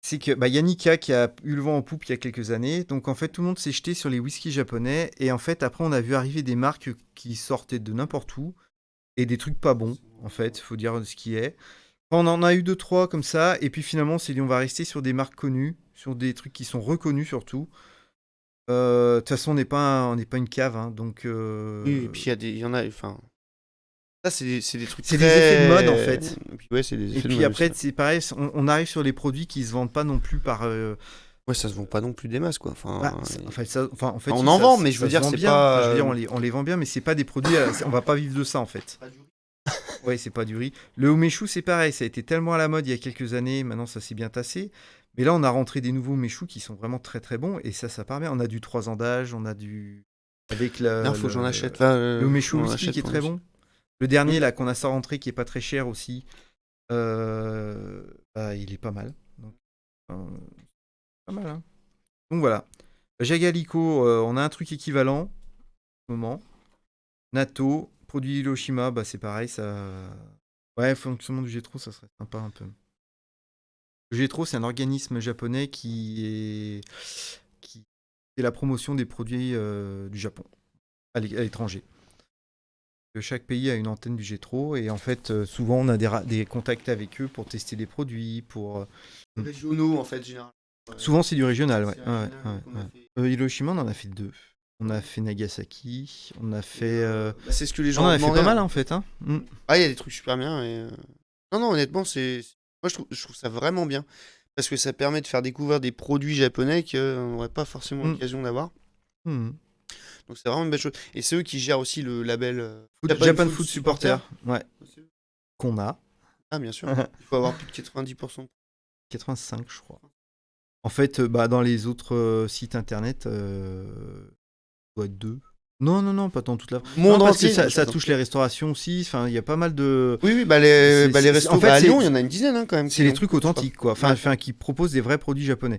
c'est que y a Nikka qui a eu le vent en poupe il y a quelques années. Donc en fait, tout le monde s'est jeté sur les whiskies japonais. Et en fait, après, on a vu arriver des marques qui sortaient de n'importe où. Et des trucs pas bons, en fait, faut dire ce qui est. On en a eu 2-3 comme ça, et puis finalement, on s'est dit on va rester sur des marques connues, sur des trucs qui sont reconnus surtout. De toute façon, on n'est pas une cave, hein, donc...
Oui, et puis il y en a... Enfin... Ça, c'est des trucs
C'est des effets de mode, en fait.
Et puis, ouais, c'est des effets
et puis
de mode
après,
aussi.
c'est pareil, on arrive sur les produits qui se vendent pas non plus par...
Ouais, ça se vend pas non plus des masses, quoi. Enfin,
en fait,
on en vend, mais je veux dire, c'est pas...
je veux dire, on les vend bien, mais c'est pas des produits... on va pas vivre de ça, en fait. Ouais, c'est pas du riz. Le umeshu, c'est pareil, ça a été tellement à la mode il y a quelques années, maintenant ça s'est bien tassé. Mais là, on a rentré des nouveaux umeshu qui sont vraiment très très bons, et ça part bien. On a du 3 ans d'âge, on a du... Avec la...
faut que j'en achète, là.
Le umeshu whisky qui est très bon. Le dernier, là, qu'on a rentré, qui est pas très cher aussi, il est pas mal. Donc, pas mal, hein. Donc voilà. Jagalico, on a un truc équivalent, au moment. Natto... Produit Hiroshima, c'est pareil, ça... Ouais, fonctionnement du Gétro, ça serait sympa un peu. Le Gétro, c'est un organisme japonais qui fait la promotion des produits du Japon, à l'étranger. Chaque pays a une antenne du Gétro, et en fait, souvent, on a des contacts avec eux pour tester des produits, pour...
Régionaux, en fait, généralement.
Souvent, c'est du régional, ouais. Hiroshima, on en a fait 2. On a fait Nagasaki, on a fait...
c'est ce que les gens
on en a fait pas mal,
hein.
en fait. Hein.
Ah, il y a des trucs super bien. Et... Non, honnêtement, moi, je trouve ça vraiment bien. Parce que ça permet de faire découvrir des produits japonais qu'on n'aurait pas forcément l'occasion d'avoir. Donc, c'est vraiment une belle chose. Et c'est eux qui gèrent aussi le label
Japan Food Supporter. Ouais. Qu'on a.
Ah, bien sûr. Il faut avoir plus de 90%.
85, je crois. En fait, dans les autres sites internet... doit être 2. Non, pas tant toute la...
Monde
parce
entier,
que ça touche les restaurations aussi, enfin, il y a pas mal de...
Oui, les restos,
en fait,
à Lyon, il y en a une dizaine, hein, quand même.
C'est les trucs authentiques, quoi. Enfin, qui proposent des vrais produits japonais.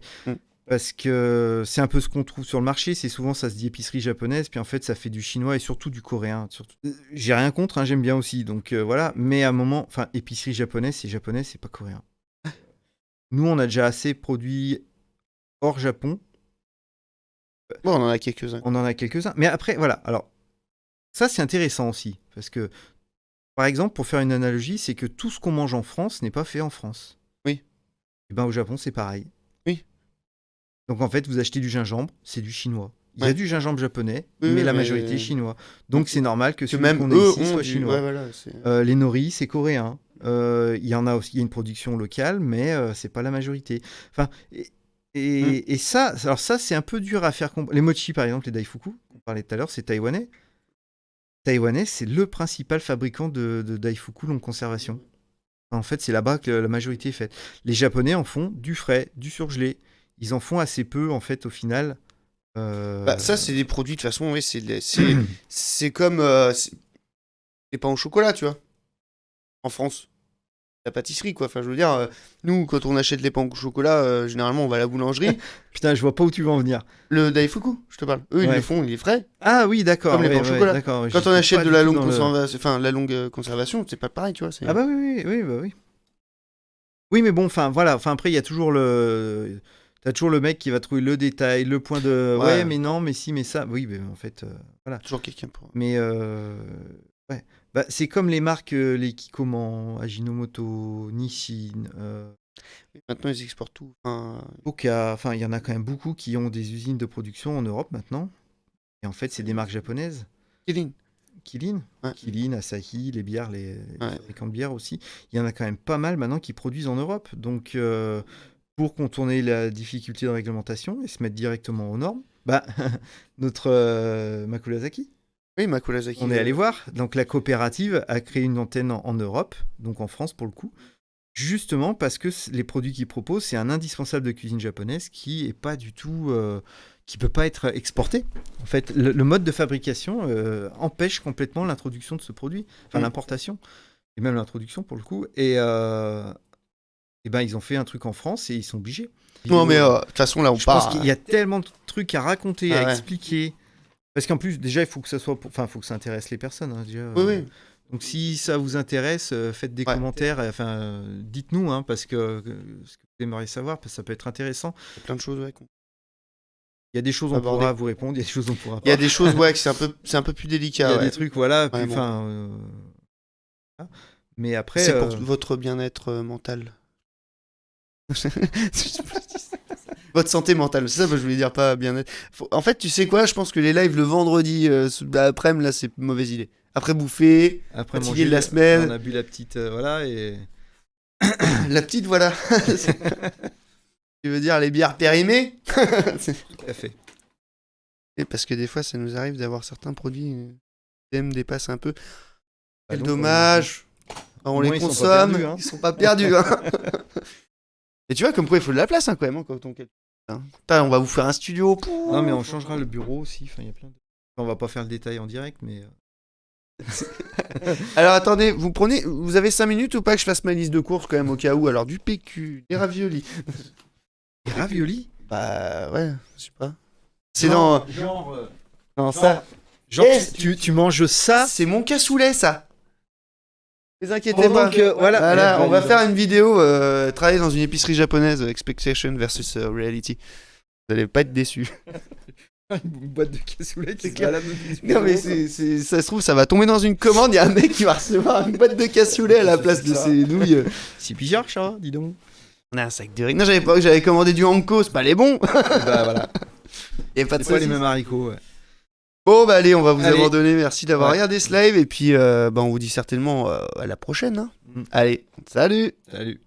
Parce que c'est un peu ce qu'on trouve sur le marché, c'est souvent, ça se dit épicerie japonaise, puis en fait, ça fait du chinois et surtout du coréen. J'ai rien contre, hein, j'aime bien aussi, donc voilà. Mais à un moment, enfin, épicerie japonaise, c'est pas coréen. Nous, on a déjà assez produits hors Japon,
Bon, on en a quelques-uns.
On en a quelques-uns. Mais après, voilà. Alors, ça, c'est intéressant aussi. Parce que, par exemple, pour faire une analogie, c'est que tout ce qu'on mange en France n'est pas fait en France.
Oui.
Et ben, au Japon, c'est pareil.
Oui.
Donc, en fait, vous achetez du gingembre, c'est du chinois. Il y a du gingembre japonais,
Oui,
mais la
mais-
majorité est chinois. Donc, c'est normal que celui
même
qu'on
eux
ait ici
ont
soit
du-
chinois.
ouais, voilà, c'est-
Les nori, c'est coréen. Il y en a aussi, il y a une production locale, mais c'est pas la majorité. Enfin, et ça, alors ça, c'est un peu dur à faire comprendre. Les mochi, par exemple, les daifuku, qu'on parlait tout à l'heure, c'est taïwanais. Taïwanais, c'est le principal fabricant de daifuku longue conservation. En fait, c'est là-bas que la majorité est faite. Les Japonais en font du frais, du surgelé. Ils en font assez peu, en fait, au final.
Bah, ça, c'est des produits, de toute façon, oui, c'est comme les pains au chocolat, tu vois, en France. La pâtisserie, quoi. Enfin, je veux dire, nous, quand on achète les pains au chocolat, généralement, on va à la boulangerie.
Putain, je vois pas où tu veux en venir.
Le daifuku, je te parle. Eux, ils le font, il est frais.
Ah oui, d'accord.
Comme les pains au chocolat.
D'accord,
Quand on achète de la longue conservation, enfin, la longue conservation, c'est pas pareil, tu vois.
Ah bah oui. Oui, mais bon, enfin, voilà. Enfin, après, il y a toujours T'as toujours le mec qui va trouver le détail, le point de... Ouais, mais non, mais si, mais ça... Oui, mais en fait, voilà.
Toujours quelqu'un pour...
Mais, ouais. Bah, c'est comme les marques, les Kikoman, Ajinomoto, Nissin...
Maintenant, ils exportent tout.
Boka, enfin, il y en a quand même beaucoup qui ont des usines de production en Europe, maintenant. Et en fait, c'est des marques japonaises. Kirin,
ouais.
Kirin, Asahi, les bières, les fabricants de bières aussi. Il y en a quand même pas mal maintenant qui produisent en Europe. Donc, pour contourner la difficulté de réglementation et se mettre directement aux normes, bah, notre Makurazaki.
Oui, Makurazaki.
On est allé voir. Donc, la coopérative a créé une antenne en Europe, donc en France pour le coup, justement parce que les produits qu'ils proposent, c'est un indispensable de cuisine japonaise qui est pas du tout... qui peut pas être exporté. En fait, le mode de fabrication empêche complètement l'introduction de ce produit, enfin l'importation, et même l'introduction pour le coup. Et ben ils ont fait un truc en France et ils sont obligés.
Non mais de toute façon là on part.
Je pense qu'il y a tellement de trucs à raconter, à expliquer. Parce qu'en plus déjà il faut que ça soit, enfin faut que ça intéresse les personnes. Hein, déjà,
oui.
Donc si ça vous intéresse, faites des commentaires, enfin dites-nous parce que ce que vous aimeriez savoir, parce que ça peut être intéressant.
Il y a plein de choses
Il y a des choses on pourra vous répondre, il y a des choses on pourra pas.
Il y a des choses que c'est un peu plus délicat.
Il y a des trucs mais après
c'est pour votre bien-être mental. Votre santé mentale, c'est ça que je voulais dire, pas bien-être. En fait, tu sais quoi, je pense que les lives le vendredi après-midi là, c'est une mauvaise idée. Après bouffer, fatigué de la semaine.
On a bu la petite voilà et
la petite voilà. Tu veux dire les bières périmées?
Tout à fait.
Et parce que des fois, ça nous arrive d'avoir certains produits qui dépassent un peu. Quel dommage. On les consomme, ils sont pas perdus. Et tu vois, comme quoi il faut de la place quand même quand on on va vous faire un studio.
Non, mais on changera le bureau aussi. Enfin, il y a plein de... On va pas faire le détail en direct, mais.
Alors attendez, vous avez 5 minutes ou pas que je fasse ma liste de courses quand même au cas où? Alors du PQ, des raviolis.
Des raviolis?
Bah ouais, je sais pas. C'est dans ça.
Genre tu manges ça?
C'est mon cassoulet ça. Ne vous inquiétez pas.
Voilà,
on va faire une vidéo travailler dans une épicerie japonaise, expectation versus reality. Vous allez pas être déçus.
Une boîte de cassoulet qui
se balade. Non mais ça se trouve ça va tomber dans une commande, il y a un mec qui va recevoir une boîte de cassoulet à la place de ses nouilles.
C'est bizarre ça, dis donc.
On a un sac de riz. Non, j'avais commandé du Hanko, c'est pas les bons.
Bah voilà.
Et pas de
pas les mêmes haricots, ouais.
Bon bah allez, on va vous abandonner. Merci d'avoir regardé ce live et puis on vous dit certainement à la prochaine. Hein. Allez, salut.
Salut.